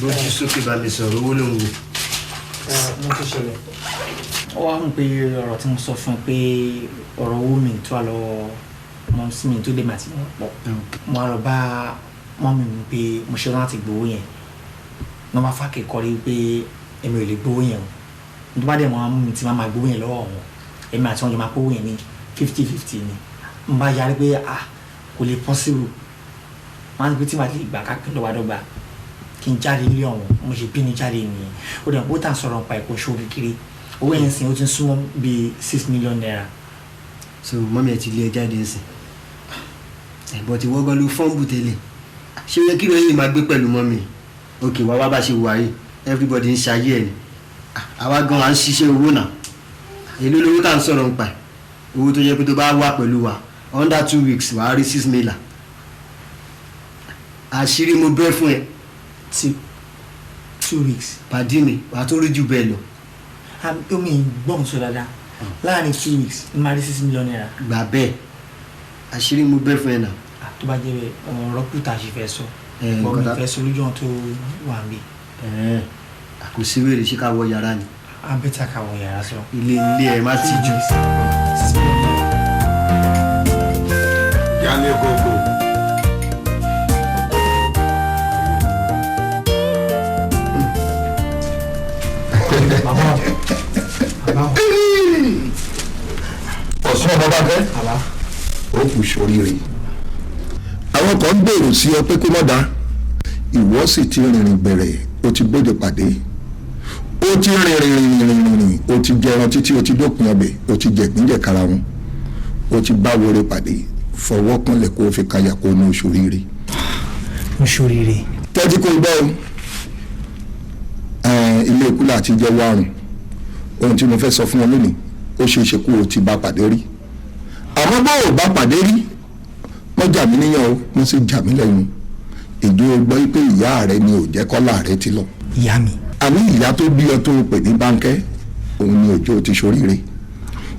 lójú sókè bá mi sọ̀rọ̀ owó ló ń wò. mo tún ṣẹlẹ̀ ó wá mú pé ọ̀rọ̀ tí mo sọ fún un pé ọ̀rọ̀ owó mi tó wà lọ́wọ́ mọ́ sí mi tó dé màtí mo pọ̀ mo á lọ bá mọ́mì mi pé mo ṣe láti gbowó yẹn ní wọ́n bá fà kékọ́rí pé èmi ò lè gbowó yẹn o tó bá dẹ̀ mọ́ mú mi tí máa gbowó yẹn lọ́wọ́ wọn èmi àti wọn jọ máa gbowó yẹn ní 50-50 ni mo bá yarí pé kò lè possible máa ń gbé tí màá lè gbà ká pín lọ́wọ́dọ́gba kí n jáde ilé ọ̀hún mo ṣe bínú jáde nìyẹn ó dẹ̀ bó tà ń sọ̀rọ̀ nípa ẹ̀kọ́ ṣòwò kékeré owó yẹn sìn ó ti súnmọ́ bíi 6 million naira. so mọ́mí ẹ ti lé ẹ jáde ń sìn ẹ̀bọ̀n ti wọ́gbọ́n ló fọ́ǹbù tẹ́lẹ̀ ṣé yẹ kí lóyún máa gbé pẹ̀lú mọ́mí òkè wá bá ṣe wà yìí everybody ń ṣayé ẹ̀ ni àwa gan à ń ṣiṣẹ́ owó náà èló lówó tá à ń sọ̀rọ̀ nípa owó tó yẹ pé tó bá wà pẹ̀lú wa under 2 weeks wàá rí 6 million àṣírí mo bẹ́ fún ẹ. 2 weeks. pàdé mi wàá tó rí jù bẹ́ẹ̀ lọ. omi gbọ́n sọ dáadáa láàrin 2 weeks ní máa rí 6 million naira. gbà bẹ́ẹ̀ àṣírí mo bẹ́ fún ẹ náà. tó bá jẹ́ ọ̀rọ̀ kúta ṣe fẹ́ sọ bọ́ mi fẹ́ sọ lójú ọ̀hún tó wà ń bí. àkòsí wèrè ṣé ká wọ yàrá ni. a bẹ́ ta ká wọ yàrá sọ. ilé ẹ má ti jù. yanni koko. ọ̀sán ọmọ bá fẹ́ ó kù sóríire àwọn kan ń gbèrò sí ọ pé kó má dá ìwọ sì ti rìnrìn bẹ̀rẹ̀ ó ti bóde pàdé ó ti rìnrìn ó ti jẹran títí ó ti dópin ọbẹ̀ ó ti jẹ̀gbín kára wọn ó ti bá wọlé pàdé fọwọ́ kanlẹ̀ kó o fi kaya kó o ní oṣooríire. oṣooríire. tẹ́tí kó o gbọ́ ilé ikú láti jẹ́ wárùn ohun tí mo fẹ́ sọ fún ọ lónìí ó ṣe é ṣe kó o ti bá pàdé rí àmọ́ bó o bá pàdé rí wọ́n jà mí níyàn o wọ́n sì jà mí lẹ́nu ìjọ gbọ́ pé ìyá rẹ ni ò jẹ́ kọ́lá rẹ ti lọ. ìyá mi. àní ìyá tó bí ọ tó pè ní báńkẹ́ òun ni òjò ti ṣoríire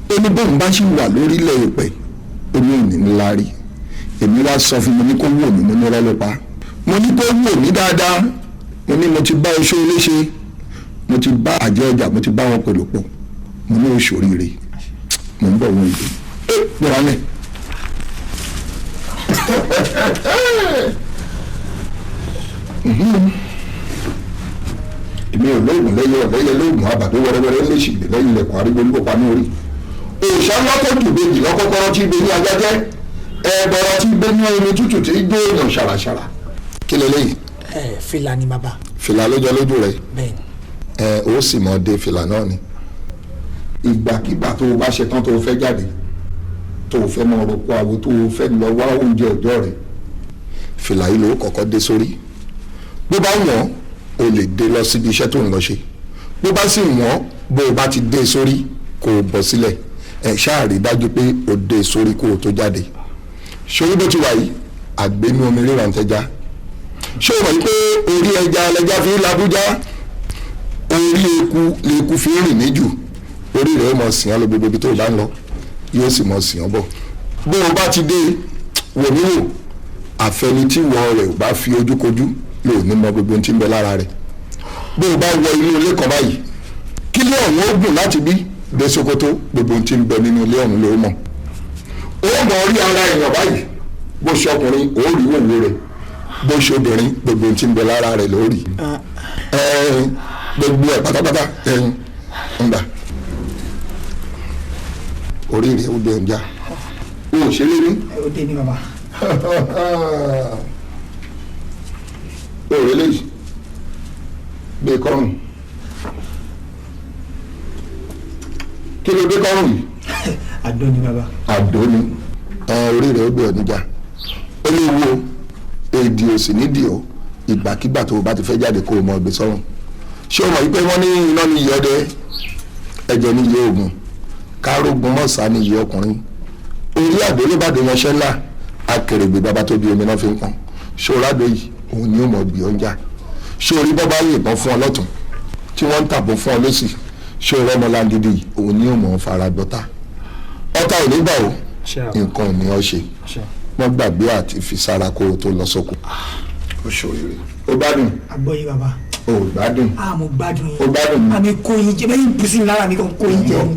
ó ní bóun bá sì wà lórílẹ̀ èpẹ̀ ó ní òní ńlá rí èmi wá sọ fún mi ní kó wò mí mo ní rọ́lọ́pàá mo ní kó wò mí dáadáa mo ní mo ti bá oṣó léṣe mo ti bá àjẹ ọjà mo ti bá wọn pẹ̀lú pọ̀ mo ní oṣù oríire mo ń bọ̀ wọn ìgbé gbọ́dọ̀ lẹ̀. èmi ò lóògùn lẹ́yìn ọ̀lẹ́yẹ lóògùn àbàdo wẹ́rẹ́wẹ́rẹ́ lè ṣìgbè lẹ́yìn ilẹ̀kùn àrígbó ní kópa ní orí òòṣà lọ́kọ̀tù bèjì lọ́kọ́kọ́rọ́ tí gbé ní ajájẹ́ ẹ̀ẹ́dọ̀rọ̀ tí gbé ní omi tútù tí gbé èèyàn ṣàràṣàrà kí lè léyìí. fìlà ni bàbá. fìlà lójọ lójú rẹ. bẹ́ẹ̀ni. ó sì mọ de fìlà náà ni ìgbàkigbà tó o bá ṣe tán tó o fẹ́ jáde tó o fẹ́ mọ roko àwo tó o fẹ́ lọ wá oúnjẹ ọjọ́ rẹ fìlà yìí ló kọ́kọ́ dé sórí bó bá wọ̀n o lè dé lọ síbi iṣẹ́ tó ń lọ ṣe bó bá sì wọ̀n bó o bá ti dé sórí kó o bọ́ sílẹ̀ ṣáà rí dájú pé o dé sórí kó o tó jáde ṣòrí bó ti wà yìí àgbénú omi ríran tẹja ṣé o mọ̀ yìí pé orí ẹja lẹja fi ń labújá orí eku lèku fi ń rìn níjù orí rẹ̀ ó mọ̀ sìn án lọ gbogbo ibi tó o bá ń lọ yóò sì mọ̀ sìn án bọ̀ bó o bá ti dé wò mí wò àfẹnití wọ rẹ̀ ò bá fi ojú kojú yóò ní mọ gbogbo ohun tí ń bẹ lára rẹ̀ bó o bá wọ inú ilé kan báyìí kí ilé ọ̀hún ó gùn láti bí dé Sókótó gbogbo ohun tí ń bẹ nínú ilé ọ̀hún ló mọ̀ ó mọ̀ orí ara èèyàn báyìí bó ṣe ọkùnrin ó rí òwò rẹ̀ bó ṣe obìnrin gbogbo ohun tí ń bẹ lára rẹ̀ ló rí gbogbo ẹ̀ pátápátá ńgbà orí rẹ̀ ó dé ọjà ó ò ṣeré ní. ó dé ní bàbá. ó rẹ léyìí gbé kọ́rùn kí ló dé kọ́rùn yìí. àdó ni bàbá. àdó ni orí rẹ̀ ó gbé ọ níjà ó lè wo èdè òsì nídìí o ìgbàkigbà tó o bá ti fẹ́ jáde kó o mọ ọgbẹ́ sọ́run ṣé o mọ̀ wípé wọ́n ní iná ní iye ọdẹ ẹ̀jẹ̀ ní iye oògùn kárógun mọ́sá ní iye ọkùnrin orí àdó ló bá dé yanṣẹ́ ńlá akèrègbè bàbá tó bí omi náà fi ń pọn ṣé o rádò yìí òun ni ó mọ̀ bí ọjà ṣé orí bọ́bá yìnbọn fún ọ lọ́tún tí wọ́n ń tàbọ̀ fún ọ lọ́sì ṣé o rọ́mọ láńgídí yìí òun ni ó mọ̀ fara gbọ́ta ọ̀tá ò ní gbà o nǹkan ò ní ọ ṣe wọ́n gbàgbé àti fi sára kó o tó lọ sóko ó ṣòro ó gbádùn. àgbọ̀yé bàbá. ó gbádùn. mo gbádùn yín. ó gbádùn. àmì kò yín jẹ bẹ́ẹ̀ bùsùn mi lára mi kàn kò yín jẹ ni.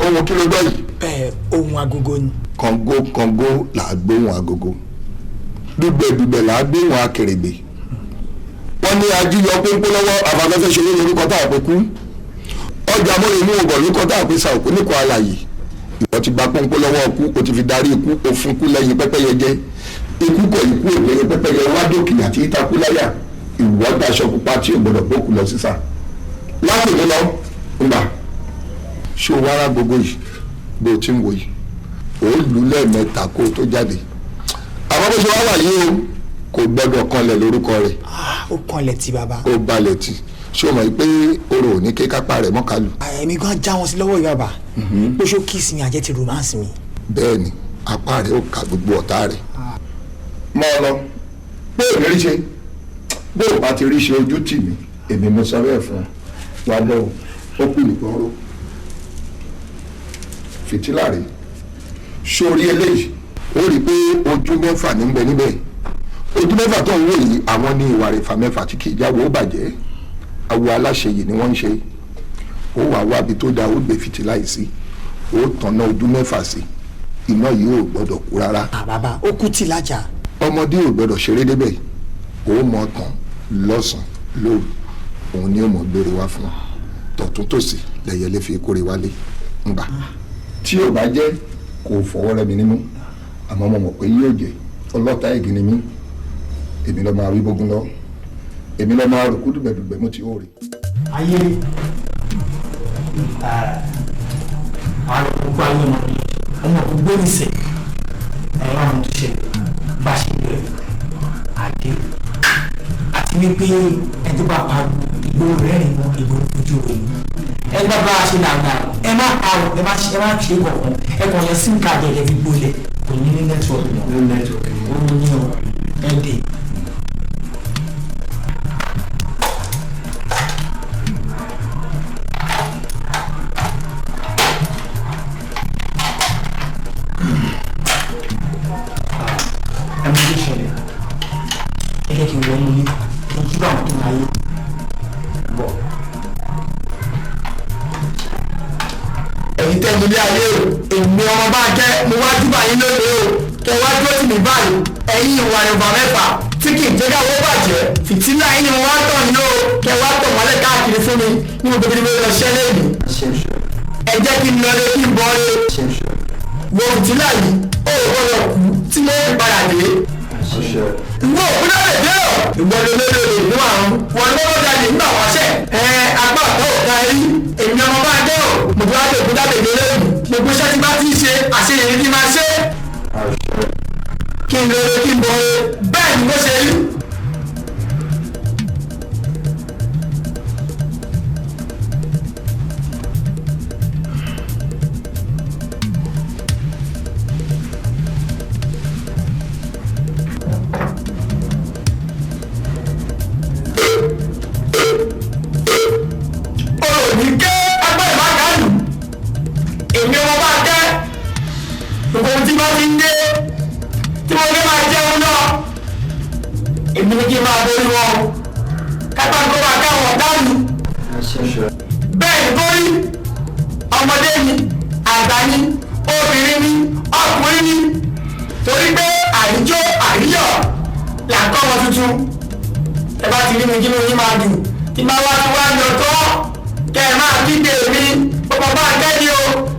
ohun kí ló gbọ́ yìí. ohun agogo ni. kàngó kàngó là á gbóhùn agogo dùgbẹ̀dùgbẹ̀ là á gbóhùn akèrègbè wọ́n ní ajíyọ pínpín lọ́wọ́ àbáfẹ́fẹ́ ṣeré lórúkọ tá a pè kú ọjà mọ́rin mú ọgọ̀ lórúkọ tá a pè sa òkú níkọ alàyè ìwọ ti gba pínpín lọ́wọ́ ọkú o ti fi darí ikú òfin kú lẹ́yìn pẹ́pẹ́yẹ jẹ́ ikú kọ̀ ikú èlẹ́yìn pẹ́pẹ́yẹ wádòkì àti ìtakú láyà ìwọ daṣọ pupa tí ò gbọdọ̀ gbókù lọ sísà láti ní lọ ńgbà ṣé o wára gbogbo yìí bó o ti ń wò yìí o lù lẹ́ẹ̀mẹ́ta kó o tó jáde àmọ́ bó ṣe wá wà yìí o kò gbọdọ̀ kanlẹ̀ lórúkọ rẹ̀. ó kanlẹ̀ tí bàbá. ó balẹ̀ tí ṣé o mọ̀ pé orò ò ní ké kápá rẹ̀ mọ́kàlù. èmi gan já wọn sí lọ́wọ́ yìí bàbá bó ṣó kiss mi àjẹ́ ti romance mi. bẹ́ẹ̀ ni apá rẹ̀ ó ka gbogbo ọ̀tá rẹ̀. mọ ọ lọ pé èmi rí ṣe bó o bá ti rí ṣe ojú tì mí èmi mo sọ bẹ́ẹ̀ fún ọ wá lọ ó kù nìkan ró fìtílà rẹ̀ sórí eléyìí ó rí i pé ojú mẹ́fà ní bẹ níbẹ̀ ojú mẹ́fà tó ń wò yìí àwọn ní ìwà rẹ̀ fà mẹ́fà tí kì í jáwọ́ ó bàjẹ́ awo aláṣeyè ni wọ́n ń ṣe ó wà wábi tó dáa ó gbé fìtílà yìí sí ó tanná ojú mẹ́fà sí iná yìí ò gbọ́dọ̀ kú rárá. bàbá ó kú tì lájà. ọmọdé ò gbọ́dọ̀ ṣeré débẹ̀ ó mọ tán lọ́sàn-án lóru òun ni ó mọ̀ gbére wá fún tọ̀tún tòsì lẹ́yẹlé fi kórè wálé ńgbà tí ò bá jẹ́ kò fọwọ́ rẹ̀ mi nínú àmọ́ mo mọ̀ pé yóò jẹ́ ọlọ́ta ẹ̀gìn ni mí èmi lọ́ máa rí bógun lọ èmi lọ́ máa rògbò dùgbẹ̀dùgbẹ̀ mo ti ó rí. ayé àwọn gbogbo ayé wọn ni ọmọ gbogbo nìṣẹ ẹ̀rọ àwọn tó ṣe bá ṣe lè àdé àti wípé ẹni tó bá pa ìgboro rẹ́rìn mọ́ ìgboro fojú rẹ̀ ẹ bá bá a ṣe làgbà ẹ má parọ́ ẹ má ṣe kọ̀ọ̀kan ẹ kàn yẹ sim card ẹ̀ fi gbolẹ̀ kò ní ní nẹ́tíwọ̀kì náà ó ní ọ ẹ dé. ẹ jẹ́ kí n wọnú ní ojú àwọn tó máa yé bọ̀. ẹ̀yin tẹ́ mi ní ayé o èmi ọmọ bá jẹ́ mo wá júbà yín lóde o kẹ wá dúró tì mí báyìí ẹ̀yin ìwà Yorùbá mẹ́fà tí kì í jẹ́ káwọ́ bàjẹ́ fìtílà yín ni mo wá tọ̀ yín o kẹ wá tọ̀ mọ́lẹ̀ káàkiri fún mi ní mo gbẹgbẹ gbẹgbẹ lọ ṣẹlẹ̀ èdè ẹ jẹ́ kí n lọ lé kí n bọ́ lé wo fìtílà yìí ó gbọ́dọ̀ kú tí mo fi padà dé ìwọ òkúta lè dé o ìwọ ló lé lè mú àrùn wọn lọ́wọ́ jáde nígbà wáṣẹ̀ agbá ọ̀tọ̀ òkà ẹ̀rí èmi ọmọ bá dé o mo ti wá dé òkúta lè dé lẹ́nu gbogbo iṣẹ́ tí bá ti ń ṣe àṣeyẹrí kí n máa ṣe kí n lè kí n bọ̀ bẹ́ẹ̀ ni mo ṣe rí. èmi ní kí n máa borí wọn kápá tó bá káwọn ọ̀dáàlú bẹ́ẹ̀ ni borí ọmọdé ni àgbà ni obìnrin ni ọkùnrin ni torí pé àríjó àríyọ̀ là ń kọ́ wọn tuntun ẹ bá ti rí mi kí ni yín máa dùn tí máa wá ti wá yọ tọ́ kẹ́ ẹ máa kígbe mi ọmọ bá gẹ́ni o.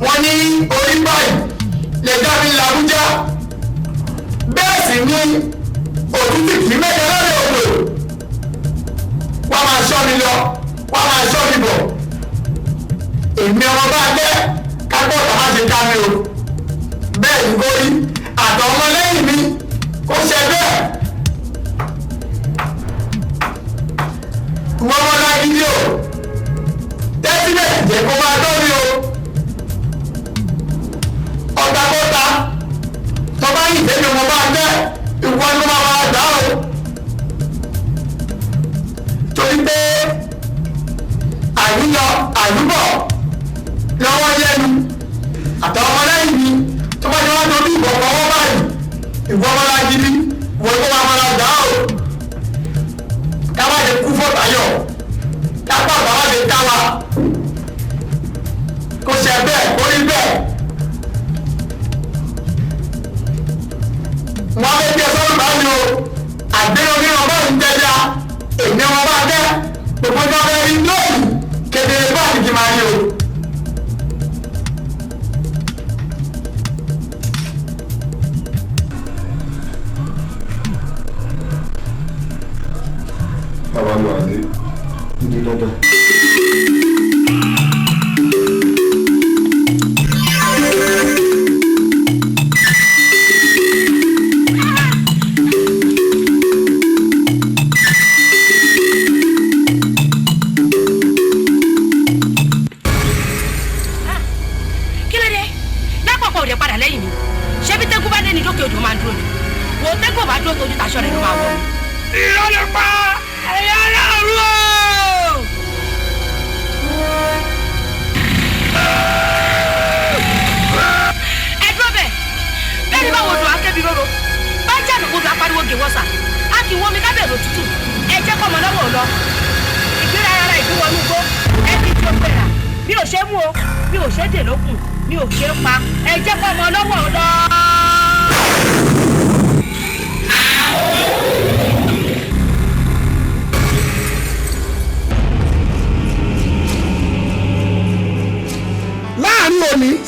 wọ́n ní orí báyìí lè dá mi làbújá bẹ́ẹ̀ sì ni òtútù kì í mẹ́jọ lọ́rẹ̀ odò wọ́n máa ṣọ́ mi lọ wọ́n máa ṣọ́ mi bọ̀ èmi ọmọ bá jẹ́ kápọ̀ ọ̀tá má ṣe ká mi o bẹ́ẹ̀ ni kò rí àtọ̀ ọmọ lẹ́yìn mi kò ṣe bẹ́ẹ̀ wọ́n mọ́ lágídí o tẹ́tí bẹ́ẹ̀ jẹ́ kó máa tọ́ mi o. ọ̀tàkọ́ta tọ́ba yìí tẹ́lẹ̀ wọn bá jẹ́ ìwọ ló máa dá o torí pé àyíyọ àyúbọ̀ lọ́wọ́ yẹnu àtàwọn ọmọlẹ́yìn mi tó bá jẹ́ wọ́n tó bí ìbọn fọwọ́ báyìí ìwọ ọmọlá gidi wọ́n tó máa dá o káwá lè kú fọ́tàyọ̀ kápá àbáwá lè ká wa kó ṣe bẹ́ẹ̀ kó rí bẹ́ẹ̀. wọ́n fẹ́ bí ẹsọ́ ìgbà mi o àgbẹ̀rọ̀gbẹ̀ ọba ń jẹjà èmi ọmọ bá jẹ́ gbogbo ọjọ́ fẹ́ rí lóòrùn kedere bá àti kì máa rí o. bàbá lọ àdé ní lọ́dọ̀.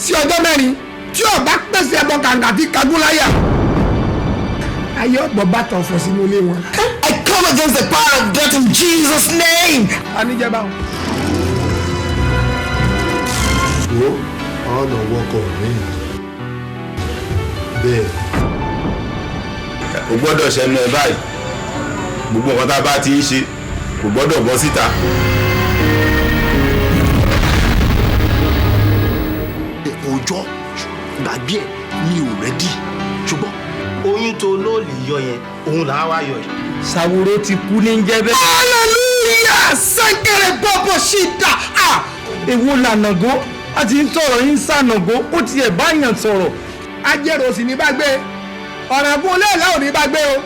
sí ọjọ́ mẹ́rin tí o bá pèsè ẹbọ kàǹkà tí kagúnláyà ayé ọ̀pọ̀ bá tọ̀ fọ̀ sínú ilé wọn. I come against the power of death in Jesus' name. anijẹba o. wo ọ̀nà wọkọ̀ mi bẹ́ẹ̀. o gbọ́dọ̀ ṣẹnu ẹ báyìí gbogbo nǹkan tá a bá ti ń ṣe kò gbọ́dọ̀ bọ́ síta. ọjọ́ gbàgbé ẹ̀ mi ò rẹ́dí ṣùgbọ́n oyún tó lóòlì yọ yẹn òun là á wá yọ yìí. Sàwòrò ti kú ní jẹ́ bẹ́ẹ̀. hallelujah. yíyá sẹ́ńkẹ̀rẹ̀ bọ́bọ̀ ṣì dà. èwo lànàgó a ti ń tọrọ yín sànàgó ó tiẹ̀ báyàn sọ̀rọ̀. ajẹ́rò sì ní bá gbé ọ̀ràn fún olóòlà ò ní bá gbé o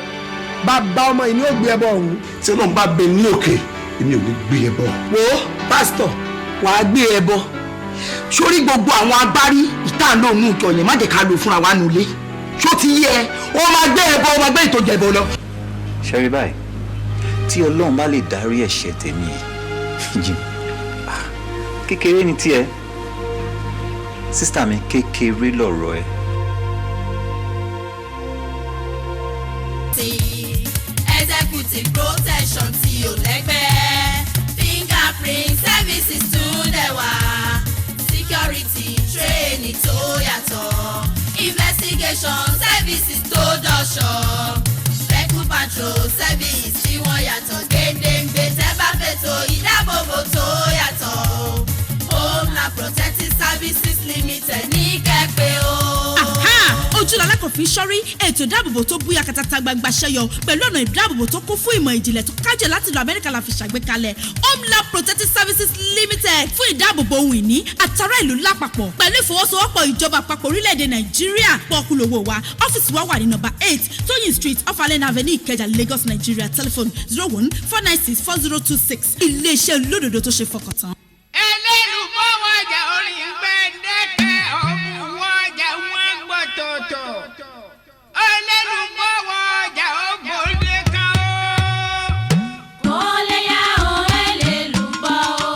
bàbá ọmọ yìí ni ó gbé ẹbọ ọ̀hún. tí Ọlọ́run bá bẹ ní òkè èmi ò ní gbé ẹbọ. wo pásítọ̀ wàá gbé ẹbọ sórí gbogbo àwọn agbárí ìtàlónú ìjọ yẹn má jẹ́ ká lò fúnra wa nulẹ̀ ṣó ti yẹ ó máa gbé ẹbọ ó máa gbé ìtòjẹ ẹbọ lọ. ṣẹ́rí báyìí tí Ọlọ́run bá lè dárí ẹ̀ṣẹ̀ tèmi yìí kékeré ni tiẹ̀ sísítà mi kékeré lọ̀rọ̀ ẹ. executive protection tí ò lẹ́gbẹ́ fingerprint services tún dẹ̀ wá security training tó yàtọ̀ investigation services tó dọ̀ṣọ́ vehicle patrol service tí wọ́n yàtọ̀ gédéǹgbé tẹ́ bá fètò ìdáàbòbò tó yàtọ̀ homeland protective services limited ní kẹ́pẹ́ o. ojúlọ́lá kò fi sọ́rí ètò ìdáàbòbò tó búyà kàtàtà gbangba ṣẹ́yọ pẹ̀lú ọ̀nà ìdáàbòbò tó kún fún ìmọ̀ ìjìnlẹ̀ tó kájọ láti ìlú Amẹ́ríkà la fi ṣàgbékalẹ̀ homeland protective services limited fún ìdáàbòbò ohun ìní àtàrà ìlú lápapọ̀ pẹ̀lú ìfọwọ́sowọ́pọ̀ ìjọba àpapọ̀ orílẹ̀-èdè Nàìjíríà pọ̀kúlówó wa ọ́fíìsì wa wà ní nọ́mbà 8 Tóyìn Street off Allen Avenue Ìkẹjà Lagos Nigeria telephone 014964026 iléeṣẹ́ olódodo tó ṣe fọkàntán. ẹlẹ́rùbọ̀ wọ̀jà orin gbẹ̀dẹ́kẹ́ ọ̀bùn wọ̀jà wọn gbọ́ tọ̀tọ̀ ẹlẹ́rùbọ̀ wọ̀jà ògbóde kan o. Kọ́léyà o ẹlẹ́lùbọ̀ o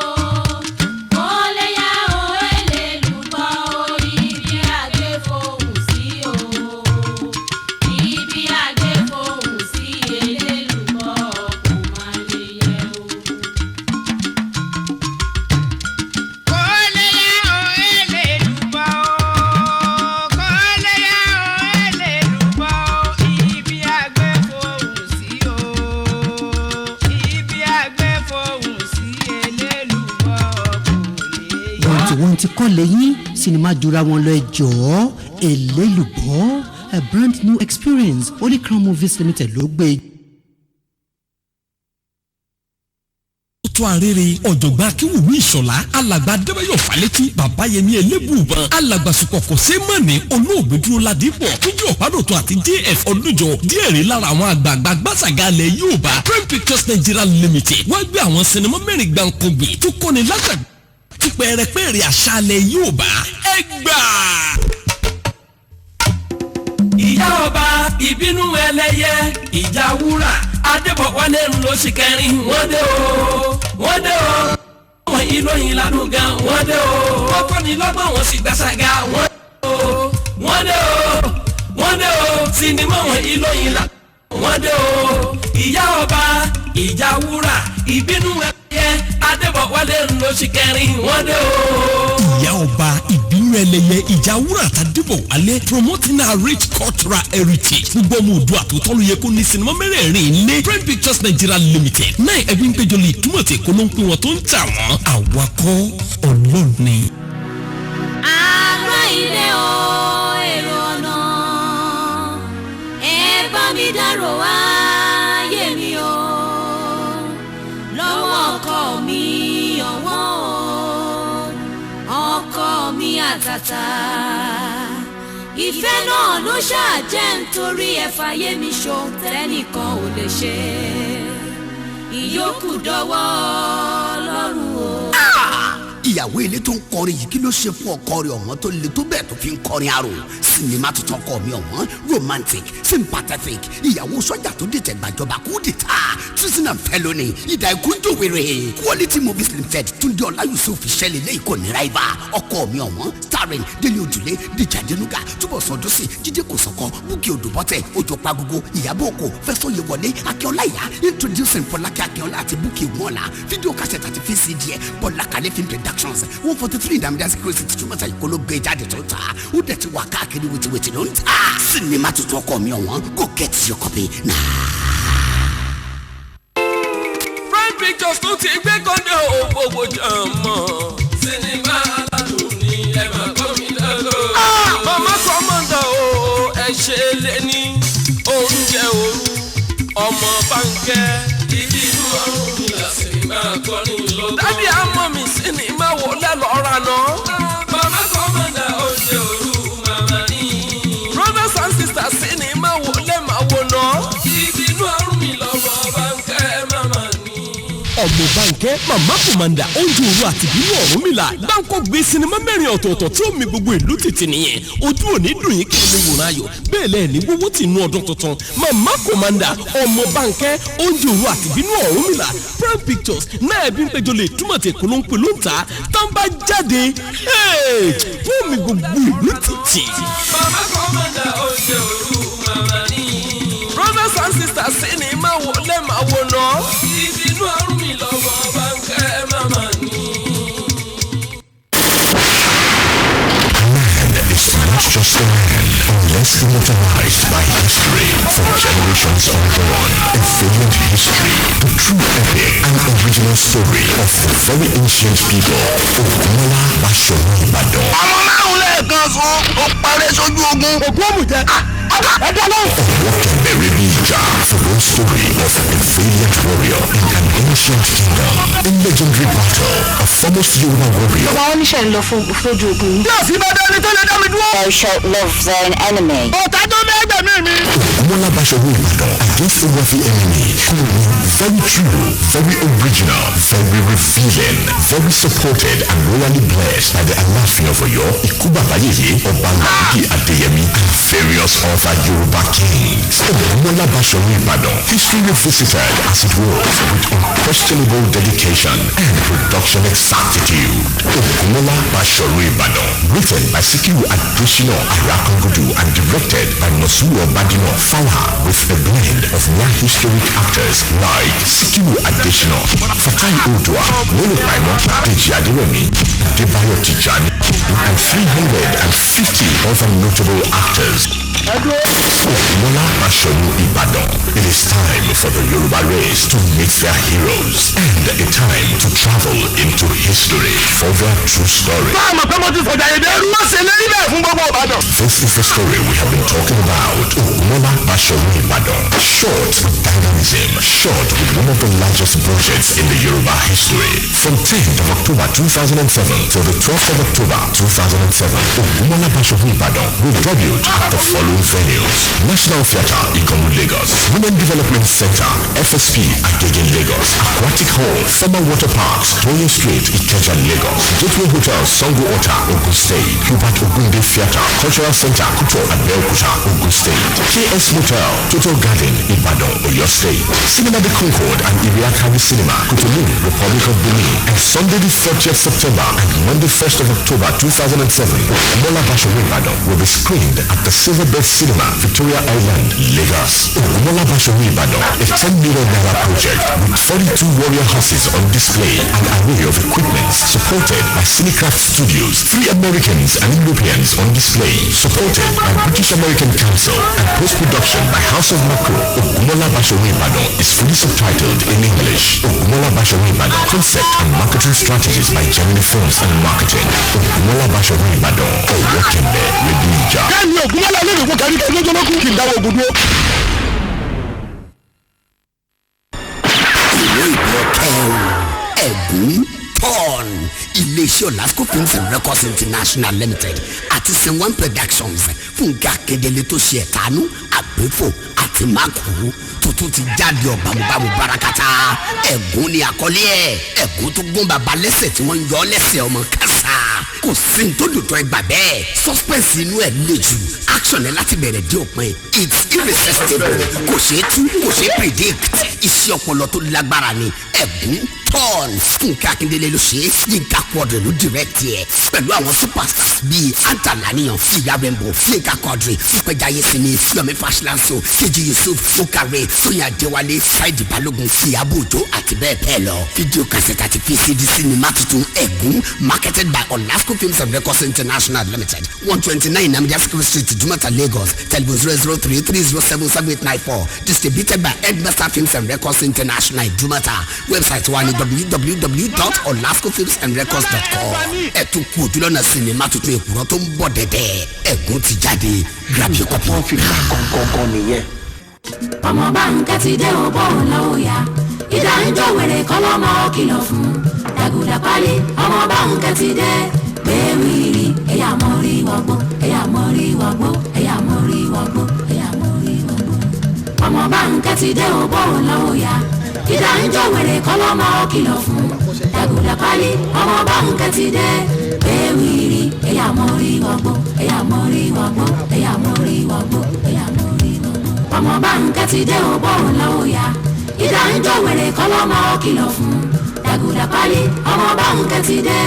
kọ́léyà o ẹlẹ́lùbọ̀ o ibi àgbẹ̀ fohùn sí o ibi àgbẹ̀ fohùn sí ẹlẹ́lùbọ̀ kò má lè yẹ o. wọ́n ti kọ́ lẹ́yìn sinimá jura wọn lọ ẹ jọ̀ọ́ Ẹlẹ́lùbọ́ a brand new experience Holy Crown Movies Limited ló gbé. tó arére ọ̀jọ̀gbọ́n akínwùmí ìṣọ̀lá alàgbà adébáyọ̀ falẹ́tí babayẹmí elébùbọn alàgbà sùpọ̀kọ̀ sẹ́mọ̀nì olóògbé dúró ládìpọ̀ níjú ọ̀pádòtò àti jf ọdúnjọ díẹ̀ rí lára àwọn àgbààgbà gbàsàgàlẹ̀ Yorùbá Prime Pictures Nigeria Limited wọ́n gbé àwọn sinimá mẹ́rin gbàǹkangbè tó kọ́ni lágbàgbà tí pẹ̀rẹ̀pẹ̀rẹ̀ àṣàlẹ̀ Yorùbá ẹ gbà. ìyá ọba ìbínú ẹlẹ́yẹ ìjà wúrà adébọ̀wálé ń lọ sí kẹrin wọ́n dé o wọ́n dé o wọ́n ìlóyin ládùn gan wọ́n dé o wọ́n kọ́ni lọ́gbọ̀n wọ́n sì gbàsàgà wọ́n dé o wọ́n dé o wọ́n dé o sinimá wọ́n ìlóyin ládùn wọ́n dé o ìyá ọba ìjà wúrà ìbínú ẹlẹ́yẹ adébọ̀wálé ń lọ sí kẹrin wọ́n dé o. ìyá ọba ìbínú ẹlẹ́yẹ ìjà wúrà tàdébọ̀wálé promoting our rich cultural heritage gbogbo ọmọ òdua àtúntò ló yẹ kó ní sinimá mẹ́rẹ̀ẹ̀rin ilé Prime Pictures Nigeria Limited náà ẹbí ń péjọ lè túmọ̀ tí kò ló ń pín wọn tó ń tà wọ́n àwakọ̀ Ọlọ́run ni. ará ilé o èrò ọ̀nà ẹ bá mi dárò ayé mi o lọ́wọ́ ọkọ mi ọ̀wọ́n ọkọ mi àtàtà ìfẹ́ náà ló ṣàjẹ́ nítorí ẹ̀fà yé mi ṣohun tẹ́nìkan ò lè ṣe ìyókù dọ́wọ́ Ọlọ́run o. ìyàwó ilé tó ń kọrin yìí kí ló ṣe fún ọkọ rẹ̀ ọ̀wọ́n tó le tó bẹ́ẹ̀ tó fi ń kọrin arò sinimá tuntun ọkọ mi ọ̀wọ́n romantic sympathetic ìyàwó sọ́jà tó dìtẹ̀ gbàjọba kú dìtà treason and felony ìdá ikú ń jòwèrè quality movies limited Túndé Ọlá Yusuf ìṣẹ̀lẹ̀ ilé ìkó ní ráìbà ọkọ mi ọ̀wọ́n starring Délé Òjùlé Dèjì Adénúgà Túbọ̀sún Dúsì Jídé Kòsọ́kọ́ Búkì Odùbọ́tẹ̀ Òjó Pagogo Ìyábọ̀ Òkò Fẹ́sọ̀yẹwọlé Akínọlá Ìyá introducing Fọlákẹ́ Akínọlá àti Búkì Wọ́nà fídíò cassette àti VCD Bọ́lá Kalẹ́ film productions 143 Dàmídà security tìjúmọ̀tà ìkóló gbé jáde tó ń ta ó dẹ̀ ti wà káàkiri wìtìwìtì ló ń ta sinimá tuntun ọkọ mi ọ̀wọ́n go get your copy now. Prime Pictures tún ti gbé kọ́ndé ògbógbò jọ̀mọ́ sinimá aládùn ní ẹ̀mà gómìnà lọ. mama kọ́mọ̀dà o ẹ ṣe lé ní oúnjẹ òru ọmọ bánkẹ́ ìdí inú ọrùn mi là sí. kọrin lọ. dádì àmọ́ mi sinimá wo lẹ́lọ́ra náà. mama kọ́mọ̀dà oúnjẹ òru màmá ní. brothers and sisters sinimá wo lẹ́màá wo náà. ìbínú ọrùn mi lọ́wọ́ Bánkẹ́ màmá ní. ọmọ Bánkẹ́ màmá kọ́mọ̀dà oúnjẹ òru àti ìbínú Ọ̀rúnmìlà gbáǹkọ́ gbé sinimá mẹ́rin ọ̀tọ̀ọ̀tọ̀ tí ó mi gbogbo ìlú títì nìyẹn ojú òní dùn yín kí ni wòran ayọ̀ bẹ́ẹ̀ lẹ́ẹ̀ ní gbogbo tí inú ọdún tuntun màmá kọ́mọ̀dà ọmọ Bánkẹ́ oúnjẹ òru àti ìbínú Ọ̀rúnmìlà Prime Pictures náà ẹbí ń péjọ lè túmọ̀ tẹ̀ kó ló ń pè ló ń ta tán bá jáde wọ́n mi gbogbo ìlú títì. màmá kọ́mọ̀dà oúnjẹ òru màmá ní. brothers and sisters sinimá wo lẹ́ẹ̀máa wo náà. ìbínú Ọ̀rúnmìlà ọmọ Bánkẹ́ màmá ní. It's not just a man unless immortalized by history for generations unborn. A valiant history, the true epic and original story of the very ancient people of Ògúnmọ́lá Báṣọ̀run Ìbàdàn. ọmọ márùn lẹ́ẹ̀kan sún ó parẹ́ sójú ogun. òkú òmùjẹ ẹ̀dá náà. What can there be ìjà for the story of a valiant warrior in an ancient kingdom? A legendary battle, a foremost Yoruba warrior. àwọn oníṣẹ́ ń lọ fún ojú ogun. bí òsì bá dání tó lè dá mi dúró. I shall love an enemy. ọ̀tá tó mẹ́gbẹ̀mí mi. Ògúnmọ́lá Báṣọ̀run Ìbàdàn against the wealthy enemy. Very true, very original, very revealing, very supported and royally blessed by the Aláàfin of Ọ̀yọ́, Ikú Bàbá Yèyé, Ọba Lámìdí Adéyẹmí and various other Yoruba kings. Ògúnmọ́lá Báṣọ̀run Ìbàdàn, history revisited as it was with unquestionable dedication and production exactitude. Ògúnmọ́lá Báṣọ̀run Ìbàdàn, written by Síkírù Adésínà Àràkàngúdù and directed by Nọ̀súrù Ọbádínà Fáwà with a blend of non-historic actors like Síkírù Adésínà, Fatai Oòduà, Mélòó Pàímọ́, Dèjì Adérẹ̀mí, Adébáyọ̀ Tìjání and 350 other notable actors. Ògúnmọ́lá Báṣọ̀run Ìbàdàn. It is time for the Yoruba race to meet their heroes and a time to travel into history for their true story. This is the story we have been talking about. Ògúnmọ́lá Báṣọ̀run Ìbàdàn. Short with dynamism, short with one of the largest projects in the Yoruba history. From 10th of October 2007 till the 12th of October 2007, Ògúnmọ́lá Báṣọ̀run Ìbàdàn will debut at the following venues: National Theatre, Ìkọ̀ròdú, Lagos; Women Development Center, FSP, Agege, Lagos; Aquatic Hall, former Water Parks, Toyin Street, Ikeja, Lagos; Gateway Hotel, Sango Ota, Ogun State; Hubert Ogunde Theatre, Cultural Center, Kuto, Abeokuta, Ogun State; KS Motel, Total Garden, Ibadan, Oyo State; Cinema de Concord and Iriakari Cinema, Cotonou, Republic of Benin; and Sunday the 30th September and Monday 1st of October 2007, Ògúnmọ́lá Báṣọ̀run Ìbàdàn will be screened at the Silverbird Cinema, Victoria Island, Lagos. Ògúnmọ́lá Báṣọ̀run Ìbàdàn, a 10 million naira project with 42 warrior horses on display and array of equipment, supported by Cinecraft Studios, 3 Americans and Europeans on display, supported by British American Council, and post-production by House of Macro. Ògúnmọ́lá Báṣọ̀run Ìbàdàn is fully subtitled in English. Ògúnmọ́lá Báṣọ̀run Ìbàdàn, concept and marketing strategies by Gemini Films and Marketing. Ògúnmọ́lá Báṣọ̀run Ìbàdàn, Ọ̀yọ́ Kẹ̀mbẹ̀, Rédíò Ìjà. kẹ́ni Ògúnmọ́lá lè wò kárí kí lójó lókun kì í dáwọ́ ogun dúró. ìwé ìbọn kẹrù ẹ̀gún pọ́n iléeṣẹ́ Olasco Films and Records International Limited àti Sin1 Productions Fúnkẹ́ Akíndélé tó ṣe ẹ̀tanú àgbéfò àti mákùú tuntun ti jáde ọ̀bàmùbàmù barakata ẹ̀gún ni àkọlé ẹ̀ ẹ̀gún tó gún bàbá lẹ́sẹ̀ tí wọ́n ń yọ lẹ́sẹ̀ ọmọ kásá kò sí ní tó dùtọ̀ ẹgbà bẹ́ẹ̀ suspense inú ẹ̀ le jù action ẹ̀ láti bẹ̀rẹ̀ dé òpin it's irresistible kò ṣeé tú kò ṣeé predict iṣẹ́ ọpọlọ tó lágbára ni ẹ̀gún tọ́ọ̀n Fúnkẹ́ Akíndélé ló ṣe é Yínká Quadri ló direct ẹ̀ pẹ̀lú àwọn superstars bíi Antalaniyan Ìyá Rainbow Yínká Quadri Fúnpẹ́jáyé Sinmi Yomi Fashlanso Ṣèjì Yusuf Fúnkàrẹ́ Tóyìn Adéwálé Saidi Balógun Ìyábọ̀ Òjó àti bẹ́ẹ̀ bẹ́ẹ̀ lọ fídíò kàṣẹ́tà àti VCD sinimá tuntun ẹ̀gún marketed by Olasco Films and Records International Limited 129 Namdi Street Jumata Lagos telephone 00330777894 distributed by Headmaster Films and Records International Jumata website wa ni www.olascofilmsandrecords.com ẹ̀tún kú ojúlọ́nà sinimá tuntun èkúrọ́ tó ń bọ̀ dẹ̀dẹ̀ ẹ̀gún ti jáde grab your copy. wọ́n fi ká kọ̀ọ̀kan nìyẹn. ọmọ Bánkẹ́ ti dé ọbọ̀ ọ̀la òya ìdá ń jọ wèrè kọ́lọ́mọ kìlọ̀ fún dàgùdà pálí ọmọ bá ń kẹ́tì dé gbéwìrì ẹ̀yà mọ́rí wọ́gbó ẹ̀yà mọ́rí wọ́gbó ẹ̀yà mọ́rí wọ́gbó ẹ̀yà mọ́rí wọ́gbó ọmọ bá ń kẹ́tì dé òbó lọ́wọ́ ya ìdá ń jọ wèrè kọ́lọ́mọ kìlọ̀ fún dàgùdà pálí ọmọ bá ń kẹ́tì dé gbéwìrì ẹ̀yà mọ́rí wọ́gbó ẹ̀yà mọ́rí wọ́gbó ẹ̀yà mọ́rí wọ́gbó ẹ̀yà mọ́rí wọ́gbó ọmọ bá ń kẹ́tì dé òbó lọ́wọ́ ya ìdá ń jọ wèrè kọ́lọ́mọ kìlọ̀ fún dàgùdà pálí ọmọ bá ń kẹ́tì dé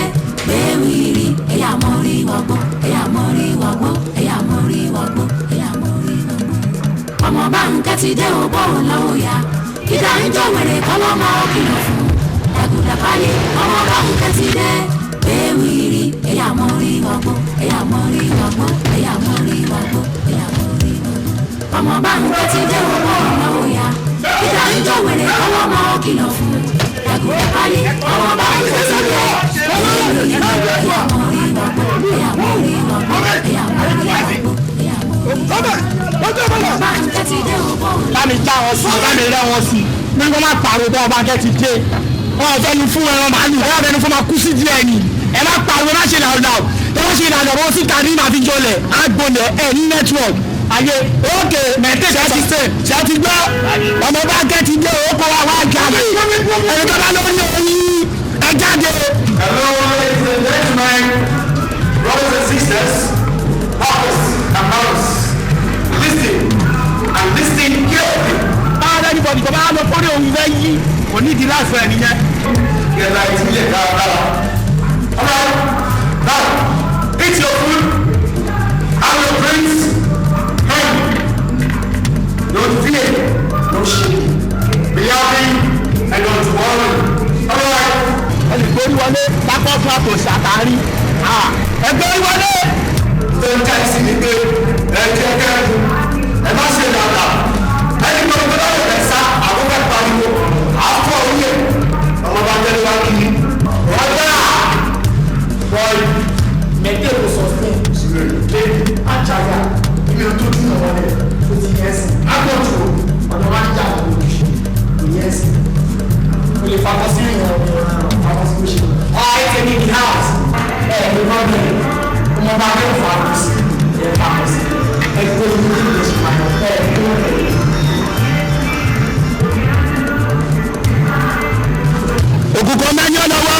gbéwìrì ẹ̀yà mọ́rí wọ́gbó ẹ̀yà mọ́rí wọ́gbó ẹ̀yà mọ́rí wọ́gbó ẹ̀yà mọ́rí wọ́gbó ọmọ bá ń kẹ́tì dé òbó lọ́wọ́ ya ìdá ń jọ wèrè kọ́lọ́mọ kìlọ̀ fún dàgùdà pálí ọmọ bá ń kẹ́tì dé gbéwìrì ẹ̀yà mọ́rí wọ́gbó ẹ̀yà mọ́rí wọ́gbó ẹ̀yà mọ́rí wọ́gbó ẹ̀yà mọ́rí wọ́gbó ọmọ bá ń kẹ́tì dé òbó lọ́wọ́ ya ìdá ń jọ wèrè kọ́lọ́mọ kìlọ̀ fún dàgùdà pálí ọmọ bá ń kẹ́tì dé gbéwìrì ẹ̀yà mọ́rí wọ́gbó ẹ̀yà mọ́rí wọ́gbó ẹ̀yà mọ́rí wọ́gbó ẹ̀yà mọ́rí wọ́gbó bá ń kẹ́tì dé òbó. láti já wọn sí láti rẹ wọn sí ní wọn máa pariwo bí wọn bá kẹ́tì dé wọn ò fẹnu fún ẹran màálù wọn ò fẹnu fún ma kú sí díẹ̀ ni ẹ má pariwo má ṣe làwùlà o ẹ má ṣe ìlànà wọn sí tàbí màá fi jọlẹ̀ àgbọ̀nẹ̀ ẹ ní network ayé òkè mẹ́tẹ́ ṣe ti gbọ́ ọmọ bá kẹ́tì dé òkò wa wá jáde ẹni tó bá lórí oyin ẹ jáde. Hello, ladies and gentlemen, brothers and sisters, fathers and mothers, listen and listen carefully. báwo lẹ́ni bọ̀dì tó bá lọ fọ́dé òun fẹ́ yí kò ní ìdí láti fẹ́ nìyẹn. Kẹ̀lá ìtìlẹ̀ dáadáa. Alright, now, eat your food, have your drinks, and don't fear, don't shake, be happy, and don't worry. Alright. ẹnìgbórí wọlé lápá fún àpò ṣàtàrí ẹgbẹ́ wọlé. tó ń ká sí ni pé ẹ jẹ́ kẹ́kọ̀ọ́ ẹ má ṣe dàgbà ẹni tó ń gbé lọ́wọ́ rẹ̀ sá àwọn fẹ́ pariwo àpò òye ọmọ bá tẹ́lẹ̀ wá kiri ọjà bọ́ọ̀lù mẹ́tẹ́ kò sọ fún lé àjàyà ibi tó tún ọmọ rẹ̀ tó ti yẹ ẹsẹ̀ agbọ̀tò ọ̀nà máa ń jà lọ́wọ́ ìyẹn ẹsẹ̀ o lè fa kọsí ìyẹn àwọn sí oṣù ọ̀hún ẹ̀ tẹ̀lé ní house ẹ̀ ní problem ọmọ bá fẹ́ fà á sí ẹ̀ fà á sí ẹ̀ tó ní ní ìdíje àmọ́ ẹ̀ tó ń tẹ̀lé. òkùnkùn máa ń yọ lọ́wọ́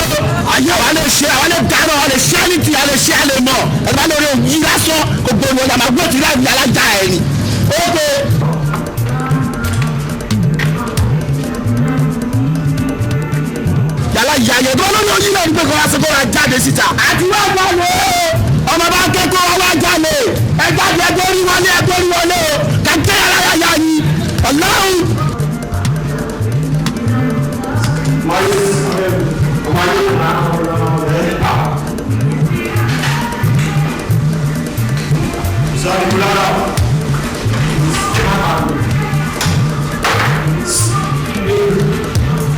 ayé wa lè ṣe àwọn lè dáná àwọn lè ṣe àlìtì àwọn lè ṣe àlè mọ̀ ẹ̀ bá lórí òyìn yí lásán gbogbo ìwọ̀n yàrá gbọ́ ti rà ní alájà ẹ̀ ni. ókè. yàrá ìyàyẹ̀ tó lórí òyìn náà ń gbé kó wá sí kó wá jáde síta. àti wá gbọ́ lò ó ọmọ bá kẹ́kọ̀ọ́ wá jáde ẹ jáde ẹgbẹ́ orí wọlé ẹgbẹ́ orí wọlé o kàkẹ́ yàrá yàyà yìí ọlọ́run.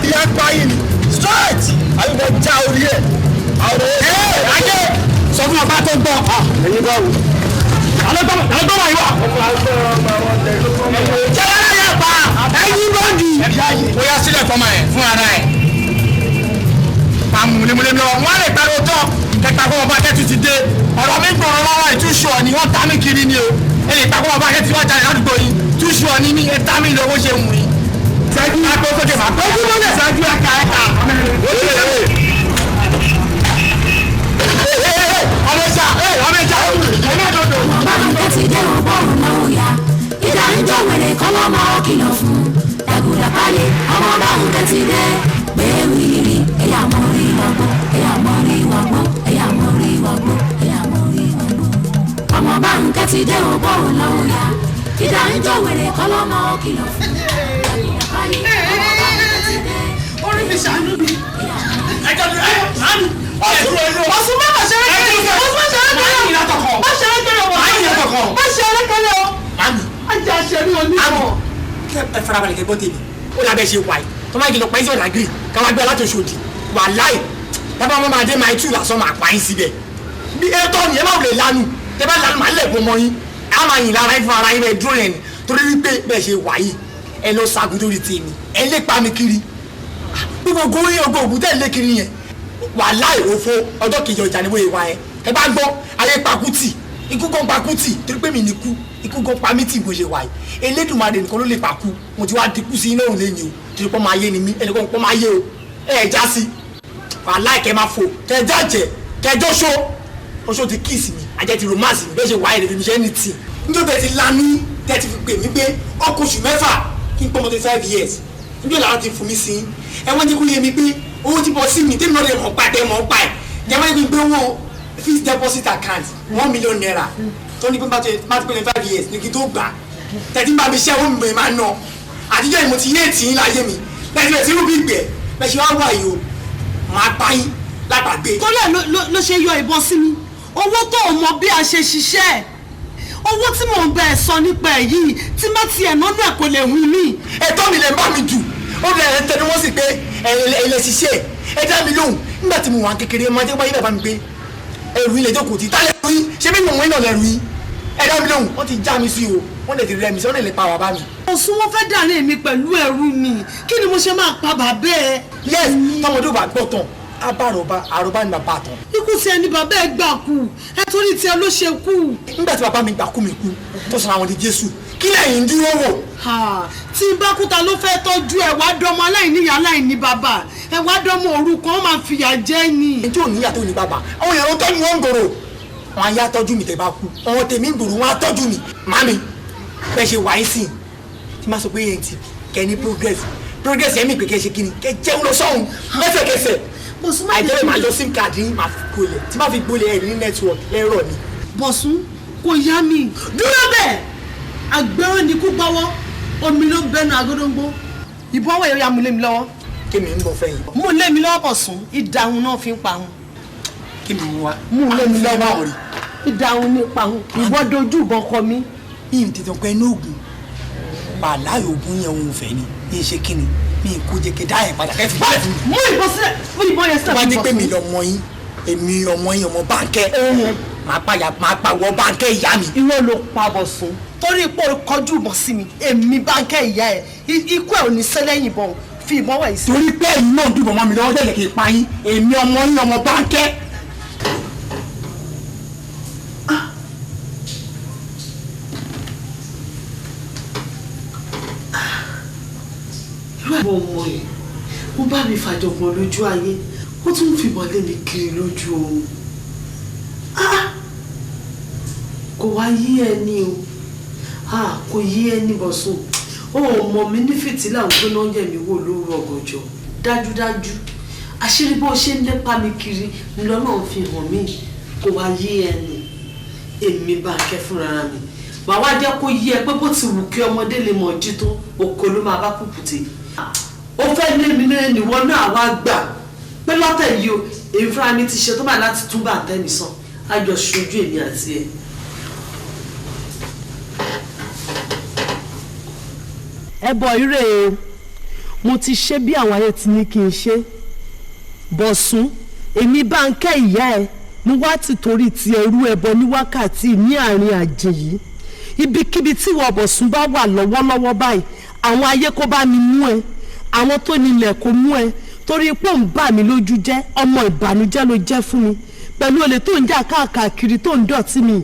ìyá pààyàn ni straight àyùbọ̀ já orí ẹ̀ àwọn ẹ̀ ayé sọ fún ọba tó gbọ́ ẹ̀yin bá wò. alẹ́ tó wà yìí wà. jẹ́lá yẹ pa ẹ̀yin bọ́ọ̀dì. ó yá sílẹ̀ fọmọ ẹ̀ fún ara ẹ̀. pàmò múlemúlem lọ wọn lè pariwo tán kẹta fún ọba akẹ́tù ti dé ọ̀rọ̀ mi gbọ̀rọ̀ lọ́wọ́ ìtúṣọ̀ ni wọ́n ta mí kiri ni o ẹ lè pàkó ọba akẹ́tù wájà ládùúgbò yìí túṣọ̀ ni mí ẹ ta mí lọ́wọ́ ṣe wù yín. sẹ́jú àpò sókè máa tó kú lọ́lẹ̀ sẹ́jú ẹ̀ka ẹ̀ka. ọmọ ìjà ọmọ ìjà ọmọ ìdodo. bá ń kẹ́tì dé òbó lọ́wọ́ ya ìdá ń jọ wèrè kọ́lọ́mọ kìlọ̀ fún dàgùdà pálí ọmọ bá ń kẹ́tì dé gbéwìrì ẹ̀yà mọ́rí wọ́gbó ẹ̀yà mọ́rí wọ́gbó ẹ̀yà mọ́rí wọ́gbó ẹ̀yà mọ́rí wọ́gbó ọmọ bá ń kẹ́tì dé òbó lọ́wọ́ ya ìdá ń jọ wèrè kọ́lọ́mọ kìlọ̀ fún dàgùdà pálí ọmọ bá ń kẹ́tì dé orí mi ṣàánú mi. ẹjọ́ ni ẹ ṣàánú ọ̀sùn má bàṣẹ rẹ́kẹ̀rẹ́ ọ̀sùn má ṣe rẹ́kẹ̀rẹ́ má ṣe rẹ́kẹ̀rẹ́ wọ̀ má ṣe rẹ́kẹ̀rẹ́ o ajá ṣe ní onímọ̀. ẹ farabalẹ̀ kẹ́ gbọ́ tèmi ó lábẹ́ ṣe wáyé tó máa jìnnà pẹ́ńsì ọ̀nà gírì káwá gbé aláàtò ṣòdì wà láì tábà wọn máa dé máa tú lásán máa pa yín síbẹ̀ bí ẹ tọ́ ni ẹ má wùlẹ̀ lánù tẹ bá lánù máa lẹ̀ gbọ́ mọ́ yín á máa yìn lára yín fún ara yín bẹ́ẹ̀ dúró yẹn ni torí wípé bẹ́ẹ̀ ṣe wáyé ẹ lọ sagun tó rí tèmi ẹ lè pa mi kiri bí mo gorí ọgbọ́n ògùn tẹ̀lé kiri yẹn wà láì òfo ọjọ́ kejì ọjà ni wọ́n yẹ wá yẹn ẹ bá gbọ́ ayé pakútì ikú kan pakútì torí pé mi ní kú ikú kan pa mí tì bó ṣe wà yìí Elédùmarè nìkan ló lè pa kú mo ti wá dínkù sí iná òun lẹ́yìn o torí pé ọmọ ayé ni mí ẹnìkan pọ́ máa yé o ẹ já sí wà láì kẹ́ máa fò kẹ́ já jẹ kẹ́ jọ́ ṣó oṣù ti kíìsì mi àjẹ ti romance mi bẹ́ẹ̀ ṣe wáyé lè fi ṣe anything níjọ́ tẹ̀ ti lanu tẹ̀ ti fi pè mí pé ọkọ̀ oṣù mẹ́fà kí n pọ́ mọ́ 5 years níjọ́ làwọn ti fún mi sí ẹ wọ́n ti kú yé mi pé owó ti bọ́ sí mi tẹ́mi náà lè mọ̀ pa ẹ̀ mọ̀ pa ẹ̀ jẹ́ wọ́n ti gbé owó fixed deposit account 1 million naira tó ní pé má ti pé 5 years ní kí n tó gbà tẹ̀tí bá mi ṣe owó mi bẹ̀rẹ̀ máa ná àtijọ́ ìmọ̀ ti yé ètì yín láyé mi lẹ́sìn bẹ̀rẹ̀ sí rúbí ìgbẹ́ bẹ́ẹ̀ ṣe wá wà yìí o máa bá yín lágbàgbé. kọ́lá ló ṣe yọ ìbọn sí mi owó tó o mọ bí a ṣe ṣiṣẹ́ owó tí mò ń bẹ ẹ sọ nípa ẹ yìí tí má tiẹ̀ nánú ẹ̀ kò lè hun mí. ẹ̀tọ́ mi lè bá mi dù ó bẹ̀rẹ̀ tẹnu wọ́n sì pé ẹ̀lẹ́ ṣiṣẹ́ ẹ dá mi lóhùn nígbà tí mo wà kékeré máa jẹ́ báyìí bàbá mi pé ẹrù ilẹ̀ jókòó ti tálẹ̀ rú yín ṣé bí mo wọ́n náà lẹ́rù yín ẹ dá mi lóhùn wọ́n ti já mi sí o wọ́n lè ti rẹ mi sí wọ́n lè pa bàbá mi. òsùn wọn fẹ́ dàrí mi pẹ̀lú ẹrú mi kí ni mo ṣe máa pa bàbá ẹ. yes tọmọdé ò bá gbọ́ tán àròbá ni bàbá tán. ikú tí ẹni bàbá ẹ gbà kú ẹ torí tí ẹ ló ṣe kú. nígbà tí bàbá mi gbà kú mi kú tó sọ àwọn di Jésù kí lẹ́yìn dúró wò. tí n bá kúta ló fẹ́ tọ́jú ẹ wá dọ́mọ aláìníyá aláìní bàbá ẹ wá dọ́mọ òrukàn ó máa fìyà jẹ ni. ẹjọ́ òníyà tó ní bàbá àwọn èèyàn tọ́jú wọn ń gbòòrò wọn á yá tọ́jú mi tẹ̀ bá kú àwọn tèmi ń gbòòrò wọn á tọ́jú mi màmí bẹ́ẹ̀ ṣe wáyé sí tí má sọ pé yẹn ti kẹ́ ní progress yẹn mi pé kẹ́ ṣe kí ni kẹ́ jẹun lọ sọ́hun lẹ́sẹ̀kẹsẹ̀ àìjẹ́lẹ̀ máa lọ sim card yín máa fi gbolẹ̀ tí máa fi gbolẹ̀ ẹ̀ ní network lẹ́rọ̀ ni. Bọ̀sún kò yá mi dúró bẹ́ẹ̀ àgbẹ̀rẹ̀ ni kú gbọ́wọ́ omi ló bẹnu àgọ́dọ́gbó ìbọn wẹ̀ ya mú lé mi lọ́wọ́. kí mi ń bọ̀ fẹ́yìn. mú lé mi lọ́wọ́ Bọ̀sún ìdáhùn náà fi ń pa wọn. kí mi mú wa. mú lé mi lọ́wọ́ ìdáhùn ní pa wọn ìwọ́ dojú ìbọn kọ mi. yìí tètè pẹ́ ní oògùn pàláyò oògùn yẹn òun fẹ́ ni yìí ṣe kí ni mi kò jẹ́ kí dáhẹ̀ padà kẹ́ fi bá fún mi. mú ìbọn sílẹ̀ mú ìbọn yẹn sílẹ̀. wọ́n ti pè mí lọ́mọ yín èmi ọmọ yín ọmọ báńkẹ́ máa pa wọ báńkẹ́ ìyá mi. irọ́ ló pa Bọ̀sún torí ipò kọjú ìbọn sí mi èmi báńkẹ́ ìyá ẹ̀ ikú ẹ̀ ò ní sẹ́lẹ̀yìn ìbọn fi ìbọn wẹ̀ sí. torí pé ẹ̀yin náà dùbọ̀ mọ́ mi lọ́wọ́ tẹ̀lé kí n pa yín èmi ọmọ yín ọmọ báńkẹ́. mo mọ ẹ mo bá mi fàjọgbọn lójú ayé ó tún fìbọn lé mi kiri lójú oorun kò wá yí ẹni o kò yí ẹni Bọ̀sún ó mọ mi ní fìtílà ń gbóná yẹ̀ mí wò lóru ọ̀gànjọ́ dájúdájú àṣírí bó ṣe ń lépa mi kiri lọ́nà fi hàn mí kò wá yí ẹni èmi bá kẹ́ fúnra mi wàá wá jẹ́ kó yí ẹ pé bó ti wù kí ọmọdé lè mọ̀ jí tó oko ló máa bá kùkùté ó fẹ́ lé mi náà níwọ náà wá gbà pé lọ́tẹ̀ yìí o èmi fúnra mi ti ṣe tó bá láti tún bá tẹ́ mi sàn á jọ ṣojú èmi àti ẹ. ẹbọ ire o mo ti ṣe bí àwọn ayé ti ní kí n ṣe Bọ̀sún èmi bá ń kẹ́ ìyá ẹ mo wá ti torí ti ẹrú ẹbọ ní wákàtí ní àárín àjè yìí ibikíbi tí ìwọ Bọ̀sún bá wà lọ́wọ́lọ́wọ́ báyìí àwọn ayé kó bá mi mú ẹ àwọn tó nílẹ̀ kó mú ẹ torí pé òun bà mí lójú jẹ́ ọmọ ìbànújẹ́ ló jẹ́ fún mi pẹ̀lú olè tó ń jà káàkiri tó ń dọ̀tí mi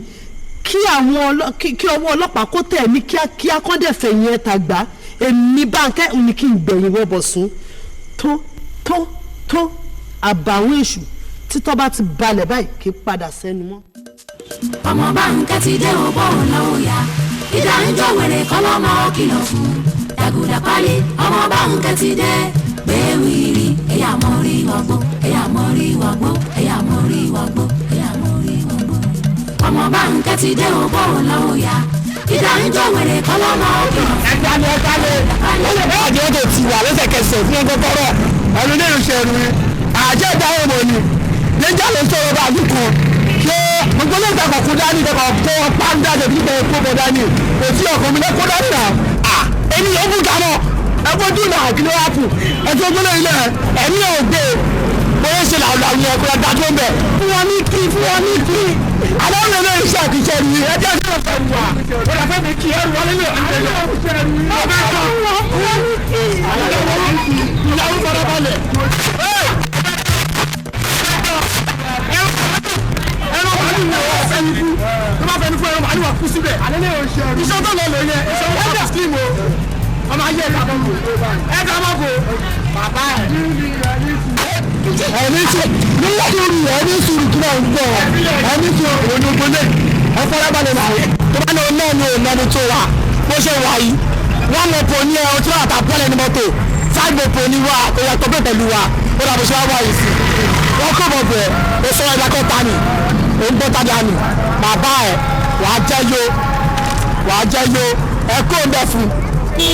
kí ọwọ́ ọlọ́pàá kó tẹ̀ mí kíákíá kọ́ dẹ̀ fẹ̀yìn ẹ̀ tàgbá èmi Bánkẹ́ ní kí n gbẹ̀yìn wọ Bọ̀sún tó àbàwọn èṣù títọ́ bá ti balẹ̀ báyìí kí padà sẹ́nu mọ́. ọmọ Bánkẹ́ ti dé òbọ̀ lọ́wọ́ ya ìdá ń jọ wẹ̀rẹ̀ kọ́lọ́mọ kìlọ̀ fún dàgùdà pálí ọmọ Bánkẹ́ ti dé gbéwìrì ẹ̀yà mọ́rí wọ́gbó ẹ̀yà mọ́rí wọ́gbó ẹ̀yà mọ́rí wọ́gbó ẹ̀yà mọ́rí wọ́gbó ọmọ Bánkẹ́ ti dé òbọ̀ lọ́wọ́ ya ìdá ń jọ wẹ̀rẹ̀ kọ́lọ́mọ kìlọ̀ fún. ẹja ni ó lè bá àjẹ́ tó ti wà lẹ́sẹ̀kẹsẹ̀ fún ọgbọ́n tọrọ ẹnu ní ìrìnsẹ̀ ẹ̀rù ni àjẹ́ ìdáhùn mọ̀ ni níjà ló sọ̀rọ̀ bá àdúgbò kan ṣé gbogbo ló ń ta kọ̀ọ̀kú dání kọ̀ kó pàǹdà tẹ̀bí nípa epo bọ̀ dání kò sí ọkọ̀ mi lẹ́kọ́ dání náà èmi yóò bù dáná ẹgbẹ́ dùn náà kí ló wá kù ẹtí ojú lóyún náà ẹ̀mí ò gbé bóyá ṣe làwọn wà ní ẹ̀kọ́ ẹ̀dájọ́ bẹ̀ fún wọn ní kí àlọ́ mi lè ṣe àkíṣe rí ẹjẹ́ ṣe ọ̀fẹ́ wà ó yà fẹ́ mi kí ẹrù wọlé lè ìyàwó fọdọ́ balẹ̀. ẹ̀rọ màálù ni wọ́n fẹ́ ní kú tó bá fẹ́ ní fún ẹ̀rọ màálù wà kú síbẹ̀ iṣẹ́ tó lọ lè yẹ iṣẹ́ wọ́n jà slim o ọmọ ayé ẹ̀ka bọ́ kò ẹ̀ka bọ́ kò bàbá ẹ̀. ẹni tí nítorí ẹni sùúrù kí náà ń bọ̀ ẹni tí onígbólé ọ̀fọ̀lábalẹ̀ náà tó bá ní ọlọ́ọ̀ni òlẹ́ni tó wà bó ṣe wà yìí wọ́n lọ pọ̀ ní ẹ̀rọ tí wọ́n àtàpọ̀lẹ̀ ní mọ́tò sáàgbò pọ̀ ní wa kò yàtọ̀ pé pẹ̀lú wa ó dàbí ṣe wá wà yìí sí wọ́n kò bọ̀ bẹ̀ ó sọ ẹ̀dá kọ́ tani ó ń bọ́ tani àmì bàbá ẹ̀ wàá jẹ́ yó ẹ̀ kó ń bẹ̀ fún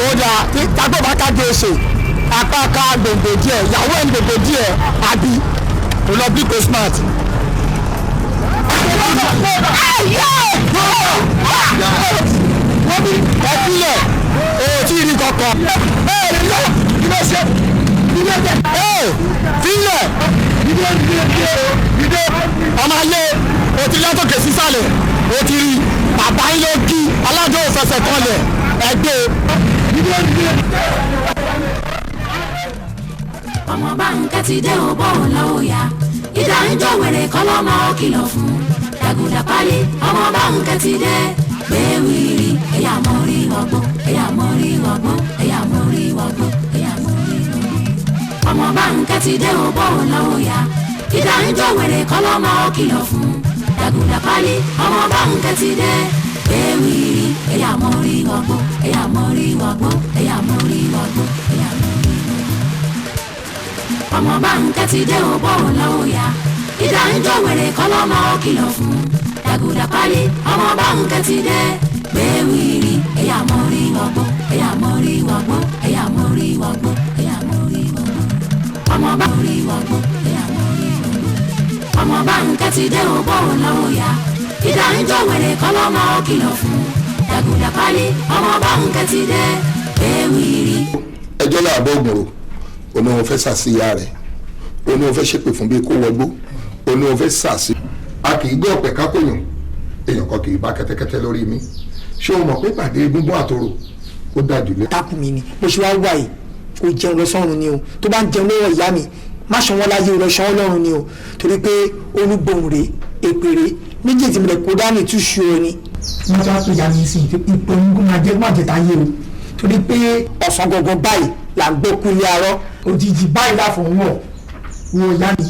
ó dà tágbó bá ká dé ṣe apá ká gbòǹgbò díẹ̀ ìyàwó ẹ̀ ń gbòǹgbò díẹ̀ àbí olọ́bí kò smart. wọ́n bí ẹ̀fílẹ̀ tí ìrìn kankan fílẹ̀ ọmọ ayé o ti látòkè sísàlẹ̀ o ti rí bàbá yín ló kí aládùn òfẹsẹ̀ kanlẹ̀ ẹgbẹ́ ọmọ bá ń kẹ́tì dé ò bọ́ ò lọ́wọ́ ya ìdá ń jọ wèrè kọ́ lọ́mọ kìlọ̀ fún dàgùdà pálí ọmọ bá ń kẹ́tì dé gbéwìrì ẹ̀yà mọ́rí wọ́gbọ́n ẹ̀yà mọ́rí wọ́gbọ́n ẹ̀yà mọ́rí wọ́gbọ́n ẹ̀yà mọ́rí wọ́gbọ́n ọmọ bá ń kẹ́tì dé ò bọ́ ò lọ́wọ́ ya ìdá ń jọ wèrè kọ́ lọ́mọ kìlọ̀ fún dàgùdà pálí ọmọ bá ń kẹ́tì dé gbéwìrì ẹ̀yà mọ́rí wọ́gbọ́n ẹ̀yà mọ́rí wọ́gbọ́n ẹ̀yà mọ́rí wọ́gbọ́n ẹ̀yà mọ́rí ọmọ bá ń kẹ́tì dé ò bọ́ ò lọ́wọ́ ya ìdá ń jọ wèrè kọ́ lọ́mọ kìlọ̀ fún dàgùdà pálí ọmọ bá ń kẹ́tì dé gbéwìrì ẹ̀yà mọ́rí wọ́gbọ́n ẹ̀yà mọ́rí wọ́gbọ́n ẹ̀yà mọ́rí wọ́gbọ́n ẹ̀yà mọ́rí wọ́gbọ́n ọmọ bá ń rí wọ́gbọ́n ẹ̀yà mọ́rí wọ́gbọ́n ọmọ bá ń kẹ́tì dé ò bọ́ ò lọ́wọ́ ya ìdá ń jọ wèrè kọ́ lọ́mọ kìlọ̀ fún dàgùdà pálí ọmọ bá ń kẹ́tì dé gbéwìrì. ẹjọ́ làbọ̀ ògùnrò òní wọn fẹ́ sàṣìyà rẹ̀ òní wọn fẹ́ ṣépè fún bí kó wọgbó òní wọn fẹ́ sàṣì. a kì í gbé ọ̀pẹ̀ kákòyàn èèyàn kan kì í bá kẹ́tẹ́kẹ́tẹ́ lórí mi ṣé o mọ̀ pé pàdé egungun àtòrò ó dájú lé. tákù mi ni mo ṣe wá wà yìí kò jẹun lọ sọ́run ni o tó bá ń jẹun lọ́wọ́ ìyá mi má ṣan wọn láyé lọ ṣan wọn lọ́run ni o torí pé olúgbòhùn rèé èpèrè méjèèjì mi lè kó dání tú ṣu o ni. wọ́n ti wá pè ya mi sí ipò onígun máa jẹ́ májèta yé o torí pé ọ̀sán gangan báyìí là ń gbókú ilé arọ́ òjijì báyìí láfọwọ́ wo ìyá mi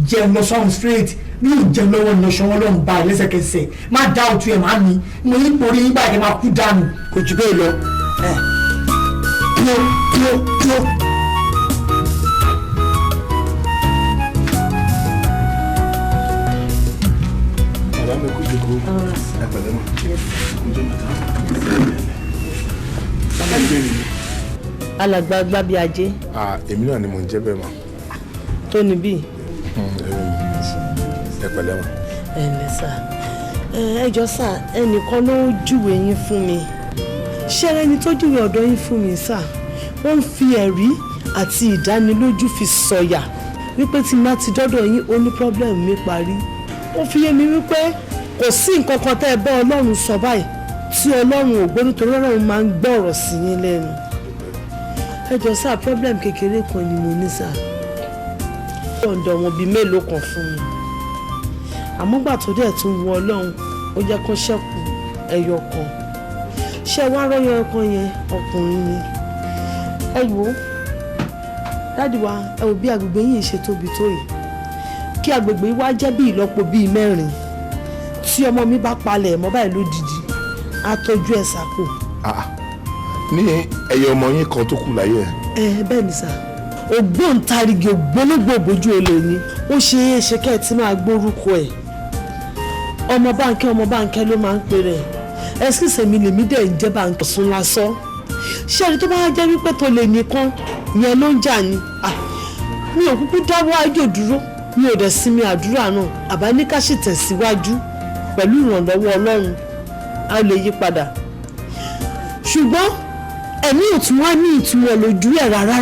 jẹun lọ sọ́run straight ní ìjẹun lọ́wọ́ ní ọ̀ṣọ́ wọn lọ́run báyìí lẹ́sẹ̀kẹsẹ̀ má dá òtún ẹ̀ máa ní mo ní orí yín báyìí máa kú dànù kò jù bẹ́ẹ̀ lọ. Píó. bàbá mi kò jókòó ẹ pẹ̀lẹ́ mọ́ kò jẹ́ mẹ́ta. alàgbà gbábí ajé. èmi náà ni mò ń jẹ́ bẹ́ẹ̀ mọ́. tó níbí. ẹ pẹ̀lẹ́ mọ́. ẹ ǹlẹ́ sà ẹ jọ̀ọ́ sà ẹnìkan ló júwe yín fún mi ṣé ẹni tó júwe ọ̀dọ̀ yín fún mi sà wọ́n ń fi ẹ̀rí àti ìdánilójú fi sọ̀yà wípé tí má ti dọ́dọ̀ yín ó ní pọ́blẹ́mù mi parí ó fi yé mi wípé kò sí nǹkan kan tẹ́ ẹ bá ọlọ́run sọ báyìí tí ọlọ́run ò gbọ́ nítorí ọlọ́run máa ń gbọ́ ọ̀rọ̀ sí yín lẹ́nu ẹ jọ̀ọ́ sà pọ́blẹ́mù kékeré kan ni mo ní sà ọ̀dọ̀ wọn bíi mélòó kan fún mi àmọ́gbà tó dẹ̀ tún wọ ọlọ́run ó jẹ́ kó ṣẹ́kù ẹyọ kan ṣé wá rọ́yọ kan yẹn ọkùnrin ni ẹ wò ó dáàdì wa ẹ wò bí agbègbè yìí ṣe tóbi tó yìí kí agbègbè yìí wá jẹ́ bí ìlọ́po bíi 4 tí ọmọ mi bá palẹ̀ mọ́ báyìí lódìdí á tọ́jú ẹ̀ sápò. ní ẹyẹ ọmọ yín kan tó kù láyé ẹ. bẹ́ẹ̀ ni sà ògbóǹtarìgì ògbólógbò bójú olè ni ó ṣe é ṣe kẹ́ ẹ ti máa gbórúkọ ẹ̀ ọmọ báńkẹ́ ló máa ń pè rẹ̀ ẹ̀sìkìsẹ̀ mi lèmi dẹ̀ ń jẹ́ báńkẹ́ sún lásán ṣé ẹni tó bá jẹ́ wípé tó lè nìkan yẹn ló ń jà ni mi ò kúkú dáwọ́ àjò dúró mi ò dẹ̀ sinmi àdúrà náà àbá ní ká sì tẹ̀síwájú pẹ̀lú ìrànlọ́wọ́ ọlọ́run a lè yí padà ṣùgbọ́n ẹ̀mí ò tún wá ní ìtumọ̀ lójú ẹ̀ rárá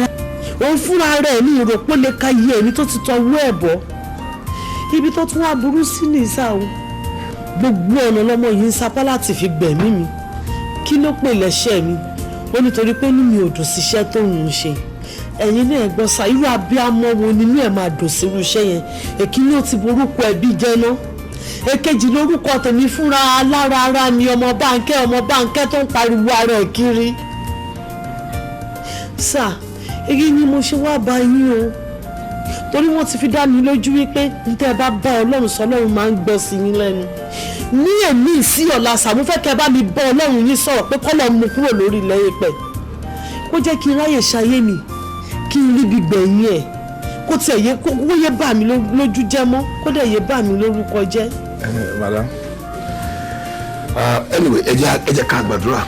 òun fúnra rẹ̀ ní ìròpó lè ka iye ẹ̀mí tó ti tọwọ́ ẹ̀ bọ́ ibi tó tún wá burú sí ní ìsà o gbogbo ọ̀nà lọ́mọ yìí ń sapá láti fi gbẹ̀mí mi kí ló pè lẹ́ṣẹ̀ mi ó nítorí pé inú mi ò dùn síṣẹ́ tó ń ṣe ẹ̀yin náà gbọ́ sa irú abiyamọ wo nínú ẹ̀ máa dùn sírú iṣẹ́ yẹn èkíní ó ti borúkọ ẹbí jẹ́ ná èkejì lórúkọ tèmi fúnra alára ara mi ọmọ báńkẹ́ tó ń pariwo ara ẹ̀ kiri sà èyí ni mo ṣe wá bá yín o torí wọ́n ti fi dá mi lójú wípé níta ẹ bá bá Ọlọ́run sọ Ọlọ́run máa ń gbọ́ sí yín lẹ́nu ní èmi sí ọ̀la sàmú fẹ́ kẹ́ bá mi bá Ọlọ́run yín sọ̀rọ̀ pé kọ́lọ́ mú kúrò lórí ilẹ̀ Ẹ̀pẹ̀ kó jẹ́ kí n ráyè ṣayé mi kí n rí gbígbẹ̀yìn ẹ̀ kó tiẹ̀ yé kó yé bà mí lójú jẹ́ mọ́ kó dẹ̀ yé bà mí lórúkọ jẹ́. madam anyway ẹ jẹ́ ká gbàdúrà.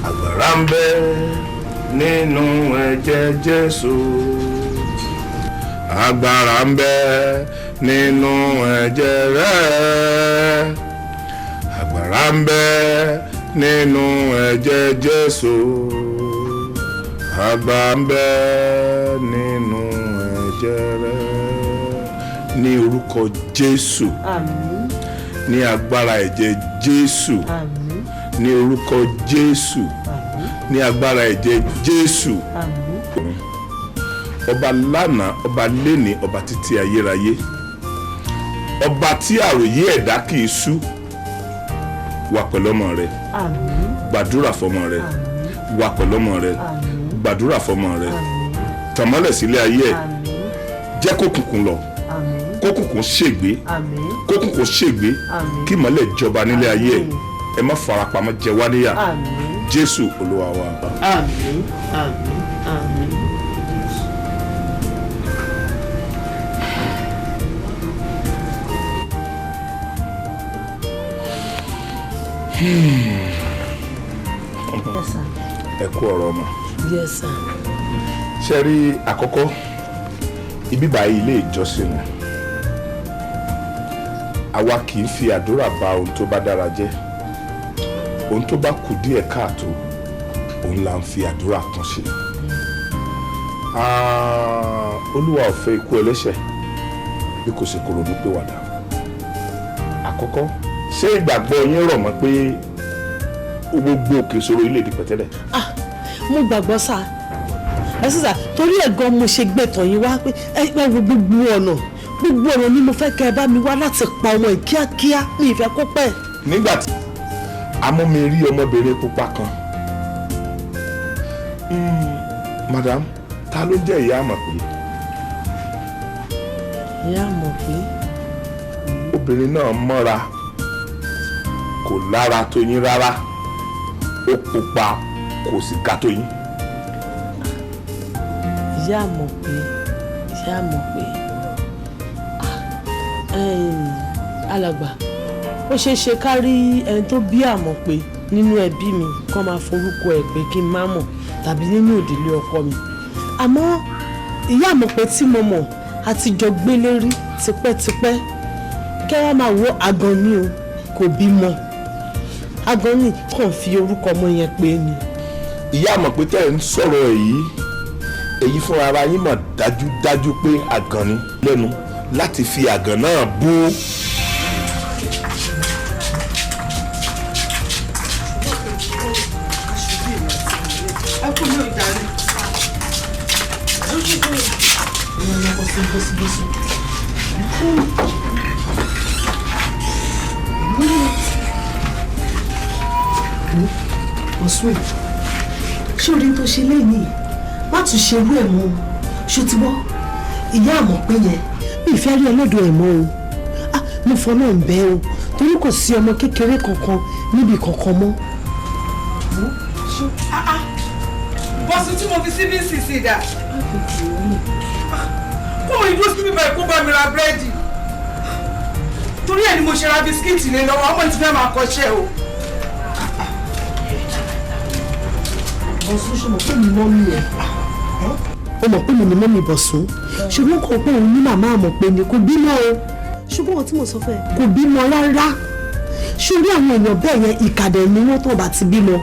agbára ń bẹ nínú ẹ̀jẹ̀ Jésù agbára ń bẹ nínú ẹ̀jẹ̀ rẹ̀ agbára ń bẹ nínú ẹ̀jẹ̀ Jésù agbára ń bẹ nínú ẹ̀jẹ̀ rẹ̀ ní orúkọ Jésù àmín ní agbára ẹ̀jẹ̀ Jésù àmín ní orúkọ Jésù ní agbára ẹ̀jẹ̀ Jésù àmín ọba lánàá ọba lénìí ọba títí ayérayé ọba tí àròyé ẹ̀dá kìí sú wà pẹ̀lú ọmọ rẹ àmín gbàdúrà fọmọ rẹ wà pẹ̀lú ọmọ rẹ gbàdúrà fọmọ rẹ tàmọ́lẹ̀ sílé ayé ẹ̀ jẹ́ kókùnkùn lọ kókùnkùn ṣègbé kókùnkùn ṣègbé kí ìmọ́lẹ̀ jọba nílé ayé ẹ̀ ẹ má farapamọ́ jẹ wá níyà Jésù Olúwa wa. àmín àmín àmín. ẹ kú ọ̀rọ̀ ọmọ. Yes sir. ṣe rí àkọ́kọ́ ibi báyìí ilé ìjọsìn ni àwa kì í fi àdúrà bà ohun tó bá dára jẹ́ ohun tó bá kù díẹ̀ káàtó òun là ń fi àdúrà kan ṣe. Olúwa ò fẹ́ ikú ẹlẹ́ṣẹ̀ bí kò ṣe kó ronúpìwàdà. àkọ́kọ́ ṣé ìgbàgbọ́ yín rọ̀ mọ́ pé gbogbo òkè ìṣòro ilé ìdí pẹ̀tẹ́lẹ̀. mo gbàgbọ́ sá ẹ sísà torí ẹ̀ gan mo ṣe gbẹ̀tọ̀ yín wá pé ẹ wo gbogbo ọ̀nà ni mo fẹ́ kẹ́ ẹ bá mi wá láti pa ọmọ yìí kíákíá mi ìfẹ́ kó pẹ́. nígbà tí amúmi rí ọmọbìnrin pupa kan madam ta ló jẹ́ ìyá Àmọ̀pé. ìyá Àmọ̀pé. obìnrin náà mọ́ra kò lára tó yín rárá ó pupa kò sì ga tó yín. ìyá Àmọ̀pé alàgbà ó ṣeé ṣe ká rí ẹni tó bí Àmọ̀pé nínú ẹbí mi kó máa forúkọ ẹ̀ pé kí n má mọ̀ tàbí nínú ìdílé ọkọ mi àmọ́ ìyá Àmọ̀pé tí mo mọ̀ àtijọ́ gbélé rí tipẹ́tipẹ́ kẹ́ wá máa wo àgàn ni o kò bímọ àgàn ni kàn fi orúkọ ọmọ yẹn pé ni. ìyá Àmọ̀pé tẹ́ ń sọ̀rọ̀ èyí fúnra ara yín mọ̀ dájúdájú pé àgàn ni lẹ́nu láti fi àgàn náà bú. Ọ̀sùn ṣé orí tó ṣe lẹ́yìn má tún ṣe irú ẹ̀ mọ́ ṣó ti bọ́ ìyá Àmọ̀pé yẹn mi ìfẹ́ rí ẹlọ́dọ̀ ẹ̀ mọ́ o mo fọ́ náà ń bẹ́ o torí kò sí ọmọ kékeré kankan níbi kankan mọ́. bọ́sùn tí mo fi sí bcc dà kó o ìdúró sí bíbá ẹ̀kọ́ bá mi ra búrẹ́dì torí ẹ̀ ni mo ṣe ra bisikíìtì lé lọ́wọ́ ọmọ ìtìfẹ́ máa kọ́ṣẹ́ o. Bọ̀sún ṣe mọ̀ pé mi mọ́ mi ẹ̀ ó mọ̀ pé mi ni mọ́ mi Bọ̀sún ṣùgbọ́n kò pé òun ní màmá Àmọ̀pé ni kò bímọ o ṣùgbọ́n ohun tí mo sọ fẹ́ kò bímọ rárá ṣùgbọ́n àwọn èèyàn bẹ́ẹ̀ yẹn ìkàdẹ̀ ni wọ́n tó bá ti bímọ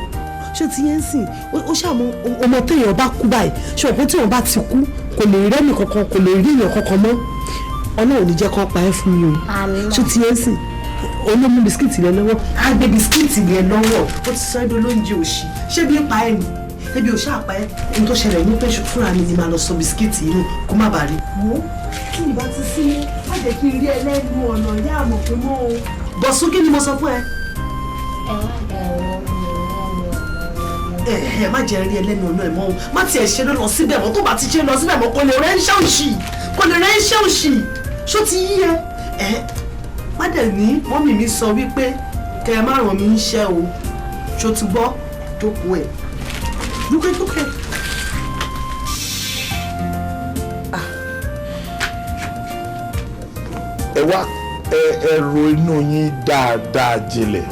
ṣé ti yẹn ń sìn ó ṣàmú ọmọ téèyàn bá kú báyìí ṣé ọ̀pọ̀ téèyàn bá ti kú kò lè rẹ́nì kankan kò lè rí èèyàn kankan mọ́ ọlọ́run ní jẹ́ kó pa ẹ́ fún mi o ṣé ti yẹn ń sìn olómú bisikíìtì rẹ lọ́wọ́ á gbé bisikíìtì rẹ lọ́wọ́ ó ti sọ ẹ́ bí olóúnjẹ òṣì ṣé bí pa ẹ́ ni ebi òṣà àpá ẹ́ ohun tó ṣẹlẹ̀ ní pé fúnra mi ni màá lọ sọ bisikíìtì inú kó má bàa rí. wo kí ni bá ti sí mú má jẹ́ kí n rí ẹlẹ́nu ọ̀nà ìyá àmọ̀ pé mọ́ o. bọ̀sùn kí ni mo sọ fún ẹ. má jẹ́ rí ẹlẹ́nu ọ̀nà ẹ̀ mọ́ o má tiẹ̀ ṣe ló lọ síbẹ̀ mọ́ tó bá ti ṣe lọ síbẹ̀ mọ́ kò lè rẹ́ iṣẹ́ òṣì ṣó ti yí ẹ. má dẹ̀ ní mọ́mì mi sọ wípé kẹ́ ẹ má ràn mí níṣẹ́ o ṣó ti gbọ́ jókòó ẹ̀. Lúkẹ́. ẹ wá ẹ ro inú yín dáadáa jinlẹ̀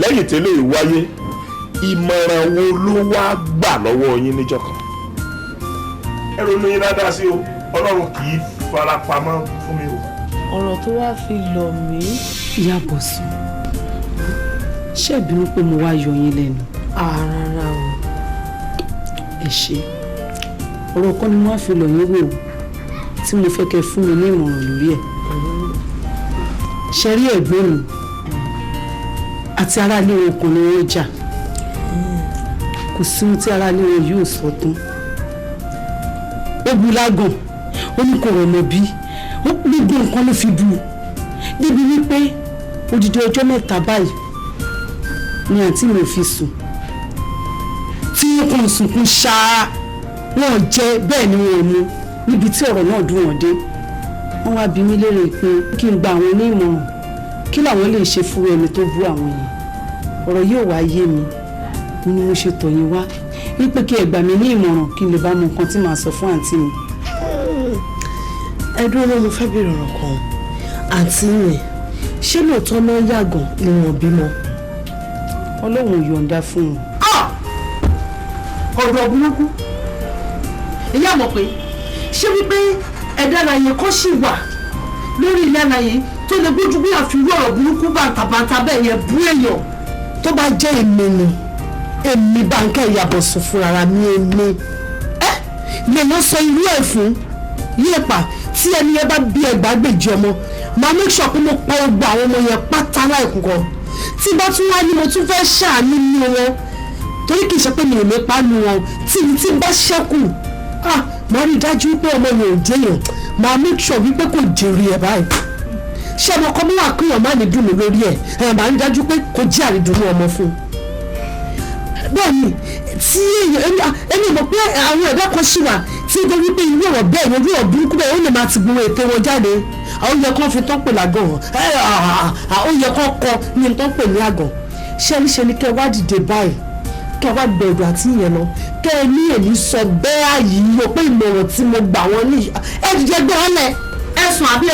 lẹ́yìn tẹ́lẹ̀ ìwáyé ìmọ̀ràn wo ló wá gbà lọ́wọ́ yín níjọ́ kan. ẹ ro inú yín dáadáa sí o ọlọ́run kì í fara pamọ́ fún mi o. ọ̀rọ̀ tó wá fi lọ̀ mí ìyá Bọ̀sùn ṣé ìbínú pé mo wá yọ yín lẹ́nu. Rárá o ẹ ṣe ọ̀rọ̀ kan ni mo wá fi lọ̀ yín wò tí mo fẹ́ kẹ́ fún mi ní ìmọ̀ràn lórí ẹ̀. ṣe rí ẹ̀gbọ́n mi àti aráalé wọn kan ni wọ́n jà kò sí ohun tí aráalé wọn yóò sọ tán. ó bu lágàn ó ní kò rọ̀nà bí gbogbo nǹkan ló fi bu débi wípé odidi ọjọ́ mẹ́ta báyìí ni àǹtí mi ò fi sùn tí wọ́n kàn sunkún ṣáá wọ́n jẹ bẹ́ẹ̀ ni wọ́n mú níbi tí ọ̀rọ̀ náà dùn wọ́n dé wọ́n wá bi mí léèrè pé kí n gba àwọn onímọ̀ràn kí làwọn lè ṣe fún ẹni tó bú àwọn yẹn ọ̀rọ̀ yóò wá yé mi ni mo ṣe tọ̀ yín wá wípé kí ẹ gbà mí ní ìmọ̀ràn kí n lè bá mọ nǹkan tí màá sọ fún àǹtí mi. ẹ dúró mo fẹ́ bèrè ọ̀rọ̀ kan àǹtí mi ṣé lóòótọ́ náà yàgàn ni wọ́n bímọ. Ọlọ́run yọ̀ǹda fún un. ọ̀rọ̀ burúkú ìyá mọ̀ pé ṣé wípé ẹ̀dá àlàyé kan ṣì wà lórí ilé àlàyé tó lè gbójú bí àfiwé ọ̀rọ̀ burúkú bàǹtàbàǹtà bẹ́ẹ̀ yẹn bú èèyàn. tó bá jẹ́ èmi ni èmi Bánkẹ́ Ìyá Bọ̀sùn fúnra mi èmi lèèyàn sọ irú ẹ̀ fún yéèpà tí ẹni yẹn bá bí ẹgbàágbèjì ọmọ máa make sure pé mo pa ọgbà àwọn ọmọ yẹn pátá láìkú kan tí bá tún wá ní mo tún fẹ́ ṣàánú ní wọn torí kì í ṣe pé mi ò lè pa nu wọn tí bá ṣẹ́kù máa rí i dájú pé ọmọ yẹn ò jẹyàn máa make sure wípé kò jèrè ẹ̀ báyìí ṣé ọmọ kan bí wà kéèyàn má ní dùnú lórí ẹ̀ máa rí i dájú pé kò jẹ́ àrídùnú ọmọ fún un bẹ́ẹ̀ ni tí èmi mọ̀ pé àwọn ẹ̀dá kan ṣì wà tí ó wípé irú ọ̀rọ̀ bẹ́ẹ̀ ni irú ọ̀rọ̀ burúkú bẹ́ẹ̀ ó lè máa ti gbowó ètò wọn jáde àwọn yẹ kán fi tán pè lágàn ó yẹ kán kọ ní tán pè ní àgàn ṣẹ́níṣẹ́ ni kẹ́ wá dìde báyìí kẹ́ wá gbẹ̀dọ̀ àti ìyẹn lọ kẹ́ ẹ ní èmi sọ bẹ́ẹ̀ yìí o pé ìmọ̀ràn tí mo gbà wọ́n ní ẹ dìde gbé wọn lẹ̀ ẹ̀sùn àbí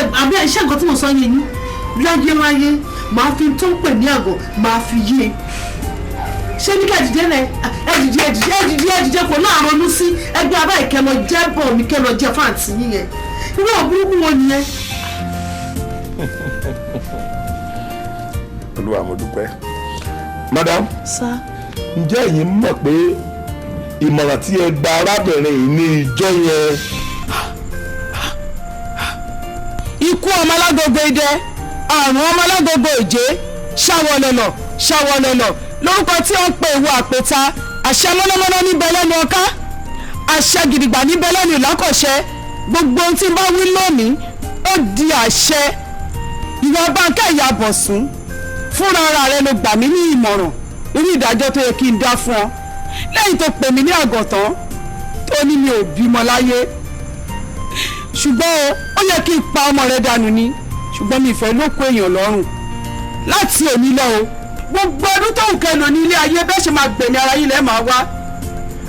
iṣẹ́ nǹkan tí mo sọ yẹn ní láyé máa fi tán pè ní àgàn máa fi yé ṣé ní ká dìde rẹ ẹdìdí kò náà ronú sí ẹgbẹ́ abá ìkẹlọ jẹ́ bọ̀ mi kẹlọ jẹ́ fáǹtì yíyẹn irú ọ̀bùrúkú wọn nìyẹn. Olúwa mo dúpẹ́. Madam. Sá. Ǹjẹ́ ẹ̀yin mọ̀ pé ìmọ̀ràn tí ẹ gba arábìnrin yìí ní ìjọ yẹn. Ikú ọmọ alágogo idẹ àrùn ọmọ alágogo òjé ṣàwọlẹ̀lọ̀ lórúkọ tí ó ń pe ìwọ àpèta àṣẹ mọ́nàmọ́ná níbẹ̀ lẹ́nu ọká àṣẹ gidigba níbẹ̀ lẹ́nu ìlákọ̀ṣẹ́ gbogbo ohun tí n bá wí lónìí ó di àṣẹ ìwọ Bánkẹ́ Ìyá Bọ̀sùn fúnra ara rẹ ló gbà mí ní ìmọ̀ràn irú ìdájọ́ tó yẹ kí n dá fún ọ lẹ́yìn tó pè mí ní àgọ̀tán tó ní mi ò bímọ láyé ṣùgbọ́n ó yẹ kí n pa ọmọ rẹ dànù ni ṣùgbọ́n mi ìfẹ́ ló kó èèyàn lọ́rùn láti òní lọ o gbogbo ọdún tó ń kẹlò ní ilé ayé bẹ́ẹ̀ ṣe máa gbẹ̀mí ara yín lẹ́ máa wá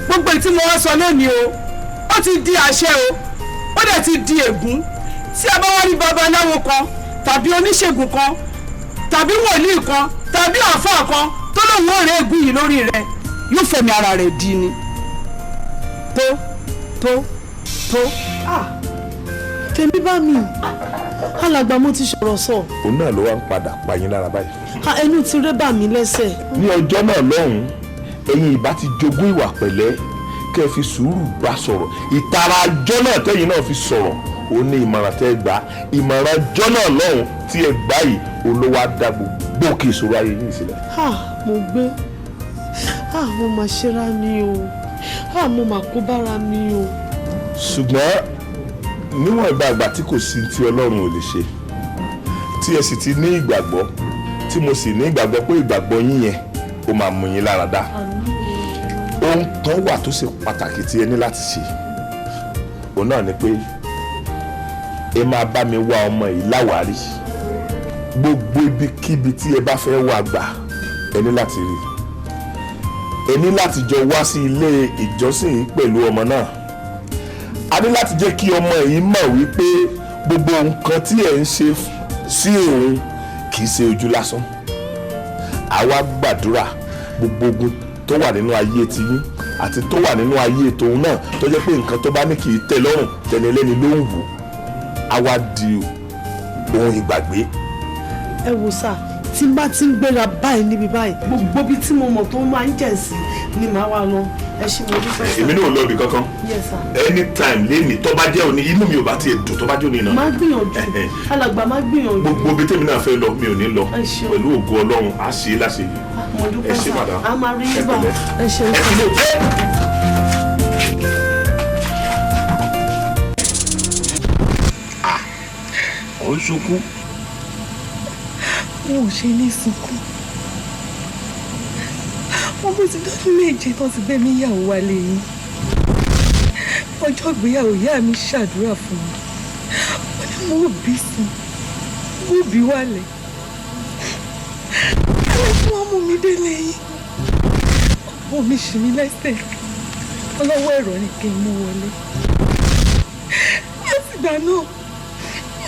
gbogbo èyí tí mo wá sọ lónìí o ó ti di àṣẹ o ó dẹ̀ ti di ègún tí a bá wá rí babaláwo kan tàbí oníṣègùn kan tàbí wòlíì kan tàbí àáfàá kan tó lóun ó rẹ ègún yìí lórí rẹ yóò fẹ̀mí ara rẹ̀ di ni tó. tèmi bá mi alàgbà mo ti sọ̀rọ̀ sọ. Òun náà ló wá ń padà pa yín lára báyìí. ẹnu ti rẹ́ bà mí lẹ́sẹ̀. Ní ọjọ́ náà lọ́hùn-ún ẹ̀yin ìbá ti jogún ìwà pẹ̀lẹ́ kẹ́ ẹ fi sùúrù bá sọ̀rọ̀ ìtara ọjọ́ náà tẹ́yìn náà fi sọ̀rọ̀ ó ní ìmọ̀ràn tẹ́ ẹ gbà ìmọ̀ràn ọjọ́ náà lọ́hùn tí ẹ gbà yìí olówó adágbò gbòkè ìṣòro ayé yìí sílẹ̀. mo gbé mo máa ṣera mi o mo máa kó bára mi o. ṣùgbọ́n níwọ̀n ìgbà tí kò sí tí ọlọ́run ò lè ṣe tí ẹ sì ti ní ìgbàgbọ́ tí mo sì ní ìgbàgbọ́ pé ìgbàgbọ́ yín yẹn ó máa mú yín lára dá ohun kan wà tó ṣe pàtàkì tí ẹ ní láti ṣe òun náà ni pé ẹ máa bá mi wá ọmọ yìí láwárí gbogbo ibikíbi tí ẹ bá fẹ́ wá gbà ẹ ní láti rí ẹ ní láti jọ wá sí ilé ìjọsìn yìí pẹ̀lú ọmọ náà a ní láti jẹ́ kí ọmọ yìí mọ̀ wípé gbogbo nǹkan tí ẹ ń ṣe sí òun kì í ṣe ojú lásán àwa gbàdúrà gbogbo ogun tó wà nínú ayé tiyín àti tó wà nínú ayé tòun náà tó jẹ́ pé nǹkan tó bá ní kì í tẹ́ lọ́rùn tẹnilẹ́ni ló ń wù àwa di ohun ìgbàgbé. ẹ wò sá tí n bá ti ń gbéra báyìí níbi báyìí gbogbo ibi tí mo mọ̀ tó máa ń jẹ̀ sí ni màá wá lọ ẹ ṣe mo dúpẹ́ sá. èmi náà lọ ibì kankan anytime lẹ́ni tó bá jẹ́ òní inú mi ò bá tiẹ̀ dùn tó bá jẹ́ òní náà. máa gbìyànjú alàgbà máa gbìyànjú. gbogbo ibi tèmi náà fẹ́ lọ mi ò ní lọ pẹ̀lú ògo Ọlọ́run á ṣe é láṣẹ yìí. mo dúpẹ́ sá a máa rí yín bá ẹ ṣe ó ń sunkún. wọn ò ṣe ní sunkún wọn bó ti dọ́dún méje tán ti gbé mi ìyàwó wálé yìí ọjọ́ ìgbéyàwó ìyá mi ṣàdúrà fún mi wọ́n ní mo bí sùn mo bí wálẹ̀ ẹ̀rọ tí wọ́n mú mi délé yìí ọmọ mi ṣì mí lẹ́sẹ̀ ọlọ́wọ́ ẹ̀rọ ni kí n mú wọlé látìgbà náà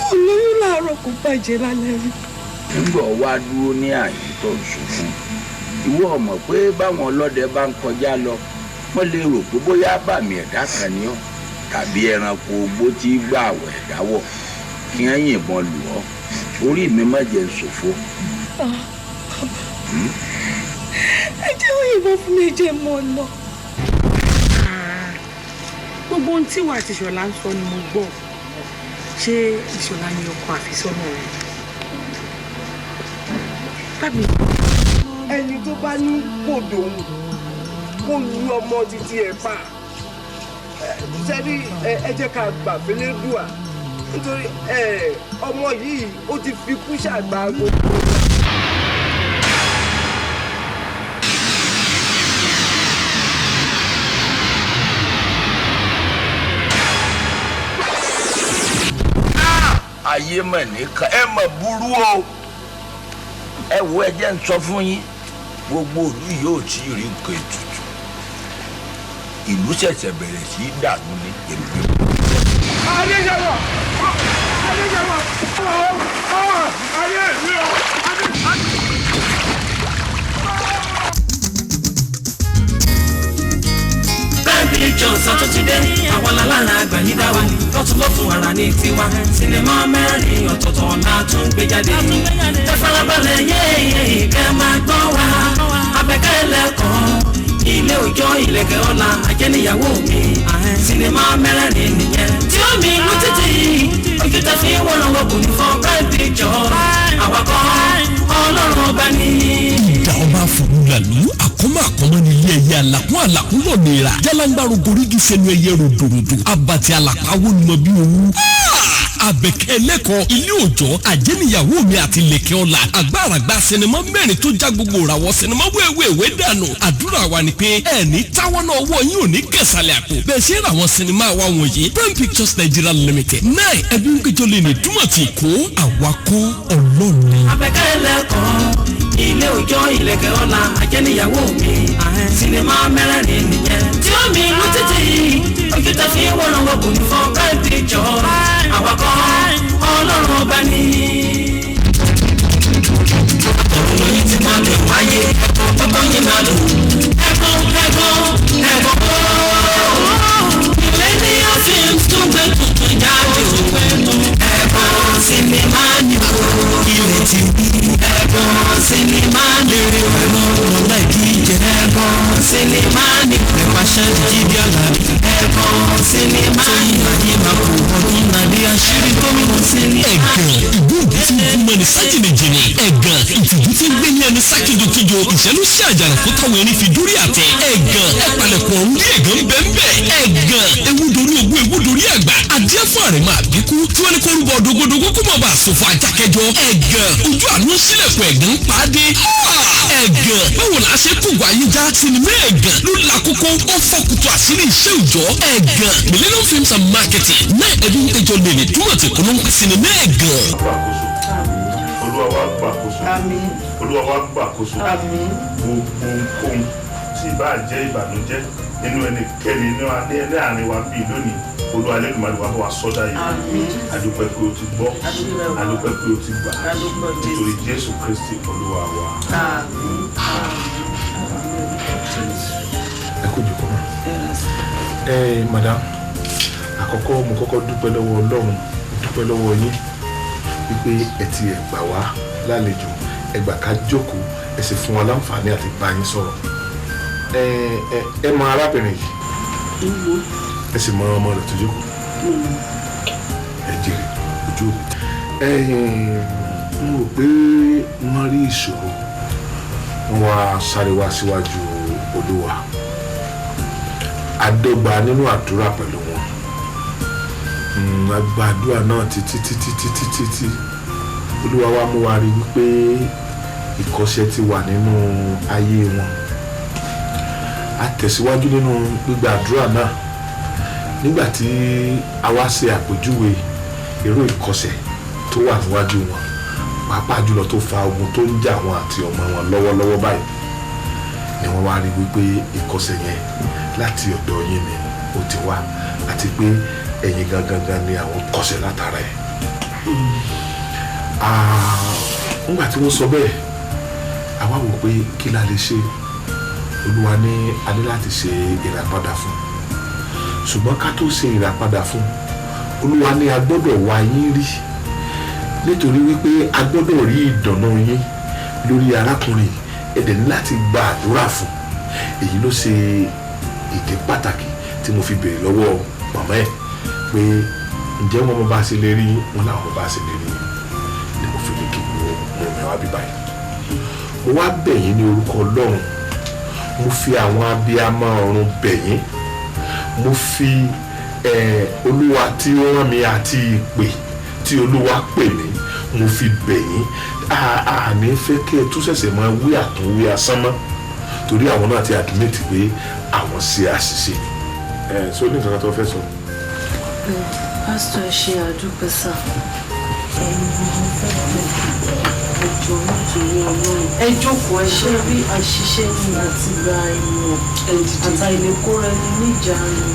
mo lóyún láàárọ̀ kó bàjẹ́ lálẹ́ rí. nígbà wá dúró ní àyè tó ń sunkún ìwọ ọmọ pé báwọn ọlọ́dẹ bá ń kọjá lọ wọ́n lè rò pé bóyá bàmí ẹ̀dá kan ni ọ́ tàbí ẹranko ogbó tí gbà àwọ̀ ẹ̀dá wọ̀ kí wọ́n yìnbọn lù ọ́ orí mi má jẹ́ ṣòfò. ẹ jẹ́ wọ́n yìnbọn fún mi jẹ́ mọ́ ọ lọ. gbogbo ohun tí wàá ti ṣọlá ń sọ ni mo gbọ́ ṣé ìṣọlá ni ọkọ àfisọ́nà rẹ̀. ẹni tó bá ní kòdò kó lu ọmọ títí ẹ̀ pa sẹ́ni ẹ jẹ́ ká gbà fẹ́lẹ́ dùà nítorí ọmọ yìí ó ti fi kú ṣàgbà gbogbo. ayé mọ̀ nìkan ẹ mọ̀ burú o ẹ wo ẹ jẹ́ ń sọ fún yín gbogbo ìlú yóò tí ì rí nǹkan ètùtù ìlú ṣẹ̀ṣẹ̀ bẹ̀rẹ̀ sí í dànù ní èmi. adéjọba adéjọba ayé mi o. Pictures àtúntìdé àwọn alára àgbà yìí dá wa lọ́tún lọ́tún ara ní tiwa sinimá mẹ́rin ọ̀tọ̀ọ̀tọ̀ la tún gbé jáde ẹ farabalẹ̀ yéèyé kẹ́ máa gbọ́ wa abẹ́kẹ́ lẹ́kọ̀ọ́ ilé òjò ìlẹ̀kẹ̀ ọ̀la ajẹ́niyàwó mi sinimá mẹ́rin nìyẹn tí ó mi lù títì ojú tẹ fi wọ́n lọ́wọ́ kò ní fọ́ Prime Pictures àwakọ̀ ọlọ́run ọba ní. ìdá ọba fòmùlàlú àkọ́mọ́ àkọ́mọ́ ní ilé ẹyẹ àlàkún àlàkún lọ nira jalangbaru gorigi sẹnu ẹyẹ ròdòròdò abàtì àlàpàwọ nù bí owó. Àbẹ̀kẹ́ lẹ́kọ̀ọ́ ilé òjò àjẹnìyàwó mi àti lẹ̀kẹ́ ọ̀la àgbàràgbà sinimá mẹ́rin tó já gbogbo ìràwọ̀ sinimá wéwèwé dànù àdúrà wa ni pé ẹni táwọn náà wọ̀ yín ò ní kẹsàlẹ̀ àpò bẹ́ẹ̀ ṣe ra àwọn sinimá wa wọ̀nyí Prime Pictures Nigeria Limited náà ẹbí ń péjọ lè ní túmọ̀tì kó àwakọ̀ ọlọ́ọ̀ni. Àbẹ̀kẹ́ lẹ́kọ̀ọ́ ilé òjò ìlẹ̀kẹ̀ ọ̀la àjẹnìyàwó mi sinimá mẹ́rin nìyẹn tí ó mi lù títì ojú tẹ fi wọ́n lọ́wọ́ kò ní fọ́ Prime Pictures àwakọ̀ ọlọ́run ọba ní. ọ̀rọ̀ yìí ti máa lè wáyé ọgbọ́n yìí máa lò ilé ní ọ́fíìsì tó gbé tuntun jáde ẹ̀gbọ́n sinimá ni o ilé ti ẹ̀gbọ́n sinimá ni o ẹ̀gbọ́n sinimá ni o. Richard Jíde Àlàbí ẹ̀kọ́ sinimá ìyàdí màkù ọdún nàdí àṣírí gómìnà sinimá. ẹ̀gàn ìgbóògùn tí gbúmọ̀ ní sájìnìjìnì ẹ̀gàn ìtìjú tí ń gbé ní ẹni sákìjokìjo ìṣẹ́lú sí àjàrà kó táwọn ẹni fi dórí àtẹ ẹ̀gàn ẹ̀pàlẹ̀kọ̀ ọ̀run ní ẹ̀gàn bẹ́ẹ̀ ẹ̀gàn ewúdorí ogún ewúdorí àgbà adé fún àrẹ̀mọ àbíkú tí wọ́n ní kó rúbọ dogodogo kó mọ̀ bá àsòfò àjàkẹjọ ẹ̀gàn ojú àánú sílẹ̀kùn ẹ̀gàn pàdé ẹ̀gàn báwo la ṣe kó wáyé já sinimá ẹ̀gàn ló la kókó ó fọkùtù àṣírí iṣẹ́ òòjọ́ ẹ̀gàn Millennium Films and Marketing náà ẹbí ń tẹjọ lè ní túmọ̀ tí kò ló ń sinimá ẹ̀gàn. Olúwa wa gbàkóso Olúwa wa gbàkóso gbogbo ohun tí ìbá jẹ́ ìbànújẹ́ nínú ẹnikẹ́ni ní àárín wa bíi lónìí Olúwa Elédùmarè wa wá sọ́dá yìí adúpẹ́ pé o ti gbọ́ adúpẹ́ pé o ti gbà nítorí Jésù Kristi Olúwa wa. ẹ kó jùkọ́ mọ́ madam àkọ́kọ́ mo kọ́kọ́ dúpẹ́ lọ́wọ́ Ọlọ́run dúpẹ́ lọ́wọ́ yín wípé ẹ ti ẹ̀ gbà wá lálejò ẹ gbà ká jókòó ẹ sì fún wa láǹfààní àti bá yín sọ̀rọ̀ ẹ mọ arábìnrin yìí ẹ sì mọ ọmọ rẹ̀ tó jókòó ẹ jèrè ojú mo rò pé wọ́n rí ìṣòro wọ́n wá sáré wá síwájú Olúwa àdọ́gba nínú àdúrà pẹ̀lú wọn àgbàdúrà náà títí Olúwa wa mú wa rí wípé ìkọ̀sẹ̀ ti wà nínú ayé wọn a tẹ̀síwájú nínú gbígba àdúrà náà nígbà tí a wá ṣe àpèjúwe irú ìkọ̀sẹ̀ tó wà níwájú wọn pàápàá jùlọ tó fa ogun tó ń jà wọn àti ọmọ wọn lọ́wọ́lọ́wọ́ báyìí ni wọ́n wá rí wípé ìkọ̀sẹ̀ yẹn láti ọ̀dọ̀ yín ni ó ti wá àti pé ẹ̀yin gangan ni àwọn kọ̀sẹ̀ látara ẹ̀. nígbà tí wọ́n sọ bẹ́ẹ̀ àwa wò pé kí la lè ṣe Olúwa ní a ní láti ṣe ìràpadà fún ṣùgbọ́n ká tó ṣe ìràpadà fún Olúwa ní a gbọ́dọ̀ wá yín rí nítorí wípé a gbọ́dọ̀ rí ìdùnnú yín lórí arákùnrin ẹ̀dẹ̀ ní láti gba àdúrà fún èyí ló ṣe ìdí pàtàkì tí mo fi béèrè lọ́wọ́ màmá ẹ̀ pé ǹjẹ́ wọn bá ṣe lè rí wọn làwọn bá ṣe lè rí ni mo fi ní kí mo mẹ́wàá bí báyìí mo wá bẹ̀ yín ní orúkọ Ọlọ́run mo fi àwọn abiyamọ ọ̀run bẹ̀ yín mo fi Olúwa tí ó rán mi àti ìpè tí Olúwa pè mí mo fi bẹ̀ yín àní fẹ́ kí ẹ tún ṣẹ̀ṣẹ̀ máa wí àtúnwí asán mọ́ torí àwọn náà ti admit pé àwọn ṣe àṣìṣe so ní nǹkan tó fẹ́ sọ. pásítọ̀ ẹ ṣe àdúpẹ́ sá ẹ jókòó ẹ ṣe rí àṣìṣe ní àti gba ìmọ̀ àtàìlẹ́kọ́rẹ́ ní níjàánu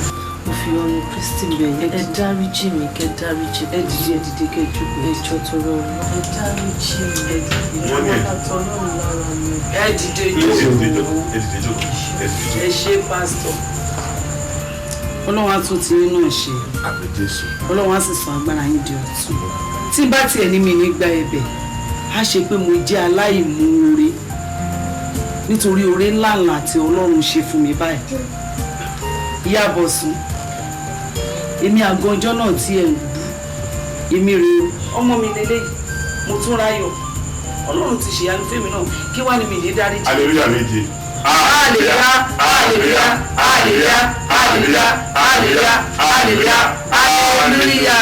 mo fi ọ̀rọ̀ Kristi bẹ̀yẹ ẹ dáríjì mi kẹ dáríjì ẹ dìde kẹ jókòó ẹ jọ tọrọ ọ̀rọ̀ ẹ dáríjì mi ẹ dìde wọn látọ̀ ọlọ́run lára mi ẹ dìde jókòó ẹ ṣe pásítọ̀. Ọlọ́run á tún ti inú ẹ̀ ṣe àmín Jésù Ọlọ́run á sì sọ agbára yín di ọ̀tun tí bá tiẹ̀ ní mi ní gba ẹ̀bẹ̀ á ṣe pé mo jẹ́ aláìmoore nítorí oore ńláńlá tí Ọlọ́run ṣe fún mi báyìí ìyá Bọ̀sún èmi àgànjọ́ náà tí ẹ̀ ń bú èmi rèé ọmọ mi lélẹ́yìí mo tún ráyọ̀ Ọlọ́run ti ṣèyanu fẹ́mi náà kí wá ní mi ní dáríjì. aleluya méje. aleluya aleluya aleluya aleluya aleluya aleluya aleluya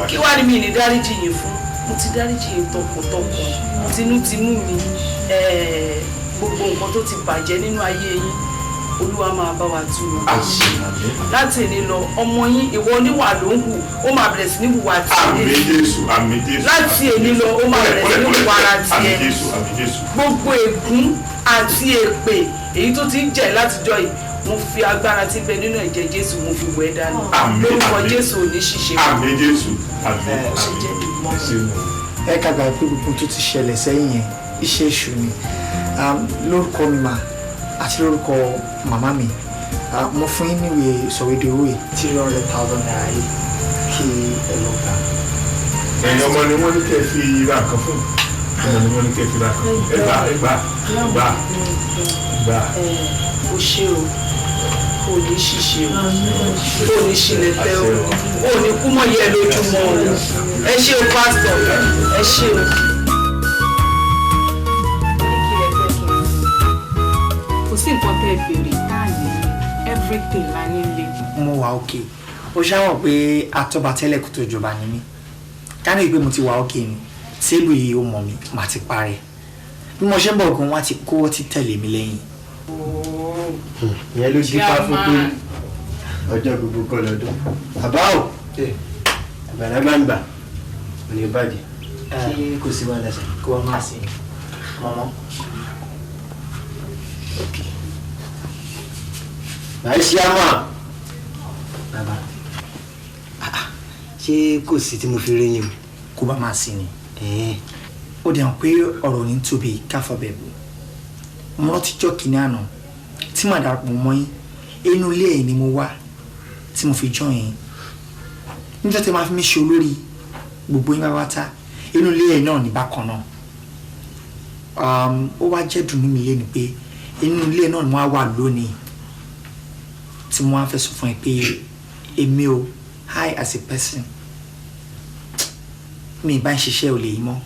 kí wá ní mi ní dáríjì yìí fún mo ti dáríjì yìí tọkàntọkàn tinútinú mi gbogbo nǹkan tó ti bàjẹ́ nínú ayé yín Olúwa máa bá wa tú u láti èní lọ ọmọ yín ìwọ oníwà ló ń hù ó máa bẹ̀rẹ̀ sí ní hùwà tiẹ̀ láti èní lọ ó máa bẹ̀rẹ̀ sí ní hùwà ara tiẹ̀ gbogbo ègún àti èpè èyí tó ti ń jẹ látijọ́ yìí mo fi agbára tí bẹ nínú ẹ̀jẹ̀ Jésù mo fi wẹ̀ dànù lórúkọ Jésù ò ní ṣiṣẹ́. àmín Jésù àmín. ẹ kàgbà pé gbogbo tó ti ṣẹlẹ̀ sẹ́yìn yẹn iṣẹ́ èṣù ni lórúkọ mi mà àti lórúkọ màmá mi mo fún yín níwèé sọ̀wédowó yìí 300,000 naira yìí kí ẹ lọ gbà. ẹ̀yin ọmọ ni wọ́n ní kẹ́ fi ra nǹkan fún ọmọ ni wọ́n ní kẹ́ fi ra nǹkan fún ẹ gbà. o ṣé o kò ní ṣiṣẹ́ o kò ní ṣílẹ̀ tẹ́ o ò ní kú mọ́ yẹ lójúmọ́ o ẹ ṣé o pásítọ̀ ẹ ṣé o. kò sí nǹkan tẹ́ ẹ béèrè táàyè everything la nílé. mo wà òkè ó ṣàwọn pé àtọ́ba tẹ́lẹ̀ kó tó jọba ni mí ká ní pé mo ti wà òkè ni tébù yìí ó mọ̀ mí màá ti parẹ́ bí mo ṣe ń bọ̀ gan wá ti kó ti tẹ̀lé mi lẹ́yìn. ìyẹn ló dípá fún pé ọjọ́ gbogbo kọ́ lọ́dún bàbá ò àgbàlagbà ń gbà ò ní bàjẹ́. ṣé kò sí wàhálà ṣe kó wá máa sìn mọ́mọ́. màá ṣe àmà. bàbá ṣé kò sí tí mo fi rí yín o. kó bá máa sìn ni. ó dẹ̀ hàn pé ọ̀rọ̀ ní tóbi káfọ́ bẹ̀ bò mo rántí jọ́ kìíní àná tí màá darapọ̀ mọ́ yín inú ilé ẹ̀ ni mo wá tí mo fi jọ́ yín níjọ́ tí máa fi mí ṣe olórí gbogbo yín pátá inú ilé ẹ̀ náà ní bákan náà ó wá jẹ́ dùnú mi lé ni pé inú ilé náà ni wọ́n á wà lónìí tí wọ́n á fẹ́ sọ fún ẹ pé èmi o I as a person mi ìbá ń ṣiṣẹ́ ò lè yí mọ́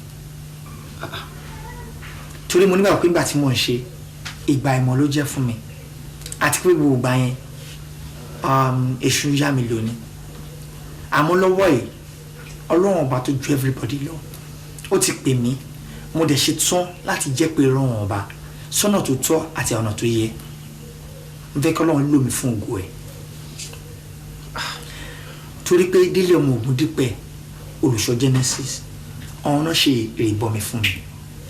torí mo nígbà pé ìgbà tí mo ń ṣe ìgbà ìmọ̀ ló jẹ́ fún mi àti pé gbogbo ìgbà yẹn èṣù yá mi lónìí àmọ́ lọ́wọ́ yìí ọlọ́run ọba tó ju everybody lọ ó ti pè mí mo dẹ̀ ṣe tán láti jẹ́ pé ọlọ́run ọba sọ́nà tó tọ́ àti ọ̀nà tó yẹ n fẹ́ kí ọlọ́run lò mí fún ògo ẹ̀ torí pé délé ọmọ ògùn dípẹ́ olùṣọ́ Genesis ọ̀hún náà ṣe ìrìbọmi fún mi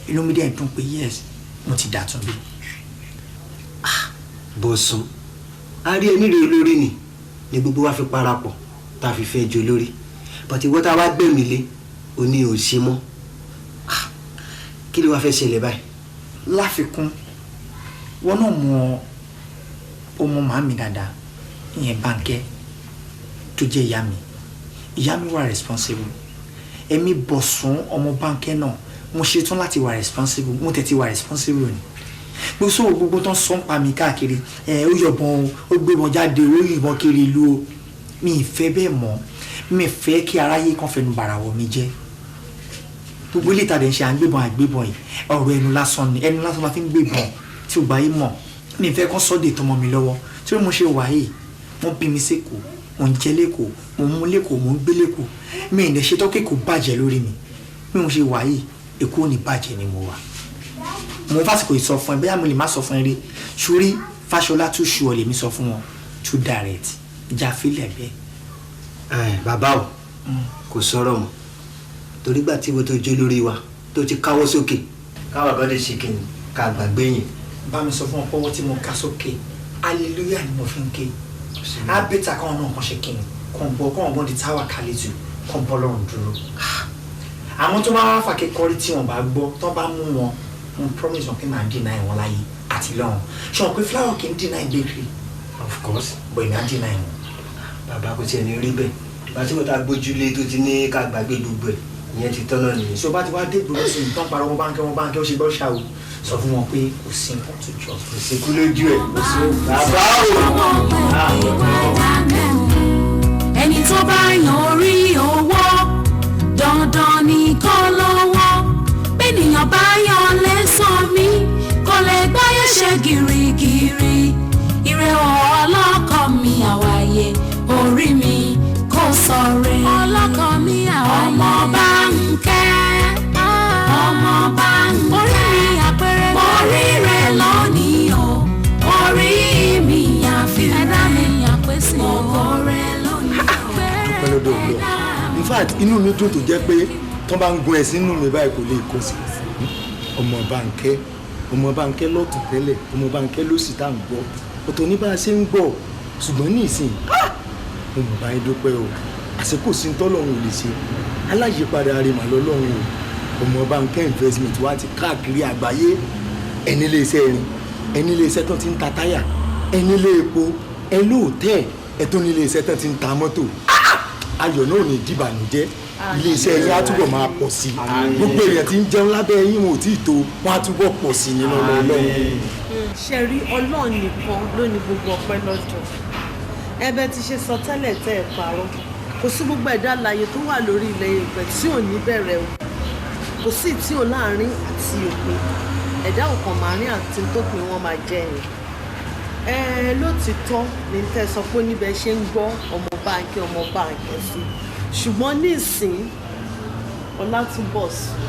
inú mi dẹ̀ dùn pé yes mo ti dàtún bí. Bọ̀sùn a rí ẹni rè olórí ni gbogbo wa fi parapọ̀ tá a fi fẹ́ jọ lórí bàtí wọ́n tá a wá gbẹ̀mí lé òní ò ṣe mọ́ kí ló wá fẹ́ ṣẹlẹ̀ báyìí. láfikún wọn náà mọ ọmọ màmí dáadáa ìyẹn Bánkẹ́ tó jẹ́ ìyá mi wà responsible èmi Bọ̀sùn ọmọ Bánkẹ́ náà mo ṣetán láti wà responsible mo tẹ̀ ti wà responsible ni gbogbo tó ń sọ ń pa mi káàkiri ó yọ̀bọ̀n ó gbébọn jáde ó yìnbọn kiri ìlú o mi ì fẹ́ bẹ́ẹ̀ mọ́ mi ì fẹ́ kí aráyé kan fẹnu bàrà wọ̀ mi jẹ́ gbogbo ilé ìtajà ń ṣe à ń gbébọn àgbébọn yìí ọ̀rọ̀ ẹnu lásán ni ẹnu lásán máa fi ń gbébọn tí ò bá yí mọ̀ mi ì fẹ́ kán sọ́dẹ̀ tọmọ mi lọ́wọ́ tí mo ṣe wà yìí wọ́n bí mi sékòó mo ń jẹ lẹ́kọ̀ọ́ mo ń mú lẹ́kọ̀ọ́ mo ń gbé lẹ́kọ̀ọ́ mi ì lè ṣe tọ́kẹ́ kò bàjẹ́ lórí mi bí mo ṣe wà yìí èkó ò ní bàjẹ́ ni mo wà mo fásitì kò ì sọ fún ẹ bẹ́ẹ̀ mo lè má sọ fún ẹ rí sórí Fáṣọlá tún ṣù ọ lèmi sọ fún wọn tún direct ìjà fílẹ̀ bẹ́ẹ̀. bàbá o kò sọ̀rọ̀ mọ́ torí gbà tí wo tó jó lórí wa tó ti káwọ́ sókè káwa bá lè ṣe kìnnì ká gbàgbé yìí. bá mi sọ fún ọ pọ́wọ́ tí mo ká sókè hallelujah ni mo fi ń ké abẹ́ta káwọn náà kàn ṣe kìnnì kàn bọ́ kàn bọ́ di táwa kálí tù kàn bọ́ lọ́rùn dúró. àwọn tó máa wá fàkẹ́ kọ́rí tí wọ́n bá gbọ́ tó bá mú wọn mo promise wọn pé màá deny wọn láyé àti lọ́run ṣé wọn pé flower kì í deny bakery of course but èmi á deny wọn. bàbá kò tiẹ̀ ní rí bẹ́ẹ̀ bàtí wọ́n ta gbójúlé tó ti ní ká gbàgbé gbogbo ẹ̀ ìyẹn ti tọ́nà nìyẹn. so bá ti wá dé gbòòrò sí i tán parọ́ wọn Bánkẹ́ ó ṣe gbọ́ ṣàwò sọ fún wọn pé kò sí nǹkan tó jọ kò sí kú lójú ẹ̀ kò sí bàbá ẹni tó bá yan orí owó dandan ni kọ́ lọ́wọ́ bẹ́ẹ̀nìyàn bá yan lẹ́sàn mi kò lè gbáyé ṣe gírígírí ire ọlọ́kọ mi àwáyé orí mi kò sọ̀rẹ́ ọlọ́kọ mi àwáyé ọmọ Bánkẹ́ ọmọ Bánkẹ́ orí mi àpẹẹrẹ orí rẹ lónìí o orí mi àfihàn ẹ̀dá mi àpèsè ọrẹ lónìí àpẹẹrẹ. In fact inú mi dùn tó jẹ́ pé tán bá ń gun ẹ̀sìn inú mi báyìí kò lè kó sí ọmọ Bánkẹ́ lọ́tún tẹ́lẹ̀ ọmọ Bánkẹ́ ló sì tá à ń gbọ́ ọ̀tọ̀ ní bá a ṣe ń gbọ́ ṣùgbọ́n ní ìsìn mo mọ̀ báyìí dúpẹ́ o àsìkò sí tọ́lọ́run ò lè ṣe aláyípadà àrèmà lọ́lọ́run o ọmọ Bánkẹ́ investment wa ti káàkiri àgbáyé ẹni ilé iṣẹ́ irin ẹni ilé iṣẹ́ tán ti ń ta táyà ẹni ilé epo ẹni òtẹ́ẹ̀ ẹ̀tún ní ilé iṣẹ́ tán ti ń ta mọ́tò ayọ̀ náà ò ní dìbànújẹ́ ilé iṣẹ́ yín á túbọ̀ máa pọ̀ sí i gbogbo èèyàn tí ń jẹun lábẹ́ yín wọn ò tí ì tó wọn á túbọ̀ pọ̀ sí i nínú Ọlọ́run. ṣe rí ọlọ́run nìkan ló ní gbogbo ọpẹ́ lọ́jọ́ ẹbẹ ti ṣe sọ tẹ́lẹ̀ tẹ́ ẹ parọ́ kò sí gbogbo ẹ̀dá alààyè tó wà lórí ilẹ̀ ìpẹ́ tí ò ní bẹ̀rẹ̀ o kò sí tí ò láàrin àti òpin ẹ̀dá ọ̀kan màárín àti tópin wọn máa jẹ́ yẹn lótìtọ́ ní tẹ́ sọ pé níbẹ̀ ṣe ń gbọ́ ọmọ báńkì sí ṣùgbọ́n ní ìsìn Ọlátúnbọ̀sún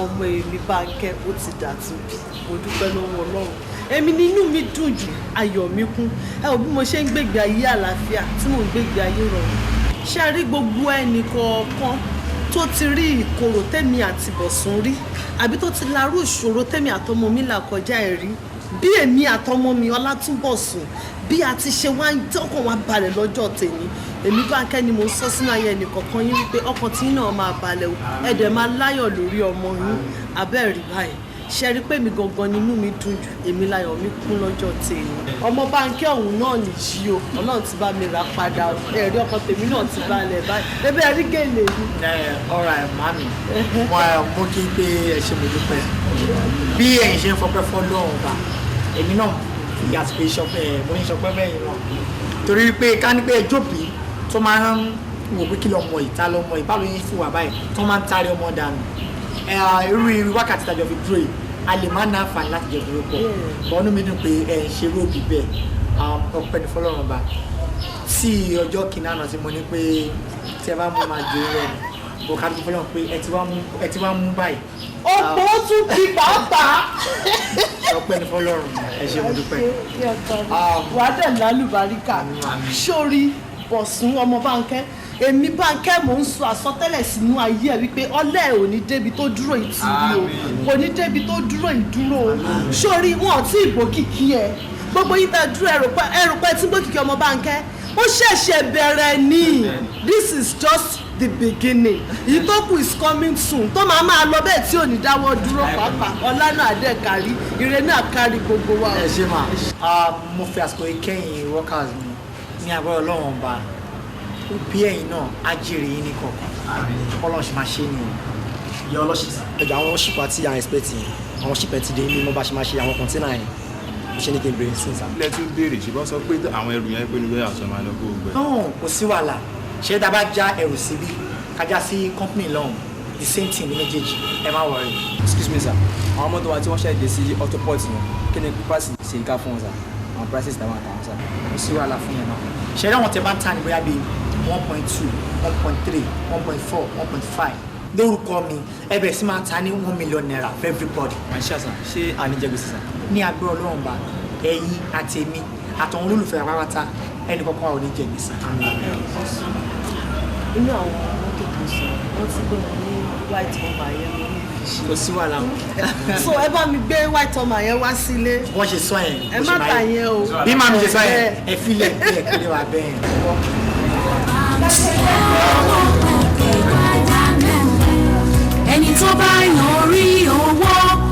ọmọ èmi Bánkẹ́ ó ti dàtúbí mo dúpẹ́ lọ́wọ́ Ọlọ́run èmi ní inú mi dùn jù ayọ̀ mi kún ẹ ò bí mo ṣe ń gbégbé ayé àlàáfíà tí mò ń gbégbé ayé rọrùn ṣé a rí gbogbo ẹnì kọ̀ọ̀kan tó ti rí ìkorò tèmi àti Bọ̀sún rí àbí tó ti larú ìṣòro tèmi àtọmọ mi là kọjá ẹ̀ rí bí èmi àtọmọ mi Ọlátúnbọ̀sún bí a ti ṣe wá tọkàn wá balẹ̀ lọ́jọ́ tèmi èmi Bánkẹ́ ni mo sọ sínú ayé ẹnì kọ̀ọ̀kan yín wípé ọkàn tí náà máa balẹ̀ o ẹ̀dẹ̀ máa láyọ̀ lórí ọmọ yín abẹ́ẹ̀rí báyìí ṣe rí pé mi gangan nínú mi dùn jù èmi láyọ̀ mi kún lọ́jọ́ tèmi ọmọ Bánkẹ́ ọ̀hún náà nìyí o Ọlọ́run ti bá mi rà padà ẹ̀rí ọkàn tèmi náà ti balẹ̀ báyìí bébí ẹ̀rí gèlè mi. ọ̀rọ̀ ẹ̀ mami mo kí n pé ẹ ṣe mo dúpẹ́ bí ẹ̀yin ṣe ń fọpẹ́ fọ́lọ́run ọba èmi náà ìyá àti pé mo ní sọpẹ́ bẹ́yìn náà torí pé ká ní pé ẹjọ́ bí tó máa ń wò pé kí lọ́mọ ìta lọ́mọ ìbálò yín fún wa báyìí tó máa ń tarí ọmọ dànù irú wákàtí tàjọ fi dúró yìí a lè má ná àǹfààní láti jẹ dúró pọ̀ bọ́ọ̀nù mi dùn pé ẹ ń ṣe róòbì bẹ́ẹ̀ ọpẹ́ ní fọlọ́run ọba tí ọjọ́ kìnnà náà tí mo ní pé tí ẹ bá mú máa jẹ rẹ̀ bó ká dúpẹ́ fọlọ́run pé ẹ ti wá mú báyìí. ọ̀pọ̀ tún ti pàápàá. ọpẹ́ ní fọlọ́run ẹ ṣe mo dúpẹ́. wàá dẹ̀ lálùbáríkà sórí Bọ̀sún ọmọ Bánkẹ́ èmi Bánkẹ́ mò ń sọ àsọtẹ́lẹ̀ sínú ayé ẹ̀ wípé ọlẹ́ ò ní débi tó dúró ìtìrí o kò ní débi tó dúró ìdúró o sórí wọn ò tí ì gbókìkí ẹ gbogbo yín tẹ́ dúró ẹrù pẹ́ tí gbókìkí ọmọ Bánkẹ́ ó ṣẹ̀ṣẹ̀ bẹ̀rẹ̀ ní this is just the beginning yìí tó kù is coming soon tó máa lọ bẹ́ẹ̀ tí ò ní dáwọ́ dúró pàápàá ọlá náà dẹ̀ kárí ire náà kárí gbogbo wa. ẹ ṣe máa mo fi àsìkò ìkẹyìn workers mi ní agbára Ọlọ́run ọba bí ẹ̀yin náà á jèrè yín ní kọ̀ọ̀kan Ọlọ́run ṣe máa ṣe ni ìyá ọlọ́ṣìṣì ẹ̀jọ̀ àwọn ṣìpà tí à ń expect yẹn àwọn ṣìpẹ̀ ti dé ní mo bá ṣe máa ṣe àwọn kọ̀ǹtínà yẹn mo ṣe ní kí n bèrè sí ìsà. ilé tún béèrè ṣùgbọ́n sọ pé àwọn ẹrù yẹn pé nígbà àṣọ máa lọ kó gbẹ. náà kò sí wàhálà ṣé tá a bá já ẹrù síbí kájá sí company lọ́hùn the same thing ní méjèèjì ẹ má wọrí. excuse me sir àwọn mọ́tò wa tí wọ́n ṣẹ̀dẹ̀ sí autoport yẹn kí ni price ṣe ká fún wọn sir àwọn prices tàwọn àtàwọn sir. kò sí wàhálà fún yẹn náà ṣe é àwọn tẹ bá ń ta ní bóyá bíi 1.2 1.3 1.4 1.5 lórúkọ mi ẹ bẹ̀rẹ̀ sí máa ta ní $1 million for everybody. àṣà sà ṣé àníjẹgbèsè sà. ní agbára Ọlọ́run bá ẹ̀yin àti èmi àtàwọn olólùfẹ́ àpáráta ẹnì kankan ò ní jẹ gbèsè. inú àwọn mọ́tò tó sọ wọ́n ti gbé wọn ní white bomber yẹn ló ní ìfiṣẹ́. kò sí wàhálà. so ẹ bá mi gbé white bomber yẹn wá sílé. wọ́n ṣe sọ yẹn. ẹ má ta yẹn o. bí màmí ṣe sọ yẹn ẹ filẹ̀ bí ẹ kéde wà bẹ́ẹ̀. ẹni tó bá yan orí owó